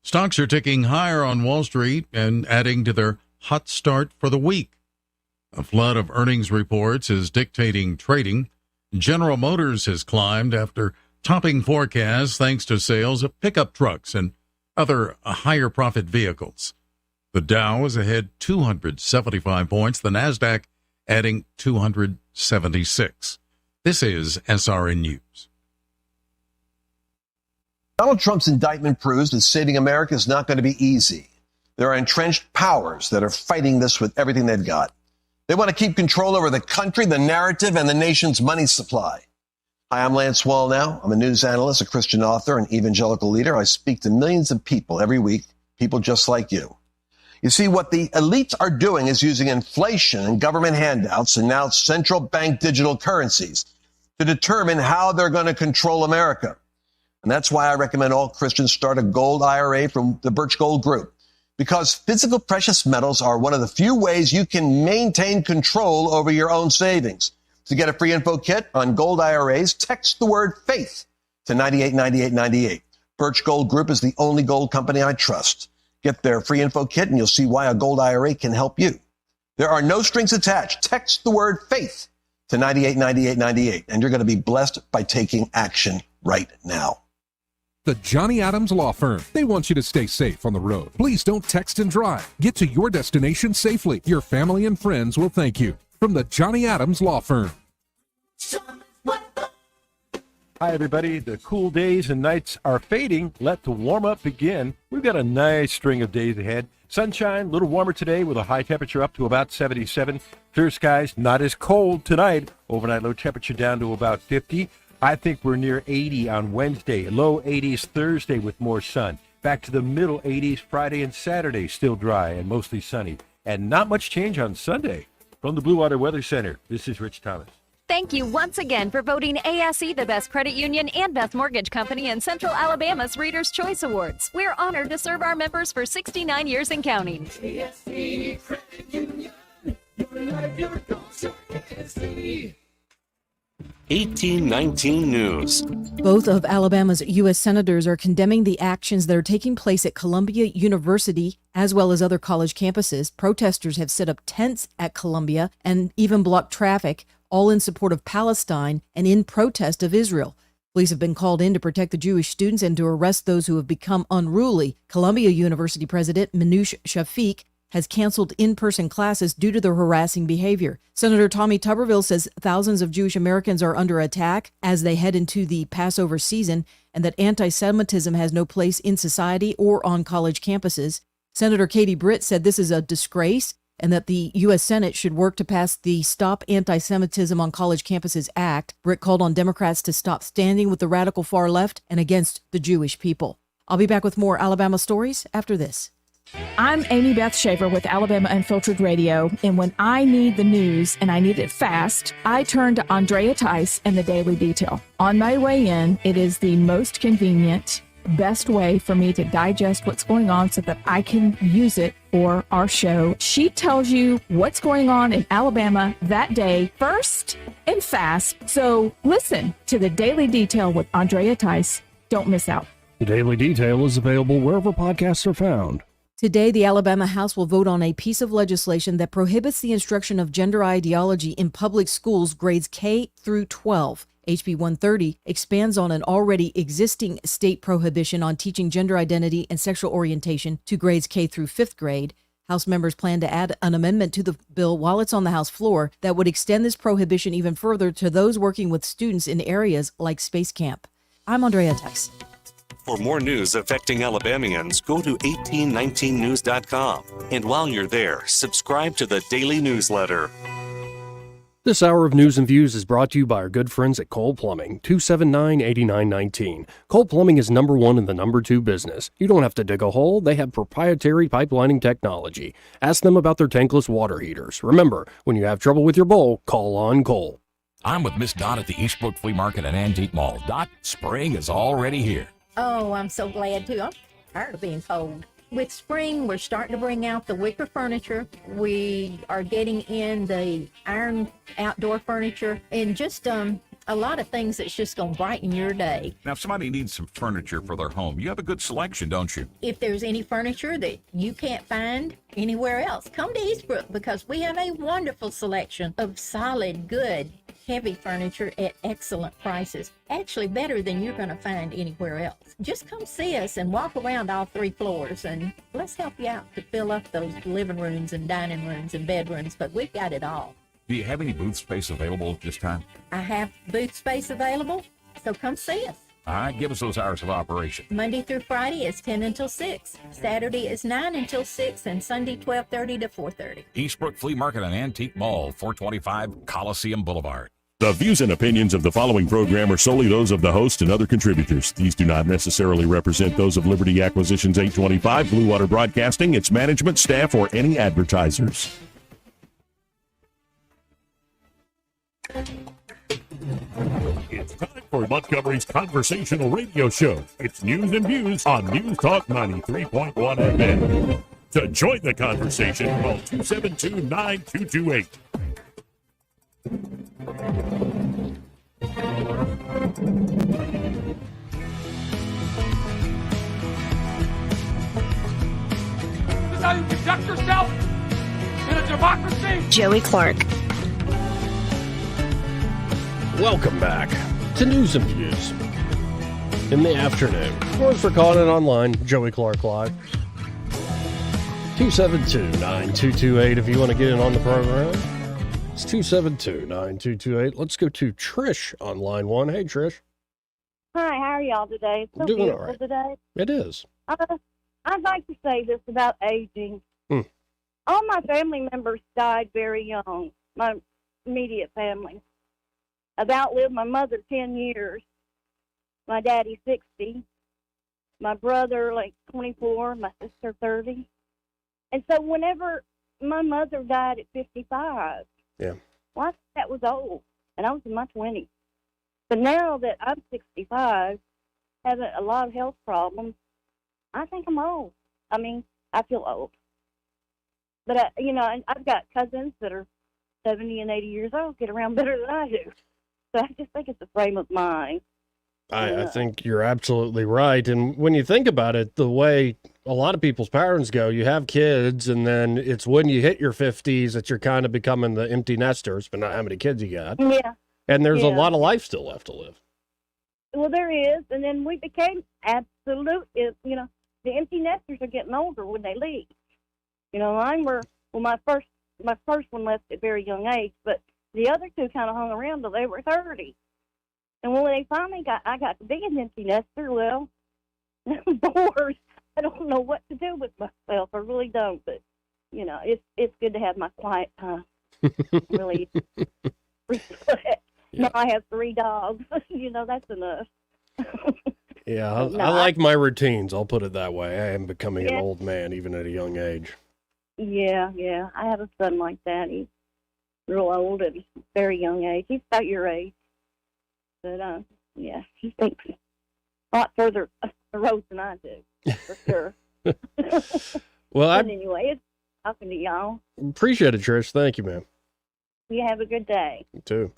Stocks are ticking higher on Wall Street and adding to their hot start for the week. A flood of earnings reports is dictating trading. General Motors has climbed after topping forecasts thanks to sales of pickup trucks and other higher profit vehicles. The Dow is ahead 275 points, the Nasdaq adding 276. This is SRN News. Donald Trump's indictment proves that saving America is not going to be easy. There are entrenched powers that are fighting this with everything they've got. They want to keep control over the country, the narrative, and the nation's money supply. Hi, I'm Lance Wallnau. I'm a news analyst, a Christian author, an evangelical leader. I speak to millions of people every week, people just like you. You see, what the elites are doing is using inflation and government handouts and now central bank digital currencies to determine how they're going to control America. And that's why I recommend all Christians start a gold IRA from the Birch Gold Group, because physical precious metals are one of the few ways you can maintain control over your own savings. To get a free info kit on gold IRAs, text the word faith to 989898. Birch Gold Group is the only gold company I trust. Get their free info kit and you'll see why a gold IRA can help you. There are no strings attached. Text the word faith to 989898 and you're going to be blessed by taking action right now. The Johnny Adams Law Firm. They want you to stay safe on the road. Please don't text and drive. Get to your destination safely. Your family and friends will thank you. From the Johnny Adams Law Firm. Hi, everybody. The cool days and nights are fading. Let the warm-up begin. We've got a nice string of days ahead. Sunshine, a little warmer today with a high temperature up to about 77. Clear skies, not as cold tonight. Overnight low temperature down to about 50. I think we're near 80 on Wednesday. Low 80s Thursday with more sun. Back to the middle 80s Friday and Saturday, still dry and mostly sunny. And not much change on Sunday. From the Blue Water Weather Center, this is Rich Thomas. Thank you once again for voting ASE the best credit union and best mortgage company in Central Alabama's Reader's Choice Awards. We're honored to serve our members for 69 years and counting. ASE Credit Union, your life, your goals, your ASE. 1819 News. Both of Alabama's U.S. senators are condemning the actions that are taking place at Columbia University as well as other college campuses. Protesters have set up tents at Columbia and even blocked traffic, all in support of Palestine and in protest of Israel. Police have been called in to protect the Jewish students and to arrest those who have become unruly. Columbia University President Minouche Shafik has canceled in-person classes due to their harassing behavior. Senator Tommy Tuberville says thousands of Jewish Americans are under attack as they head into the Passover season and that anti-Semitism has no place in society or on college campuses. Senator Katie Britt said this is a disgrace and that the U.S. Senate should work to pass the Stop Anti-Semitism on College Campuses Act. Britt called on Democrats to stop standing with the radical far left and against the Jewish people. I'll be back with more Alabama stories after this. I'm Amy Beth Shaver with Alabama Unfiltered Radio, and when I need the news and I need it fast, I turn to Andrea Tice and the Daily Detail. On my way in, it is the most convenient, best way for me to digest what's going on so that I can use it for our show. She tells you what's going on in Alabama that day, first and fast. So listen to the Daily Detail with Andrea Tice. Don't miss out. The Daily Detail is available wherever podcasts are found. Today, the Alabama House will vote on a piece of legislation that prohibits the instruction of gender ideology in public schools grades K through 12. HB 130 expands on an already existing state prohibition on teaching gender identity and sexual orientation to grades K through 5th grade. House members plan to add an amendment to the bill while it's on the House floor that would extend this prohibition even further to those working with students in areas like Space Camp. I'm Andrea Tice. For more news affecting Alabamians, go to 1819news.com. And while you're there, subscribe to the daily newsletter. This hour of News and Views is brought to you by our good friends at Cole Plumbing, 279-8919. Cole Plumbing is number one in the number two business. You don't have to dig a hole. They have proprietary pipelining technology. Ask them about their tankless water heaters. Remember, when you have trouble with your bowl, call on Cole. I'm with Miss Dot at the Eastbrook Flea Market and Antique Mall. Dot, spring is already here. Oh, I'm so glad too. I'm tired of being cold. With spring, we're starting to bring out the wicker furniture. We are getting in the iron outdoor furniture and just a lot of things that's just going to brighten your day. Now, if somebody needs some furniture for their home, you have a good selection, don't you? If there's any furniture that you can't find anywhere else, come to Eastbrook because we have a wonderful selection of solid, good, heavy furniture at excellent prices. Actually, better than you're going to find anywhere else. Just come see us and walk around all 3 floors and let's help you out to fill up those living rooms and dining rooms and bedrooms, but we've got it all. Do you have any booth space available at this time? I have booth space available, so come see us. All right, give us those hours of operation. Monday through Friday is 10 until 6. Saturday is 9 until 6, and Sunday 12:30 to 4:30. Eastbrook Flea Market and Antique Mall, 425 Coliseum Boulevard. The views and opinions of the following program are solely those of the host and other contributors. These do not necessarily represent those of Liberty Acquisitions 825, Blue Water Broadcasting, its management, staff, or any advertisers. It's time for Montgomery's conversational radio show. It's news and views on News Talk 93.1 FM. To join the conversation, call 272-9228. This is how you conduct yourself in a democracy? Joey Clark. Welcome back to News and Views in the afternoon. Or for calling it online, Joey Clark Live. 272-9228 if you want to get in on the program. It's 272-9228. Let's go to Trish on line 1. Hey, Trish. Hi, how are y'all today? It's so Doing beautiful all right. today. It is. I'd like to say this about aging. All my family members died very young, my immediate family. I've outlived my mother 10 years. My daddy 60. My brother like 24. My sister 30. And so whenever my mother died at 55, yeah, well, I thought that was old. And I was in my 20s. But now that I'm 65, having a lot of health problems, I think I'm old. I mean, I feel old. But, and I've got cousins that are 70 and 80 years old, get around better than I do. So I just think it's a frame of mind. I think you're absolutely right. And when you think about it, the way a lot of people's parents go, you have kids, and then it's when you hit your 50s that you're kind of becoming the empty nesters, but not how many kids you got. Yeah. And there's a lot of life still left to live. Well, there is. And then we became absolute, the empty nesters are getting older when they leave. My first one left at a very young age, but the other two kind of hung around till they were 30. And when they finally I got to be an empty nester, well, I'm bored. I don't know what to do with myself. I really don't. But, it's good to have my quiet time. Really reflect. Yeah. Now I have 3 dogs. That's enough. Yeah, I like my routines. I'll put it that way. I am becoming an Yeah. old man, even at a young age. Yeah. I have a son like that. He's real old at a very young age. He's about your age. But, he thinks a lot further the road than I do, for sure. Well, But anyway, it's talking to y'all. Appreciate it, Trish. Thank you, man. You have a good day. You too.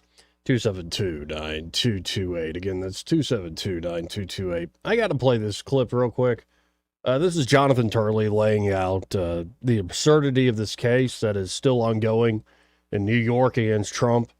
272-9228. Again, that's 272-9228. I got to play this clip real quick. This is Jonathan Turley laying out the absurdity of this case that is still ongoing in New York against Trump.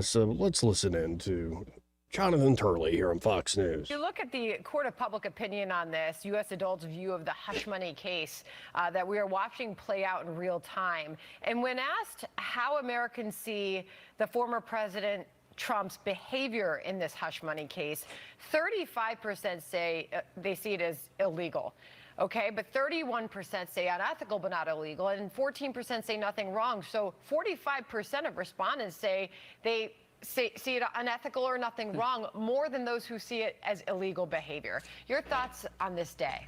So let's listen in to Jonathan Turley here on Fox News. If you look at the court of public opinion on this, U.S. adults' view of the hush money case that we are watching play out in real time. And when asked how Americans see the former President Trump's behavior in this hush money case, 35% say they see it as illegal. Okay, but 31% say unethical but not illegal, and 14% say nothing wrong. So 45% of respondents say they see it unethical or nothing wrong, more than those who see it as illegal behavior. Your thoughts on this day?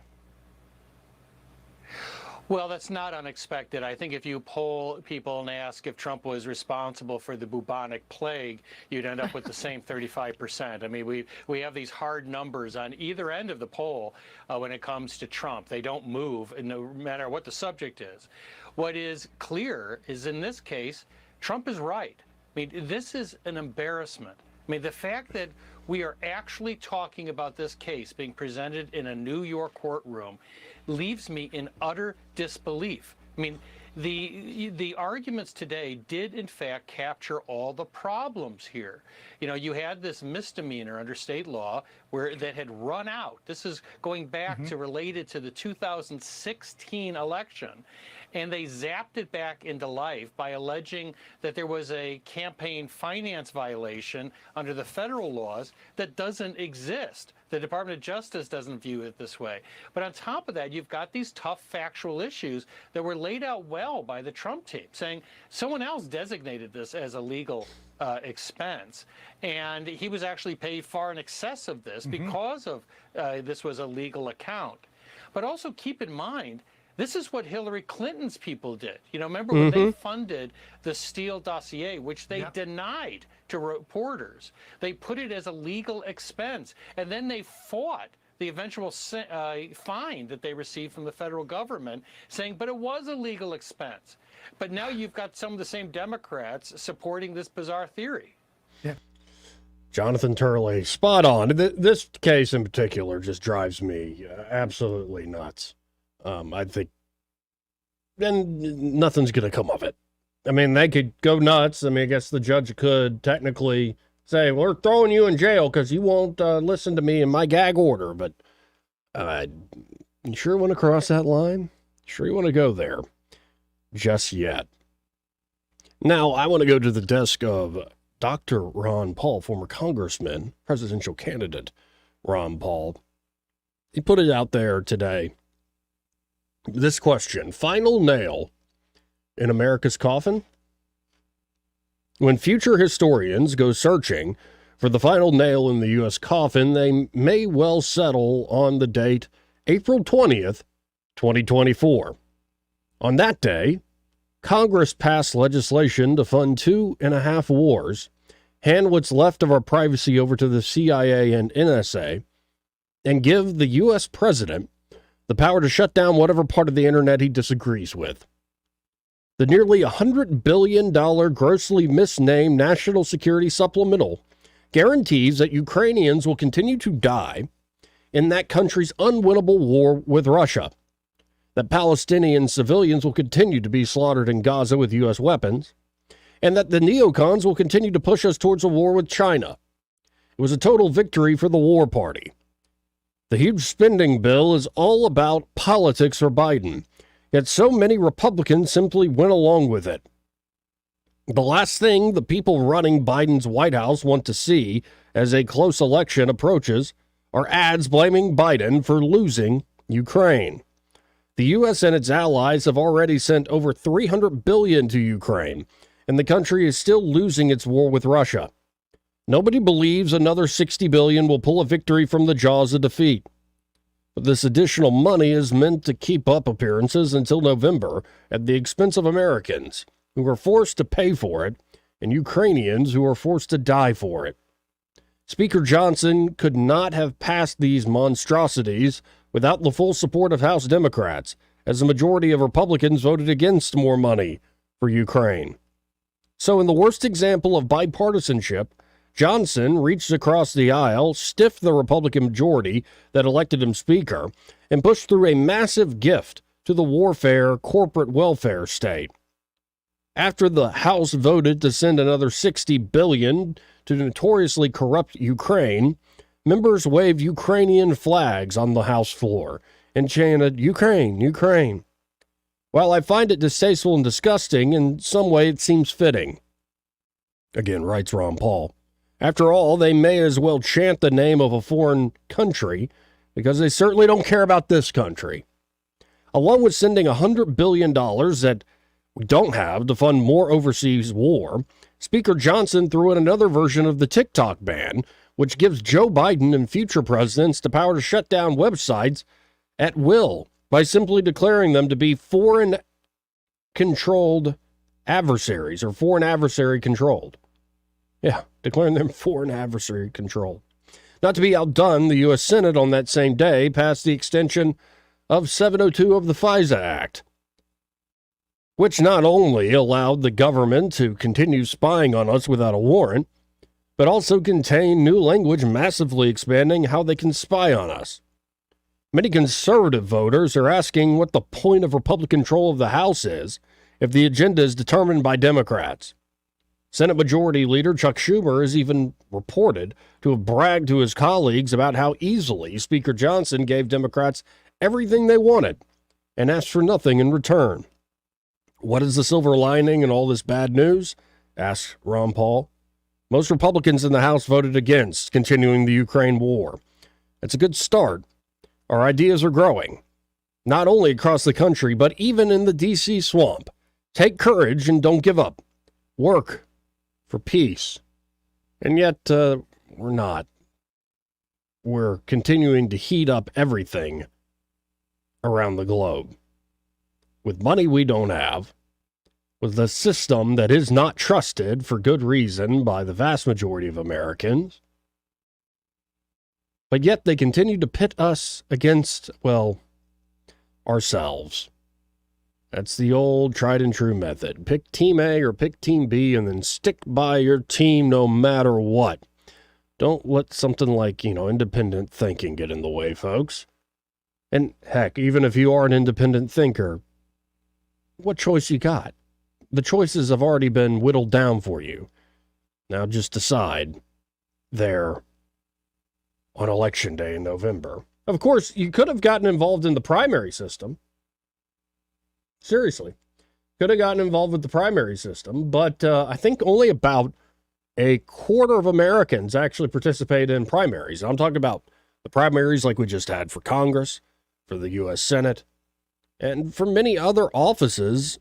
Well, that's not unexpected. I think if you poll people and ask if Trump was responsible for the bubonic plague, you'd end up with the same 35%. I mean, we have these hard numbers on either end of the poll when it comes to Trump. They don't move, no matter what the subject is. What is clear is, in this case, Trump is right. I mean, this is an embarrassment. I mean, the fact that we are actually talking about this case being presented in a New York courtroom leaves me in utter disbelief. I mean, the arguments today did in fact capture all the problems here. You know, you had this misdemeanor under state law that had run out. This is going back to related to the 2016 election. And they zapped it back into life by alleging that there was a campaign finance violation under the federal laws that doesn't exist. The Department of Justice doesn't view it this way. But on top of that, you've got these tough factual issues that were laid out well by the Trump team, saying someone else designated this as a legal expense. And he was actually paid far in excess of this because of this was a legal account. But also keep in mind, this is what Hillary Clinton's people did. You know, remember when they funded the Steele dossier, which they denied to reporters. They put it as a legal expense, and then they fought the eventual fine that they received from the federal government, saying, but it was a legal expense. But now you've got some of the same Democrats supporting this bizarre theory. Jonathan Turley, spot on. This case in particular just drives me absolutely nuts. I think, and nothing's going to come of it. I mean, they could go nuts. I mean, I guess the judge could technically say, we're throwing you in jail because you won't listen to me in my gag order. But you sure want to cross that line? Sure you want to go there? Just yet. Now, I want to go to the desk of Dr. Ron Paul, former congressman, presidential candidate Ron Paul. He put it out there today. This question, final nail in America's coffin? When future historians go searching for the final nail in the U.S. coffin, they may well settle on the date April 20th, 2024. On that day, Congress passed legislation to fund 2.5 wars, hand what's left of our privacy over to the CIA and NSA, and give the U.S. president the power to shut down whatever part of the internet he disagrees with. The nearly $100 billion grossly misnamed National Security Supplemental guarantees that Ukrainians will continue to die in that country's unwinnable war with Russia, that Palestinian civilians will continue to be slaughtered in Gaza with U.S. weapons, and that the neocons will continue to push us towards a war with China. It was a total victory for the war party. The huge spending bill is all about politics for Biden, yet so many Republicans simply went along with it. The last thing the people running Biden's White House want to see as a close election approaches are ads blaming Biden for losing Ukraine. The U.S. and its allies have already sent over $300 billion to Ukraine, and the country is still losing its war with Russia. Nobody believes another $60 billion will pull a victory from the jaws of defeat. But this additional money is meant to keep up appearances until November at the expense of Americans, who are forced to pay for it, and Ukrainians who are forced to die for it. Speaker Johnson could not have passed these monstrosities without the full support of House Democrats, as the majority of Republicans voted against more money for Ukraine. So in the worst example of bipartisanship, Johnson reached across the aisle, stiffed the Republican majority that elected him Speaker, and pushed through a massive gift to the warfare corporate welfare state. After the House voted to send another $60 billion to notoriously corrupt Ukraine, members waved Ukrainian flags on the House floor and chanted, "Ukraine, Ukraine." While I find it distasteful and disgusting, in some way it seems fitting. Again, writes Ron Paul. After all, they may as well chant the name of a foreign country because they certainly don't care about this country. Along with sending $100 billion that we don't have to fund more overseas war, Speaker Johnson threw in another version of the TikTok ban, which gives Joe Biden and future presidents the power to shut down websites at will by simply declaring them to be foreign-controlled adversaries or foreign adversary-controlled. Yeah, declaring them foreign adversary-controlled. Not to be outdone, the U.S. Senate on that same day passed the extension of 702 of the FISA Act, which not only allowed the government to continue spying on us without a warrant, but also contained new language massively expanding how they can spy on us. Many conservative voters are asking what the point of Republican control of the House is if the agenda is determined by Democrats. Senate Majority Leader Chuck Schumer is even reported to have bragged to his colleagues about how easily Speaker Johnson gave Democrats everything they wanted and asked for nothing in return. What is the silver lining in all this bad news? Asked Ron Paul. Most Republicans in the House voted against continuing the Ukraine war. It's a good start. Our ideas are growing, not only across the country, but even in the D.C. swamp. Take courage and don't give up. Work for peace. And yet, we're not. We're continuing to heat up everything around the globe. With money we don't have, with a system that is not trusted for good reason by the vast majority of Americans. But yet they continue to pit us against, well, ourselves. That's the old tried and true method. Pick Team A or pick Team B and then stick by your team no matter what. Don't let something like, independent thinking get in the way, folks. And heck, even if you are an independent thinker, what choice you got? The choices have already been whittled down for you. Now just decide there on Election Day in November. Of course, you could have gotten involved in the primary system. Seriously. Could have gotten involved with the primary system, but I think only about a quarter of Americans actually participate in primaries. I'm talking about the primaries like we just had for Congress, for the U.S. Senate, and for many other offices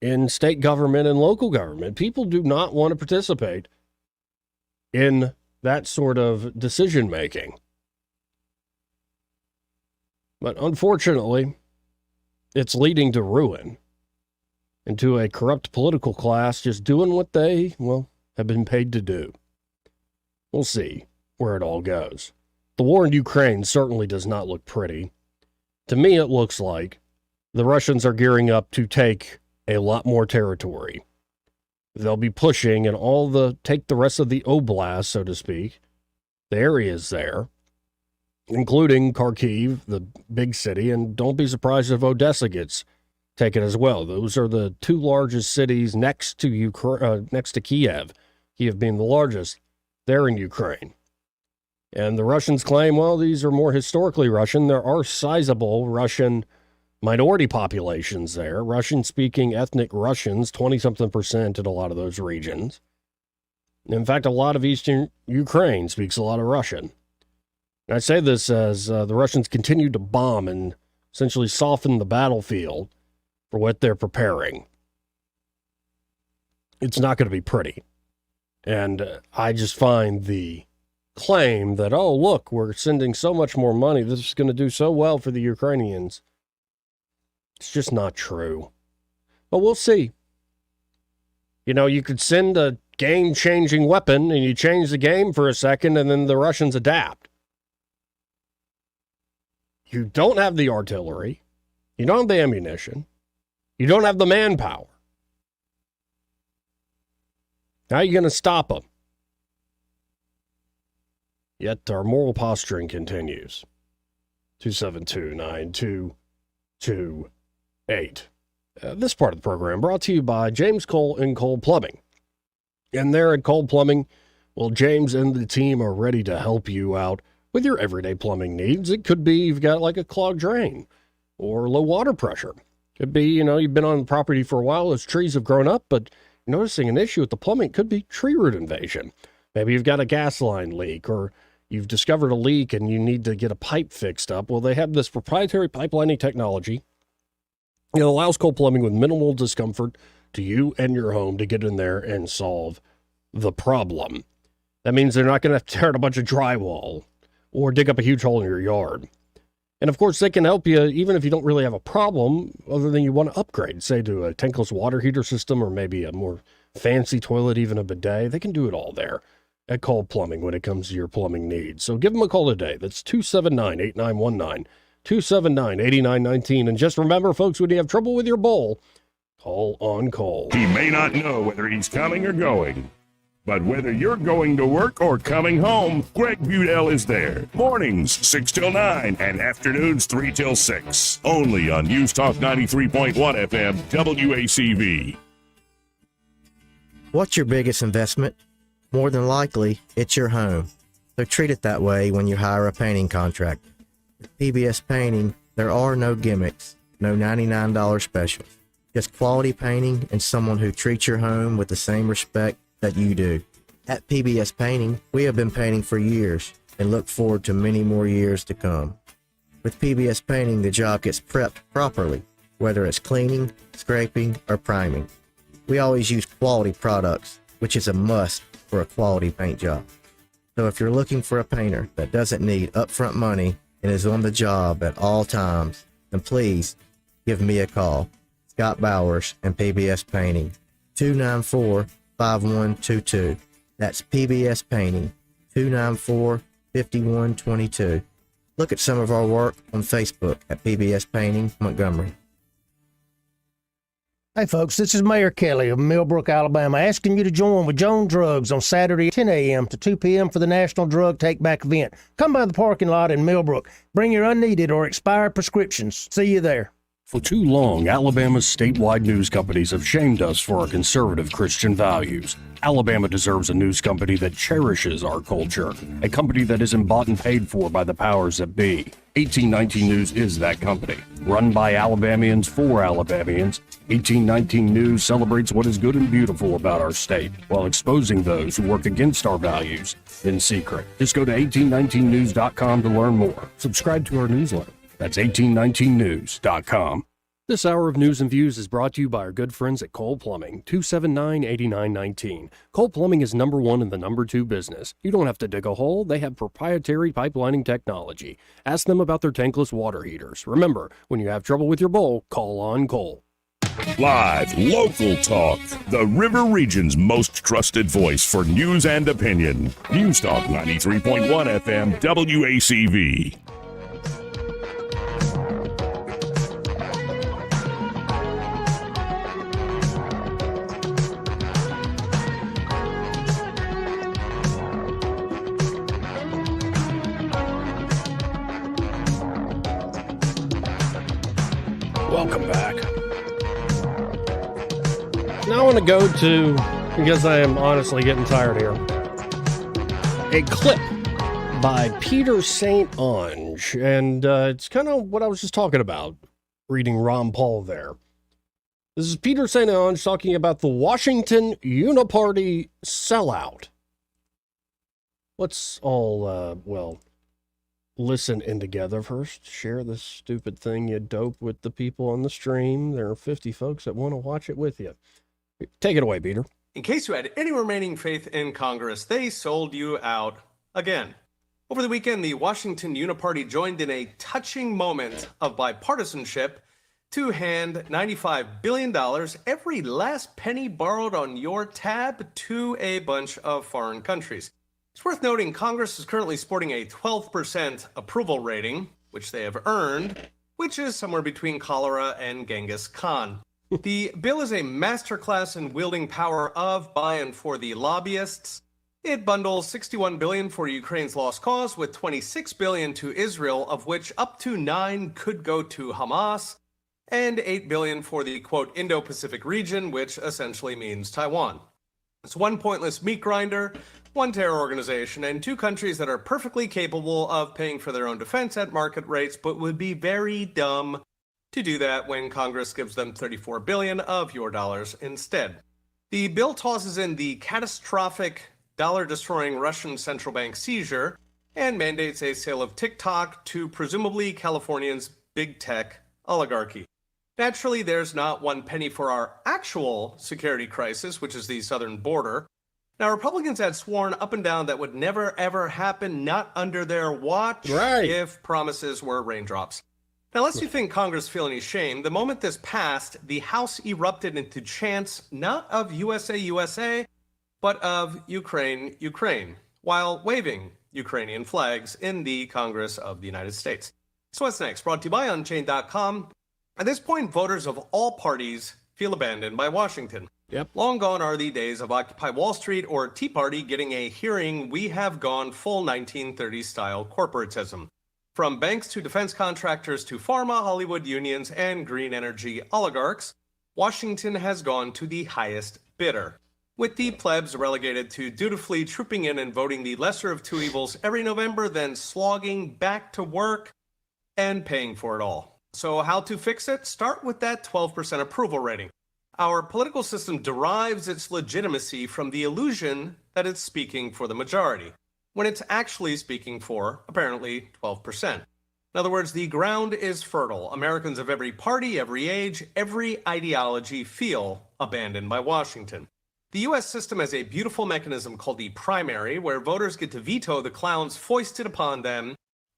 in state government and local government. People do not want to participate in that sort of decision making. But unfortunately, it's leading to ruin and to a corrupt political class just doing what they, have been paid to do. We'll see where it all goes. The war in Ukraine certainly does not look pretty. To me, it looks like the Russians are gearing up to take a lot more territory. They'll be pushing and take the rest of the oblast, so to speak, the areas there, including Kharkiv, the big city, and don't be surprised if Odessa gets taken as well. Those are the two largest cities next to next to Kiev. Kiev being the largest there in Ukraine. And the Russians claim, these are more historically Russian. There are sizable Russian minority populations there, Russian-speaking ethnic Russians, 20-something% in a lot of those regions. In fact, a lot of eastern Ukraine speaks a lot of Russian. And I say this as the Russians continue to bomb and essentially soften the battlefield for what they're preparing. It's not going to be pretty. And I just find the claim that, look, we're sending so much more money, this is going to do so well for the Ukrainians. It's just not true. But we'll see. You could send a game-changing weapon and you change the game for a second and then the Russians adapt. You don't have the artillery. You don't have the ammunition. You don't have the manpower. How are you going to stop them? Yet our moral posturing continues. 272-9228. This part of the program brought to you by James Cole and Cole Plumbing. And there at Cole Plumbing, James and the team are ready to help you out with your everyday plumbing needs. It could be you've got like a clogged drain or low water pressure. Could be, you've been on the property for a while as trees have grown up, but you're noticing an issue with the plumbing. It could be tree root invasion. Maybe you've got a gas line leak or you've discovered a leak and you need to get a pipe fixed up. They have this proprietary pipelining technology. It allows Cole Plumbing with minimal discomfort to you and your home to get in there and solve the problem. That means they're not going to have to tear out a bunch of drywall or dig up a huge hole in your yard. And of course, they can help you even if you don't really have a problem other than you want to upgrade, say to a tankless water heater system or maybe a more fancy toilet, even a bidet. They can do it all there at Cole Plumbing when it comes to your plumbing needs. So give them a call today. That's 279-8919, 279-8919. And just remember, folks, when you have trouble with your bowl, call on Cole. He may not know whether he's coming or going, but whether you're going to work or coming home, Greg Budell is there. Mornings 6 till 9 and afternoons 3 till 6. Only on News Talk 93.1 FM WACV. What's your biggest investment? More than likely, it's your home. So treat it that way when you hire a painting contractor. With PBS Painting, there are no gimmicks, no $99 specials. Just quality painting and someone who treats your home with the same respect that you do. At PBS Painting, we have been painting for years and look forward to many more years to come. With PBS Painting, the job gets prepped properly, whether it's cleaning, scraping, or priming. We always use quality products, which is a must for a quality paint job. So if you're looking for a painter that doesn't need upfront money and is on the job at all times, then please give me a call. Scott Bowers and PBS Painting, 294-5122. That's PBS Painting, 294-5122. Look at some of our work on Facebook at PBS Painting Montgomery. Hey folks, this is Mayor Kelly of Millbrook, Alabama, asking you to join with Joan Drugs on Saturday 10 a.m. to 2 p.m. for the National Drug Take Back event. Come by the parking lot in Millbrook. Bring your unneeded or expired prescriptions. See you there. For too long, Alabama's statewide news companies have shamed us for our conservative Christian values. Alabama deserves a news company that cherishes our culture, a company that isn't bought and paid for by the powers that be. 1819 News is that company. Run by Alabamians for Alabamians, 1819 News celebrates what is good and beautiful about our state, while exposing those who work against our values in secret. Just go to 1819news.com to learn more. Subscribe to our newsletter. That's 1819news.com. This hour of News and Views is brought to you by our good friends at Cole Plumbing, 279-8919. Cole Plumbing is number one in the number two business. You don't have to dig a hole. They have proprietary pipelining technology. Ask them about their tankless water heaters. Remember, when you have trouble with your bowl, call on Cole. Live, local talk. The River Region's most trusted voice for news and opinion. News Talk 93.1 FM WACV. Welcome back. Now I want to go to, because I am honestly getting tired here, a clip by Peter St. Onge. And it's kind of what I was just talking about, reading Ron Paul there. This is Peter St. Onge talking about the Washington Uniparty sellout. Let's all, listen in together first. Share this stupid thing, you dope, with the people on the stream. There are 50 folks that want to watch it with you. Take it away, Peter. In case you had any remaining faith in Congress, they sold you out again. Over the weekend, the Washington Uniparty joined in a touching moment of bipartisanship to hand $95 billion, every last penny borrowed on your tab, to a bunch of foreign countries. It's worth noting Congress is currently sporting a 12% approval rating, which they have earned, which is somewhere between cholera and Genghis Khan. The bill is a masterclass in wielding power of, by, and for the lobbyists. It bundles $61 billion for Ukraine's lost cause with $26 billion to Israel, of which up to $9 billion could go to Hamas, and $8 billion for the, quote, Indo-Pacific region, which essentially means Taiwan. It's one pointless meat grinder, one terror organization, and two countries that are perfectly capable of paying for their own defense at market rates, but would be very dumb to do that when Congress gives them $34 billion of your dollars instead. The bill tosses in the catastrophic dollar-destroying Russian central bank seizure and mandates a sale of TikTok to presumably California's big tech oligarchy. Naturally, there's not one penny for our actual security crisis, which is the southern border. Now, Republicans had sworn up and down that would never, ever happen, not under their watch, if promises were raindrops. Now, lest you think Congress feel any shame, the moment this passed, the House erupted into chants not of USA, USA, but of Ukraine, Ukraine, while waving Ukrainian flags in the Congress of the United States. So what's next? Brought to you by Unchained.com. At this point, voters of all parties feel abandoned by Washington. Yep. Long gone are the days of Occupy Wall Street or Tea Party getting a hearing. We have gone full 1930s style corporatism. From banks to defense contractors to pharma, Hollywood unions, and green energy oligarchs, Washington has gone to the highest bidder, with the plebs relegated to dutifully trooping in and voting the lesser of two evils every November, then slogging back to work and paying for it all. So how to fix it? Start with that 12% approval rating. Our political system derives its legitimacy from the illusion that it's speaking for the majority, when it's actually speaking for, apparently, 12%. In other words, the ground is fertile. Americans of every party, every age, every ideology feel abandoned by Washington. The U.S. system has a beautiful mechanism called the primary, where voters get to veto the clowns foisted upon them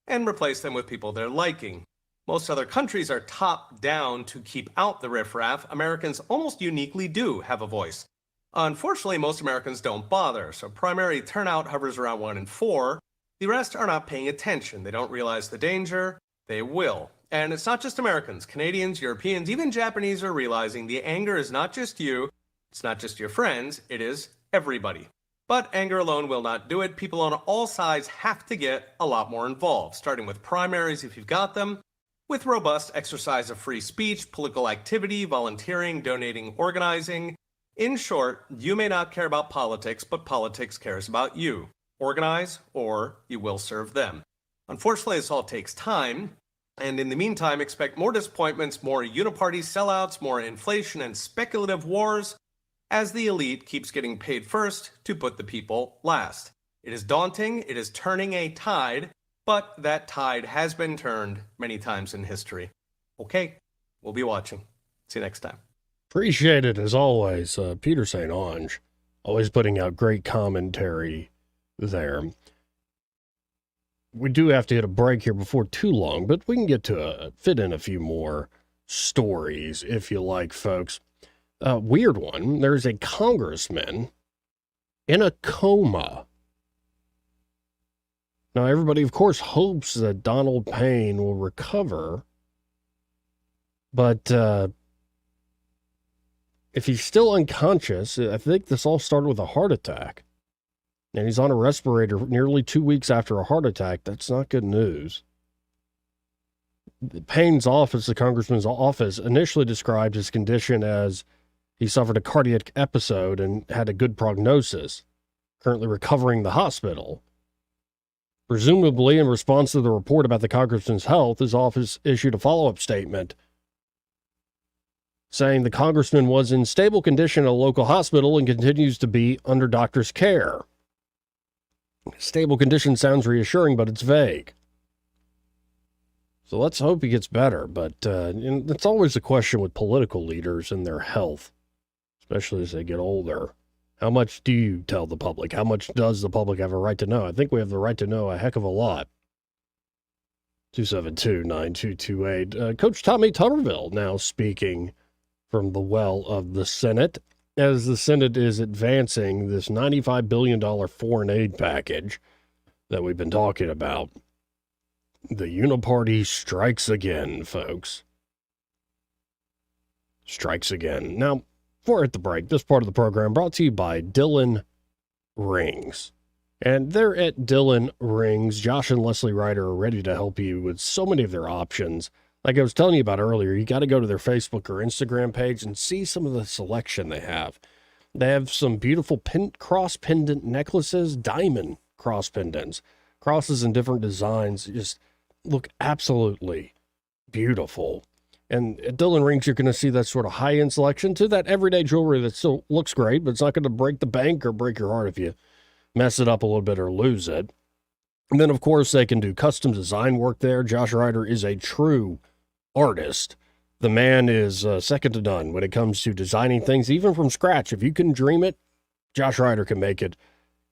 and replace them with people they're liking. Most other countries are top-down to keep out the riffraff. Americans almost uniquely do have a voice. Unfortunately, most Americans don't bother, so primary turnout hovers around 1 in 4. The rest are not paying attention. They don't realize the danger. They will. And it's not just Americans. Canadians, Europeans, even Japanese are realizing the anger is not just you, it's not just your friends, it is everybody. But anger alone will not do it. People on all sides have to get a lot more involved, starting with primaries if you've got them, with robust exercise of free speech, political activity, volunteering, donating, organizing. In short, you may not care about politics, but politics cares about you. Organize, or you will serve them. Unfortunately, this all takes time, and in the meantime, expect more disappointments, more uniparty sellouts, more inflation and speculative wars, as the elite keeps getting paid first to put the people last. It is daunting, it is turning a tide, but that tide has been turned many times in history. Okay, we'll be watching. See you next time. Appreciate it as always. Peter St. Onge, always putting out great commentary there. We do have to hit a break here before too long, but we can get to fit in a few more stories if you like, folks. Weird one. There's a congressman in a coma. Now, everybody, of course, hopes that Donald Payne will recover, but if he's still unconscious, I think this all started with a heart attack, and he's on a respirator nearly 2 weeks after a heart attack. That's not good news. Payne's office, the congressman's office, initially described his condition as he suffered a cardiac episode and had a good prognosis, currently recovering in the hospital. Presumably, in response to the report about the congressman's health, his office issued a follow-up statement saying the congressman was in stable condition at a local hospital and continues to be under doctor's care. Stable condition sounds reassuring, but it's vague. So let's hope he gets better, but it's always a question with political leaders and their health, especially as they get older. How much do you tell the public? How much does the public have a right to know? I think we have the right to know a heck of a lot. 272-9228. Coach Tommy Tuberville now speaking from the well of the Senate, as the Senate is advancing this $95 billion foreign aid package that we've been talking about. The uniparty strikes again, folks. Strikes again. Now, before at the break, this part of the program brought to you by Dylan Rings. And they're at Dylan Rings. Josh and Leslie Ryder are ready to help you with so many of their options. Like I was telling you about earlier, you got to go to their Facebook or Instagram page and see some of the selection they have. They have some beautiful cross pendant necklaces, diamond cross pendants, crosses in different designs, just look absolutely beautiful. And at Dylan Rings, you're going to see that sort of high-end selection to that everyday jewelry that still looks great, but it's not going to break the bank or break your heart if you mess it up a little bit or lose it. And then, of course, they can do custom design work there. Josh Ryder is a true artist. The man is second to none when it comes to designing things, even from scratch. If you can dream it, Josh Ryder can make it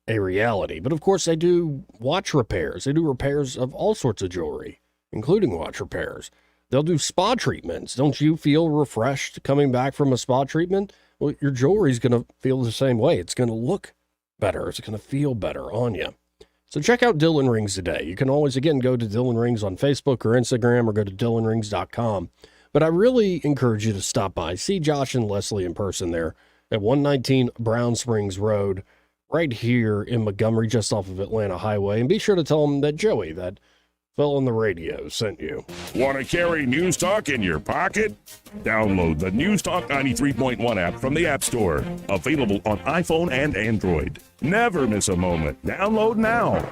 a reality. But of course, they do watch repairs. They do repairs of all sorts of jewelry, including watch repairs. They'll do spa treatments. Don't you feel refreshed coming back from a spa treatment? Well, your jewelry's going to feel the same way. It's going to look better. It's going to feel better on you. So check out Dylan Rings today. You can always, again, go to Dylan Rings on Facebook or Instagram or go to DylanRings.com. But I really encourage you to stop by. See Josh and Leslie in person there at 119 Brown Springs Road, right here in Montgomery, just off of Atlanta Highway. And be sure to tell them that Joey, that fellow on the radio, sent you. Want to carry News Talk in your pocket? Download the News Talk 93.1 app from the App Store. Available on iPhone and Android. Never miss a moment. Download now.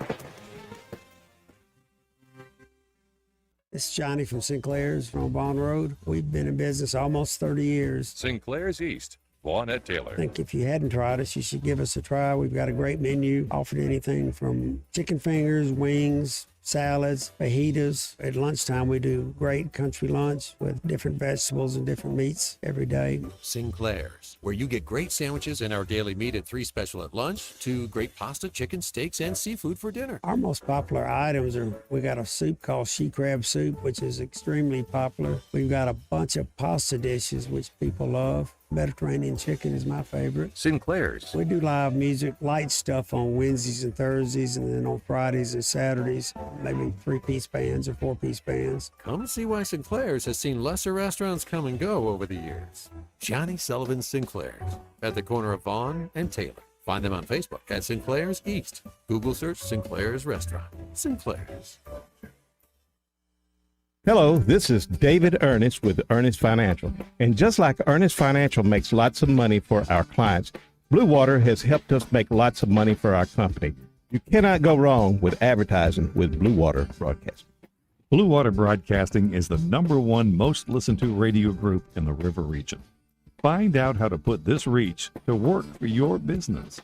It's Johnny from Sinclair's from Bond Road. We've been in business almost 30 years. Sinclair's East. Vaughn at Taylor. I think if you hadn't tried us, you should give us a try. We've got a great menu, offered anything from chicken fingers, wings, salads, fajitas. At lunchtime, we do great country lunch with different vegetables and different meats every day. Sinclair's, where you get great sandwiches and our daily meat at 3 special at lunch, to great pasta, chicken, steaks, and seafood for dinner. Our most popular items are, we got a soup called she crab soup, which is extremely popular. We've got a bunch of pasta dishes, which people love. Mediterranean chicken is my favorite. Sinclair's. We do live music, light stuff on Wednesdays and Thursdays, and then on Fridays and Saturdays, maybe 3-piece bands or 4-piece bands. Come see why Sinclair's has seen lesser restaurants come and go over the years. Johnny Sullivan Sinclair's, at the corner of Vaughn and Taylor. Find them on Facebook at Sinclair's East. Google search Sinclair's Restaurant. Sinclair's. Hello, this is David Ernest with Ernest Financial. And just like Ernest Financial makes lots of money for our clients, Blue Water has helped us make lots of money for our company. You cannot go wrong with advertising with Blue Water Broadcasting. Blue Water Broadcasting is the #1 most listened to radio group in the River region. Find out how to put this reach to work for your business.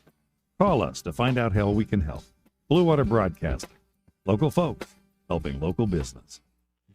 Call us to find out how we can help. Blue Water Broadcasting. Local folks helping local business.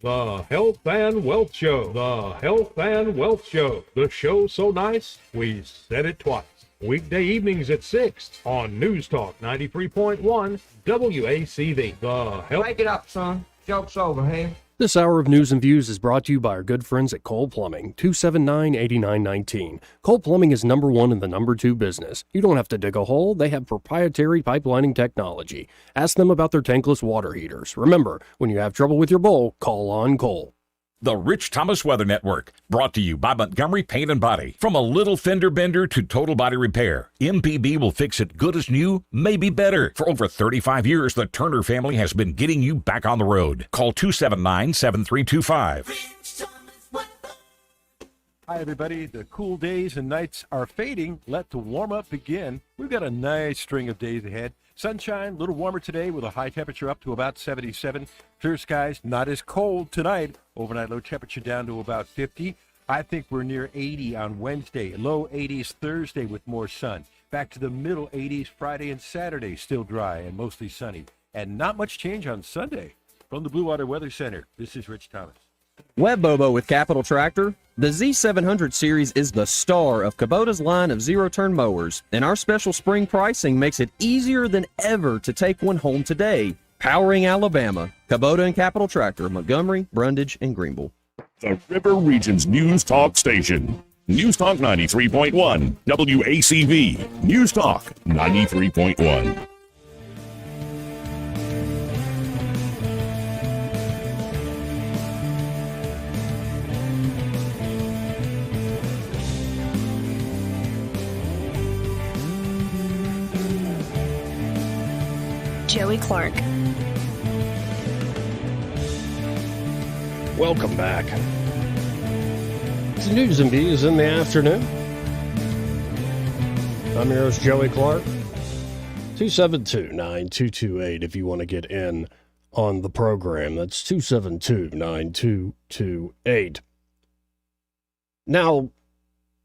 The Health and Wealth Show. The Health and Wealth Show. The show so nice, we said it twice. Weekday evenings at 6 on News Talk 93.1 WACV. The Health. Wake it up, son. Joke's over, hey? This hour of News and Views is brought to you by our good friends at Cole Plumbing, 279-8919. Cole Plumbing is #1 in the #2 business. You don't have to dig a hole. They have proprietary pipelining technology. Ask them about their tankless water heaters. Remember, when you have trouble with your bowl, call on Cole. The Rich Thomas Weather Network, brought to you by Montgomery Paint and Body. From a little fender bender to total body repair, MPB will fix it good as new, maybe better. For over 35 years, the Turner family has been getting you back on the road. Call 279-7325. Hi, everybody. The cool days and nights are fading. Let the warm-up begin. We've got a nice string of days ahead. Sunshine, a little warmer today with a high temperature up to about 77. Clear skies, not as cold tonight. Overnight low temperature down to about 50. I think we're near 80 on Wednesday. Low 80s Thursday with more sun. Back to the middle 80s Friday and Saturday, still dry and mostly sunny. And not much change on Sunday. From the Blue Water Weather Center, this is Rich Thomas. Web Bobo with Capital Tractor. The Z700 series is the star of Kubota's line of zero-turn mowers, and our special spring pricing makes it easier than ever to take one home today. Powering Alabama, Kubota and Capital Tractor, Montgomery, Brundage, and Greenville. The River Region's News Talk station. News Talk 93.1 WACV. News Talk 93.1. Joey Clark. Welcome back. It's News and Views in the afternoon. I'm your host, Joey Clark. 272-9228 if you want to get in on the program. That's 272-9228. Now,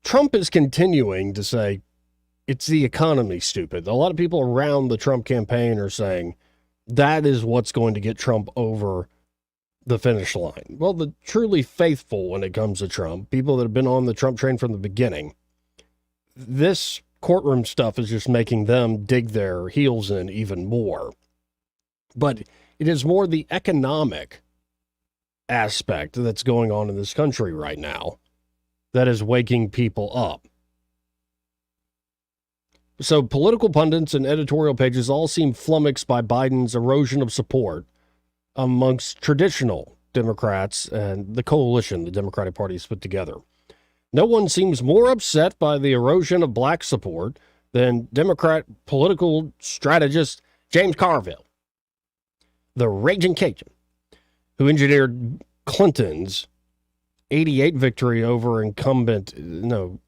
Trump is continuing to say, it's the economy, stupid. A lot of people around the Trump campaign are saying that is what's going to get Trump over the finish line. Well, the truly faithful when it comes to Trump, people that have been on the Trump train from the beginning, this courtroom stuff is just making them dig their heels in even more. But it is more the economic aspect that's going on in this country right now that is waking people up. So political pundits and editorial pages all seem flummoxed by Biden's erosion of support amongst traditional Democrats and the coalition the Democratic Party has put together. No one seems more upset by the erosion of black support than Democrat political strategist James Carville, the raging Cajun, who engineered Clinton's 88 victory over incumbent, that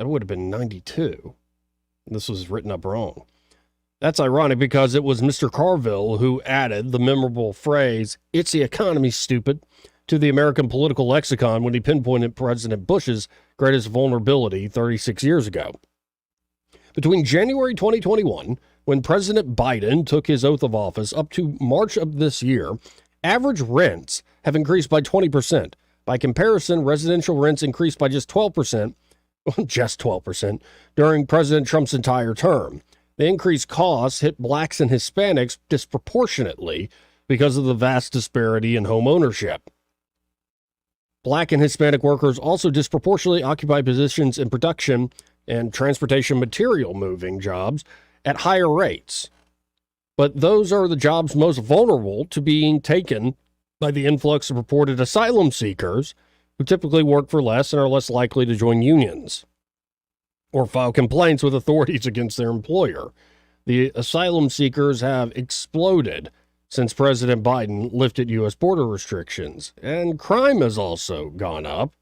would have been 92. This was written up wrong. That's ironic because it was Mr. Carville who added the memorable phrase, "It's the economy, stupid," to the American political lexicon when he pinpointed President Bush's greatest vulnerability 36 years ago. Between January 2021, when President Biden took his oath of office, up to March of this year, average rents have increased by 20%. By comparison, residential rents increased by just 12%, during President Trump's entire term. The increased costs hit blacks and Hispanics disproportionately because of the vast disparity in home ownership. Black and Hispanic workers also disproportionately occupy positions in production and transportation material moving jobs at higher rates. But those are the jobs most vulnerable to being taken by the influx of reported asylum seekers who typically work for less and are less likely to join unions or file complaints with authorities against their employer. The asylum seekers have exploded since President Biden lifted U.S. border restrictions, and crime has also gone up.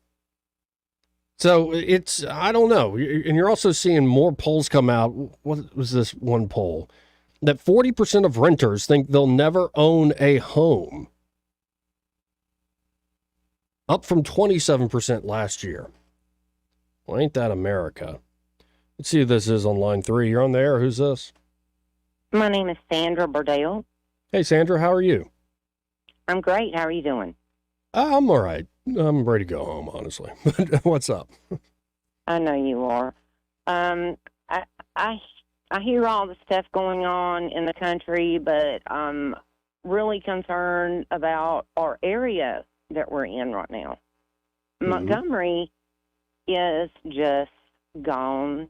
So I don't know. And you're also seeing more polls come out. What was this one poll? That 40% of renters think they'll never own a home, up from 27% last year. Well, ain't that America? Let's see who this is on line 3. You're on the air. Who's this? My name is Sandra Burdell. Hey, Sandra, how are you? I'm great. How are you doing? I'm all right. I'm ready to go home, honestly. What's up? I know you are. I hear all the stuff going on in the country, but I'm really concerned about our area that we're in right now. Mm-hmm. Montgomery is just gone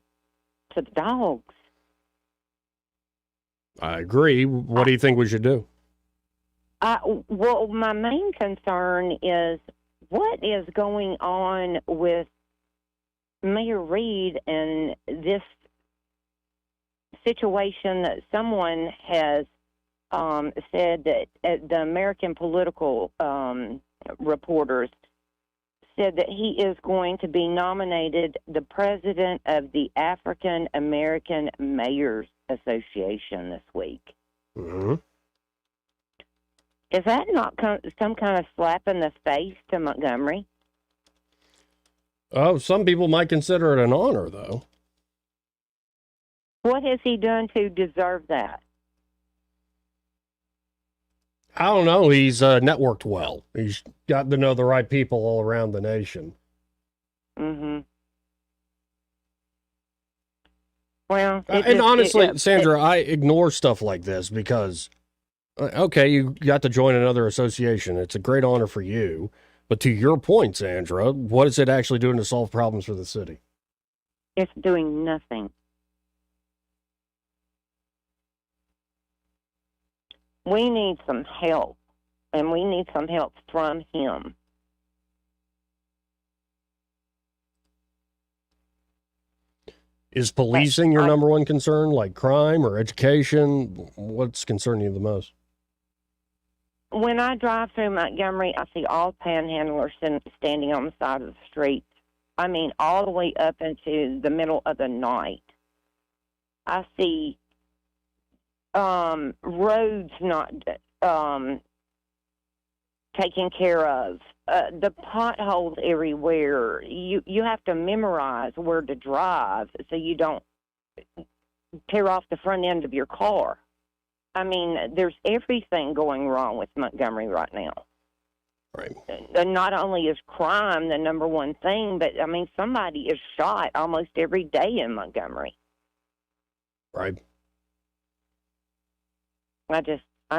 to the dogs. I agree. What do you think we should do? Well, my main concern is what is going on with Mayor Reed and this situation that someone has said that the American political reporters said that he is going to be nominated the president of the African American Mayors Association this week. Mm-hmm. Is that not some kind of slap in the face to Montgomery? Oh, some people might consider it an honor, though. What has he done to deserve that? I don't know. He's networked well. He's got to know the right people all around the nation. Mm-hmm. Well, honestly, Sandra, I ignore stuff like this because, okay, you got to join another association. It's a great honor for you. But to your point, Sandra, what is it actually doing to solve problems for the city? It's doing nothing. We need some help, and we need some help from him. Is policing your number one concern, like crime or education? What's concerning you the most? When I drive through Montgomery, I see all panhandlers standing on the side of the street. I mean, all the way up into the middle of the night. I see roads not taken care of. The potholes everywhere. You have to memorize where to drive so you don't tear off the front end of your car. I mean, there's everything going wrong with Montgomery right now. Right. Not only is crime the number one thing, but I mean, somebody is shot almost every day in Montgomery. Right. I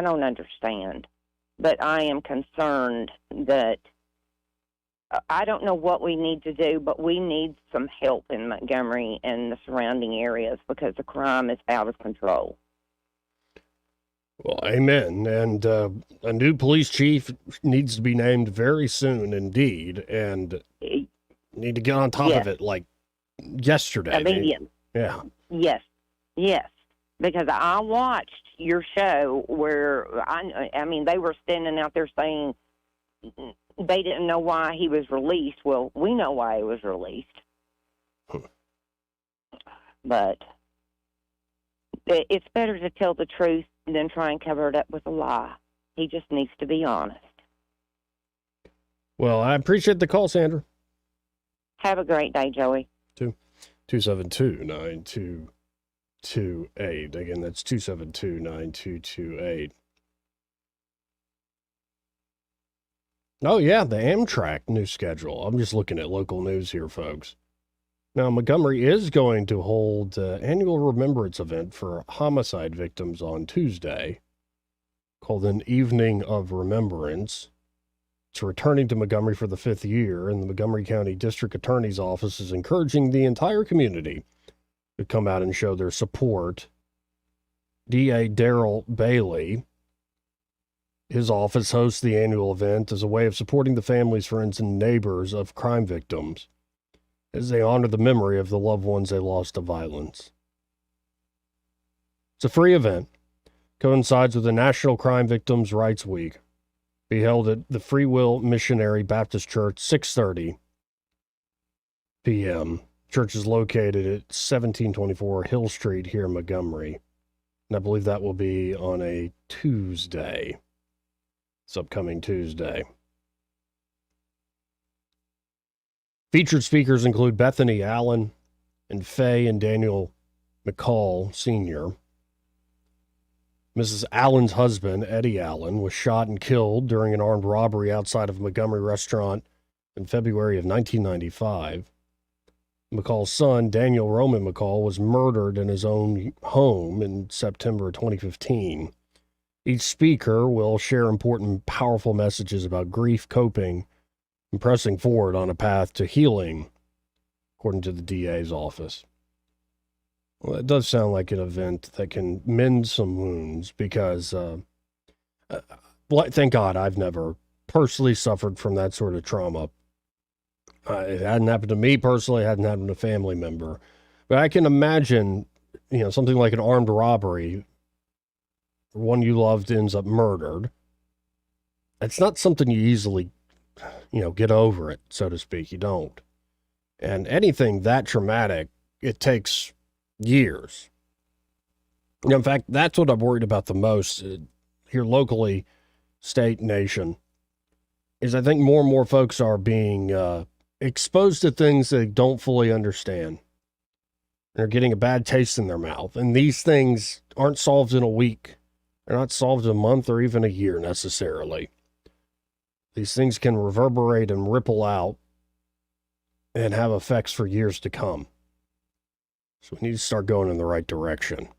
don't understand, but I am concerned that I don't know what we need to do, but we need some help in Montgomery and the surrounding areas because the crime is out of control. Well, amen. And a new police chief needs to be named very soon indeed, and need to get on top of it like yesterday. Immediately. Yeah. Yes, because I watched your show where, I mean, they were standing out there saying they didn't know why he was released. Well, we know why he was released. But it's better to tell the truth than try and cover it up with a lie. He just needs to be honest. Well, I appreciate the call, Sandra. Have a great day, Joey. 272-9228. Again, that's 272-9228. Oh, yeah, the Amtrak new schedule. I'm just looking at local news here, folks. Now, Montgomery is going to hold an annual remembrance event for homicide victims on Tuesday, called an Evening of Remembrance. It's returning to Montgomery for the 5th year, and the Montgomery County District Attorney's Office is encouraging the entire community to come out and show their support. DA Daryl Bailey, his office hosts the annual event as a way of supporting the families, friends, and neighbors of crime victims as they honor the memory of the loved ones they lost to violence. It's a free event, coincides with the National Crime Victims' Rights Week, be held at the Free Will Missionary Baptist Church, 6:30 p.m. Church is located at 1724 Hill Street here in Montgomery, and I believe that will be on a Tuesday. It's upcoming Tuesday. Featured speakers include Bethany Allen and Faye and Daniel McCall Sr. Mrs. Allen's husband, Eddie Allen, was shot and killed during an armed robbery outside of a Montgomery restaurant in February of 1995. McCall's son, Daniel Roman McCall, was murdered in his own home in September 2015. Each speaker will share important, powerful messages about grief, coping, and pressing forward on a path to healing, according to the DA's office. Well, it does sound like an event that can mend some wounds because, thank God I've never personally suffered from that sort of trauma. It hadn't happened to me personally, it hadn't happened to a family member. But I can imagine, something like an armed robbery, one you loved ends up murdered. It's not something you easily, get over it, so to speak. You don't. And anything that traumatic, it takes years. In fact, that's what I'm worried about the most here locally, state, nation, is I think more and more folks are being exposed to things they don't fully understand. They're getting a bad taste in their mouth. And these things aren't solved in a week. They're not solved in a month or even a year necessarily. These things can reverberate and ripple out and have effects for years to come. So we need to start going in the right direction.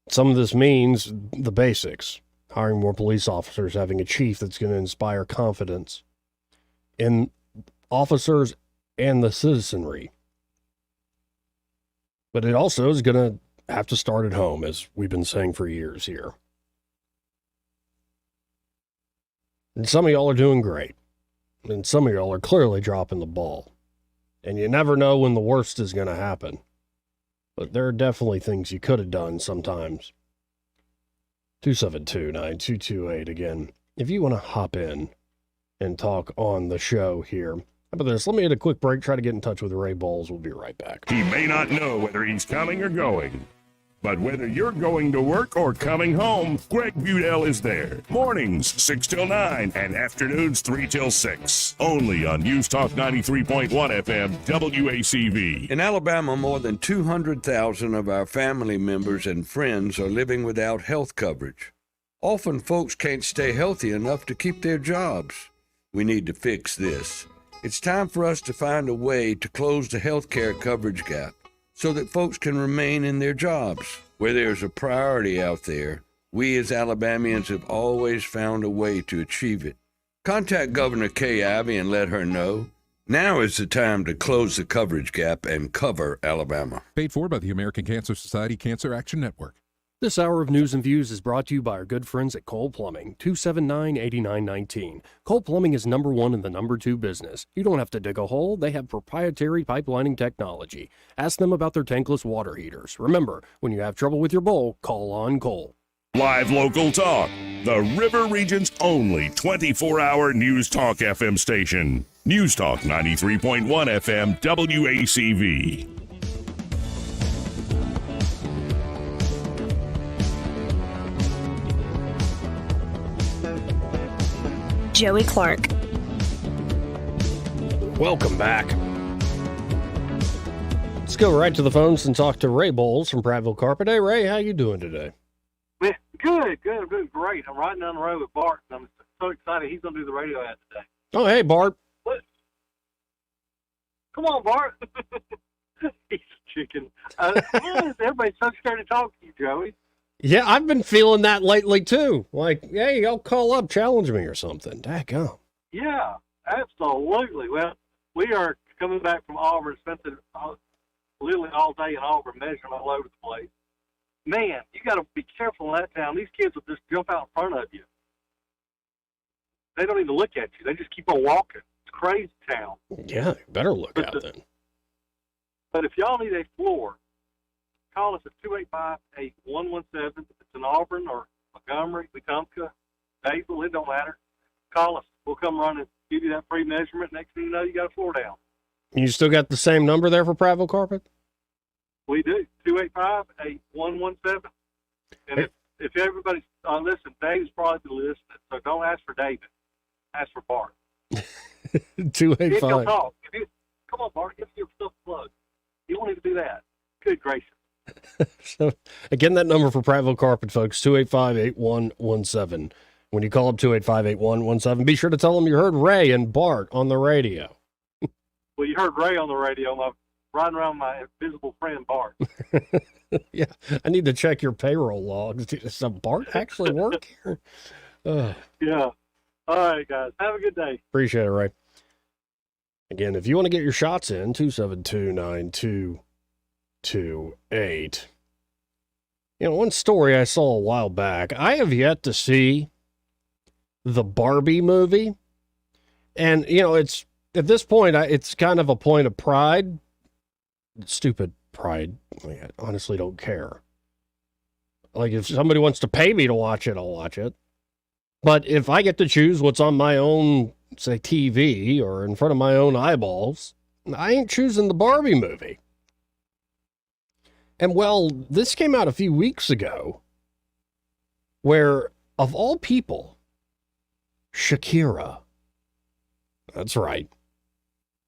Some of this means the basics. Hiring more police officers, having a chief that's going to inspire confidence in officers and the citizenry. But it also is going to have to start at home, as we've been saying for years here. And some of y'all are doing great. And some of y'all are clearly dropping the ball. And you never know when the worst is going to happen. But there are definitely things you could have done sometimes. 272-9228 again. If you want to hop in and talk on the show here. How about this? Let me hit a quick break, try to get in touch with Ray Bowles. We'll be right back. He may not know whether he's coming or going, but whether you're going to work or coming home, Greg Budell is there. Mornings 6 till 9 and afternoons 3 till 6. Only on News Talk 93.1 FM WACV. In Alabama, more than 200,000 of our family members and friends are living without health coverage. Often folks can't stay healthy enough to keep their jobs. We need to fix this. It's time for us to find a way to close the health care coverage gap so that folks can remain in their jobs. Where there's a priority out there, we as Alabamians have always found a way to achieve it. Contact Governor Kay Ivey and let her know. Now is the time to close the coverage gap and cover Alabama. Paid for by the American Cancer Society Cancer Action Network. This hour of News and Views is brought to you by our good friends at Cole Plumbing, 279-8919. Cole Plumbing is number one in the number two business. You don't have to dig a hole. They have proprietary pipelining technology. Ask them about their tankless water heaters. Remember, when you have trouble with your bowl, call on Cole. Live local talk. The River Region's only 24-hour News Talk FM station. News Talk 93.1 FM WACV. Joey Clark. Welcome back. Let's go right to the phones and talk to Ray Bowles from Prattville Carpet. Hey, Ray, how you doing today? Good. I'm doing great. I'm riding down the road with Bart, and I'm so excited he's going to do the radio ad today. Oh, hey, Bart. What? Come on, Bart. He's a chicken. Everybody's so scared to talk to you, Joey. Yeah, I've been feeling that lately, too. Like, hey, I'll call up, challenge me or something. Daggum. Yeah, absolutely. Well, we are coming back from Auburn, spent literally all day in Auburn measuring all over the place. Man, you got to be careful in that town. These kids will just jump out in front of you. They don't even look at you. They just keep on walking. It's a crazy town. Yeah, you better look out then. But if y'all need a floor, call us at 285-8117. If it's in Auburn or Montgomery, Wetumpka, Dayville, it don't matter. Call us. We'll come run and give you that free measurement. Next thing you know, you got a floor down. You still got the same number there for Prattville Carpet? We do, 285-8117. And if everybody's listen, Dave's probably listening, so don't ask for David. Ask for Bart. 285. If you'll talk. Come on, Bart, give your stuff a plug. You won't even do that. Good gracious. So, again, that number for Prattville Carpet, folks, 285-8117. When you call up 285-8117, be sure to tell them you heard Ray and Bart on the radio. Well, you heard Ray on the radio. I'm riding around my invisible friend, Bart. Yeah, I need to check your payroll logs. Does Bart actually work here? Yeah. All right, guys. Have a good day. Appreciate it, Ray. Again, if you want to get your shots in, 272-9228. You know, one story I saw a while back, I have yet to see the Barbie movie. And, you know, it's at this point, it's kind of a point of pride. Stupid pride. I honestly don't care. Like, if somebody wants to pay me to watch it, I'll watch it. But if I get to choose what's on my own, say, TV or in front of my own eyeballs, I ain't choosing the Barbie movie. And, well, this came out a few weeks ago where, of all people, Shakira, that's right,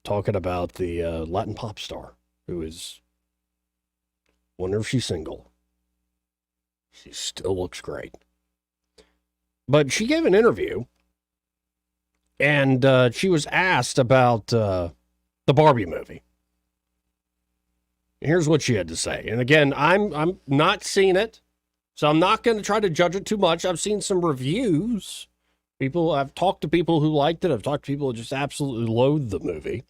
talking about the Latin pop star who is, wonder if she's single. She still looks great. But she gave an interview, and she was asked about the Barbie movie. Here's what she had to say. And again, I'm not seeing it, so I'm not going to try to judge it too much. I've seen some reviews. I've talked to people who liked it. I've talked to people who just absolutely loathed the movie.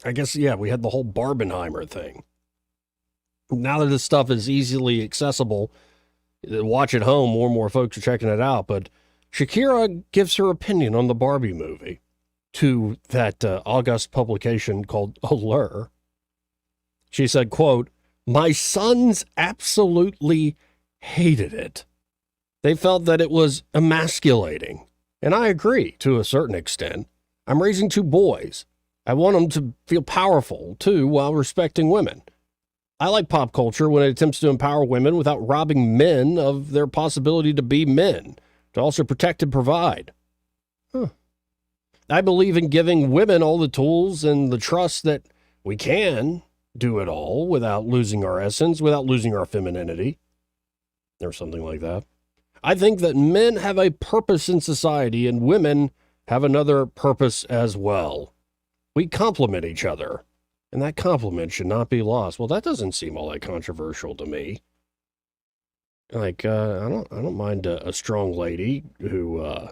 I guess, yeah, we had the whole Barbenheimer thing. Now that this stuff is easily accessible, watch at home, more and more folks are checking it out. But Shakira gives her opinion on the Barbie movie to that August publication called Allure. She said, quote, "My sons absolutely hated it. They felt that it was emasculating. And I agree to a certain extent. I'm raising two boys. I want them to feel powerful, too, while respecting women. I like pop culture when it attempts to empower women without robbing men of their possibility to be men, to also protect and provide. I believe in giving women all the tools and the trust that we can do it all without losing our essence, without losing our femininity," or something like that. I think that men have a purpose in society and women have another purpose as well. We complement each other, and that compliment should not be lost. Well, that doesn't seem all that controversial to me. Like, I don't mind a strong lady who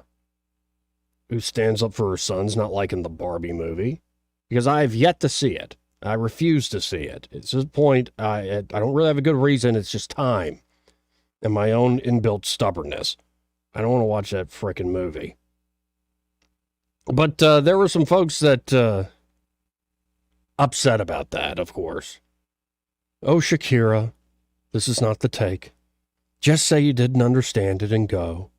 stands up for her sons, not like in the Barbie movie, because I have yet to see it. I refuse to see it. It's this point, I don't really have a good reason. It's just time and my own inbuilt stubbornness. I don't want to watch that frickin' movie. But there were some folks that upset about that, of course. Oh, Shakira, this is not the take. Just say you didn't understand it and go.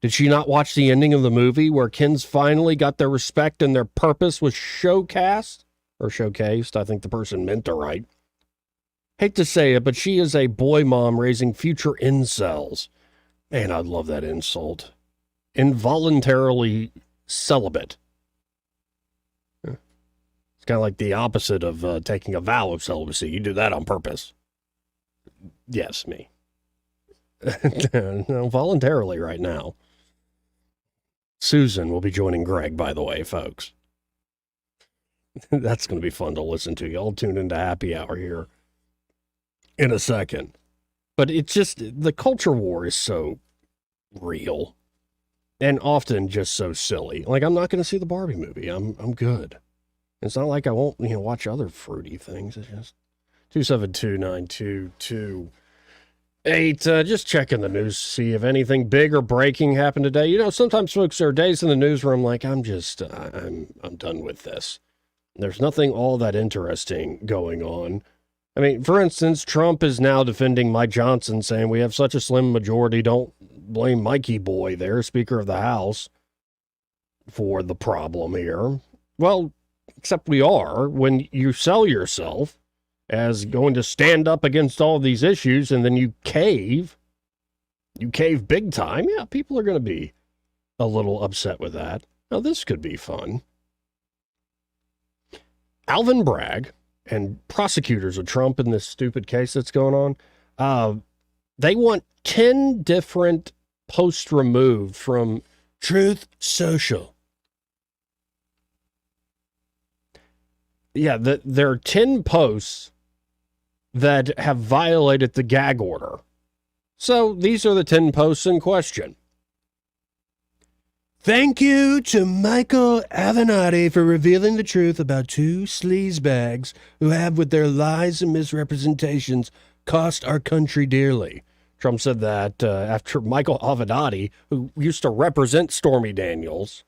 Did she not watch the ending of the movie where kids finally got their respect and their purpose was showcased? Or showcased, I think the person meant to write. Hate to say it, but she is a boy mom raising future incels. Man, I'd love that insult. Involuntarily celibate. It's kind of like the opposite of taking a vow of celibacy. You do that on purpose. Yes, me. No, voluntarily right now. Susan will be joining Greg, by the way, folks. That's going to be fun to listen to. Y'all tune into Happy Hour here in a second. But it's just, the culture war is so real and often just so silly. Like, I'm not going to see the Barbie movie. I'm good. It's not like I won't, watch other fruity things. It's just 272-9228. Just checking the news to see if anything big or breaking happened today. Sometimes folks, there are days in the news where I'm like, I'm done with this. There's nothing all that interesting going on. I mean, for instance, Trump is now defending Mike Johnson, saying we have such a slim majority. Don't blame Mikey Boy there, Speaker of the House, for the problem here. Well, except we are. When you sell yourself as going to stand up against all these issues and then you cave big time, yeah, people are going to be a little upset with that. Now, this could be fun. Alvin Bragg and prosecutors of Trump in this stupid case that's going on, they want 10 different posts removed from Truth Social. Yeah, there are 10 posts that have violated the gag order. So these are the 10 posts in question. Thank you to Michael Avenatti for revealing the truth about two sleazebags who have, with their lies and misrepresentations, cost our country dearly. Trump said that after Michael Avenatti, who used to represent Stormy Daniels,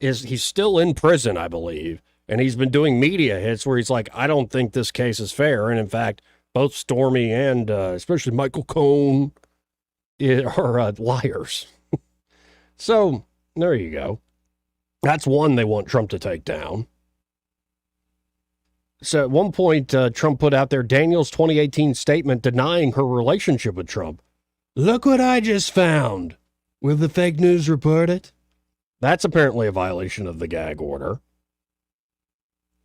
he's still in prison, I believe, and he's been doing media hits where he's like, I don't think this case is fair. And in fact, both Stormy and especially Michael Cohen are liars. So there you go. That's one they want Trump to take down. So at one point, Trump put out there Daniels' 2018 statement denying her relationship with Trump. Look what I just found. Will the fake news report it? That's apparently a violation of the gag order.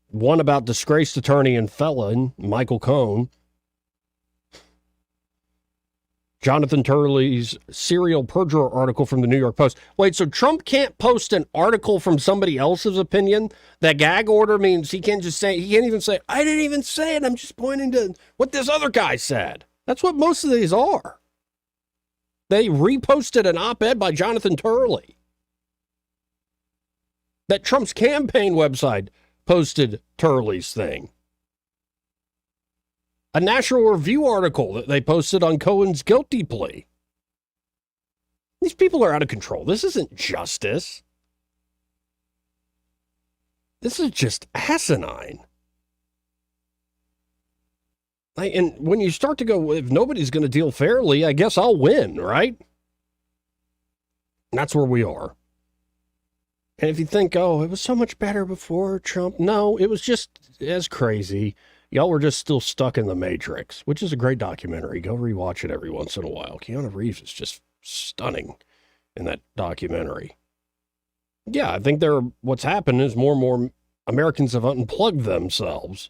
One about disgraced attorney and felon, Michael Cohen. Jonathan Turley's serial perjurer article from the New York Post. Wait, so Trump can't post an article from somebody else's opinion? That gag order means he can't even say, I didn't even say it. I'm just pointing to what this other guy said. That's what most of these are. They reposted an op-ed by Jonathan Turley. That Trump's campaign website posted Turley's thing. A National Review article that they posted on Cohen's guilty plea. These people are out of control. This isn't justice. This is just asinine. And when you start to go, if nobody's going to deal fairly, I guess I'll win, right? And that's where we are. And if you think, oh, it was so much better before Trump. No, it was just as crazy. Y'all were just still stuck in the Matrix, which is a great documentary. Go rewatch it every once in a while. Keanu Reeves is just stunning in that documentary. Yeah, I think what's happened is more and more Americans have unplugged themselves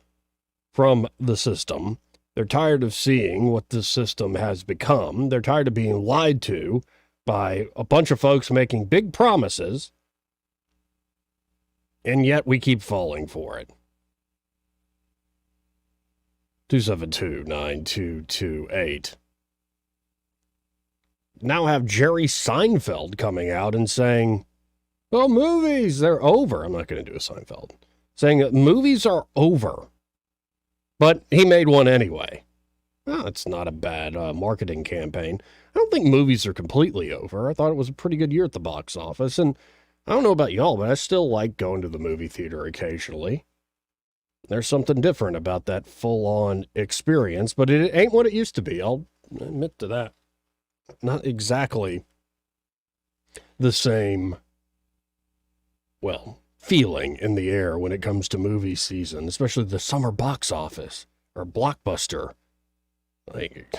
from the system. They're tired of seeing what this system has become. They're tired of being lied to by a bunch of folks making big promises, and yet we keep falling for it. 272-9228. Now have Jerry Seinfeld coming out and saying, well, movies, they're over. I'm not going to do a Seinfeld. Saying that movies are over. But he made one anyway. Well, it's not a bad marketing campaign. I don't think movies are completely over. I thought it was a pretty good year at the box office. And I don't know about y'all, but I still like going to the movie theater occasionally. There's something different about that full-on experience, but it ain't what it used to be. I'll admit to that. Not exactly the same, well, feeling in the air when it comes to movie season, especially the summer box office or Blockbuster. Like,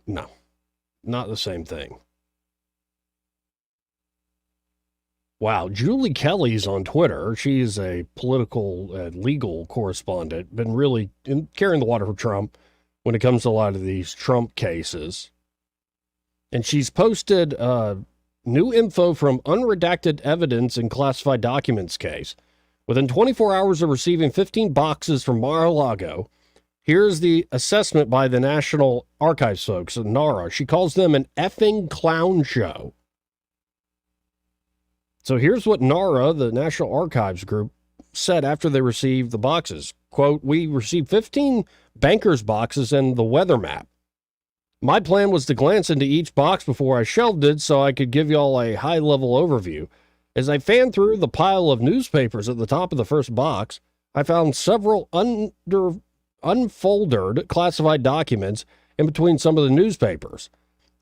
no, not the same thing. Wow, Julie Kelly's on Twitter. She's a political legal correspondent, been really carrying the water for Trump when it comes to a lot of these Trump cases. And she's posted new info from unredacted evidence in classified documents case. Within 24 hours of receiving 15 boxes from Mar-a-Lago, here's the assessment by the National Archives folks, NARA. She calls them an effing clown show. So here's what NARA, the National Archives Group, said after they received the boxes. Quote, we received 15 bankers boxes and the weather map. My plan was to glance into each box before I shelved it so I could give y'all a high-level overview. As I fanned through the pile of newspapers at the top of the first box, I found several unfolded classified documents in between some of the newspapers.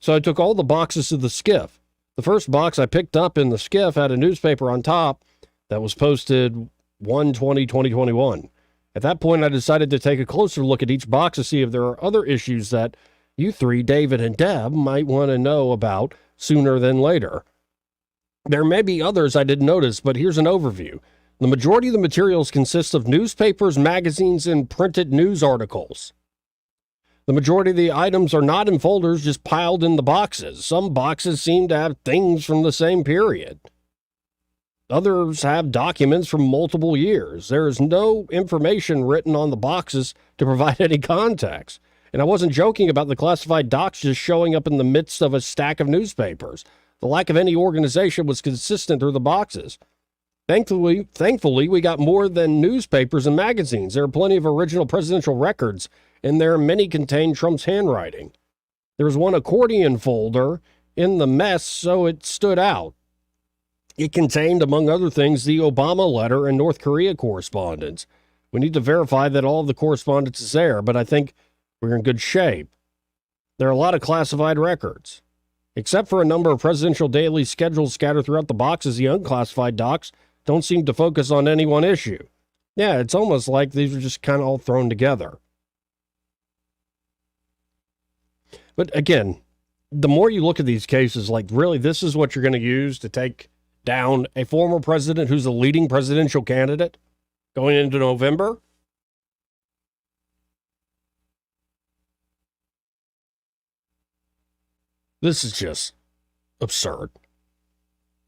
So I took all the boxes to the SCIF. The first box I picked up in the SCIF had a newspaper on top that was posted 1/20/2021. At that point, I decided to take a closer look at each box to see if there are other issues that you three, David and Deb, might want to know about sooner than later. There may be others I didn't notice, but here's an overview. The majority of the materials consist of newspapers, magazines, and printed news articles. The majority of the items are not in folders, just piled in the boxes. Some boxes seem to have things from the same period. Others have documents from multiple years. There is no information written on the boxes to provide any context. And I wasn't joking about the classified docs just showing up in the midst of a stack of newspapers. The lack of any organization was consistent through the boxes. Thankfully, we got more than newspapers and magazines. There are plenty of original presidential records, and there many contain Trump's handwriting. There was one accordion folder in the mess, so it stood out. It contained, among other things, the Obama letter and North Korea correspondence. We need to verify that all of the correspondence is there, but I think we're in good shape. There are a lot of classified records. Except for a number of presidential daily schedules scattered throughout the boxes, the unclassified docs don't seem to focus on any one issue. Yeah, it's almost like these are just kind of all thrown together. But again, the more you look at these cases, like really this is what you're going to use to take down a former president who's a leading presidential candidate going into November? This is just absurd.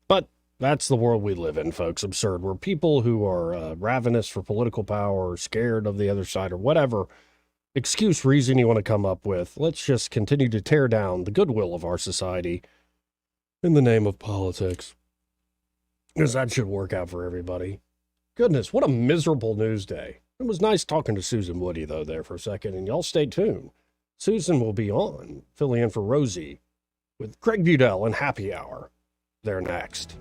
But that's the world we live in, folks. Absurd. We're people who are ravenous for political power, or scared of the other side, or whatever excuse, reason you want to come up with. Let's just continue to tear down the goodwill of our society in the name of politics. Because that should work out for everybody. Goodness, what a miserable news day. It was nice talking to Susan Woody, though, there for a second, and y'all stay tuned. Susan will be on, filling in for Rosie, with Craig Budell and Happy Hour. They're next.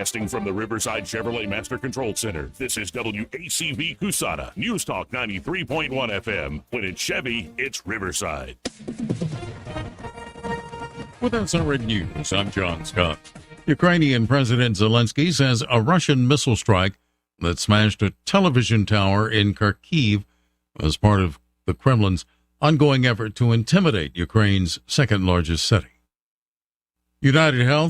Broadcasting from the Riverside Chevrolet Master Control Center, this is WACV Cusana, News Talk 93.1 FM. When it's Chevy, it's Riverside. With SRN News, I'm John Scott. Ukrainian President Zelensky says a Russian missile strike that smashed a television tower in Kharkiv was part of the Kremlin's ongoing effort to intimidate Ukraine's second-largest city. United Health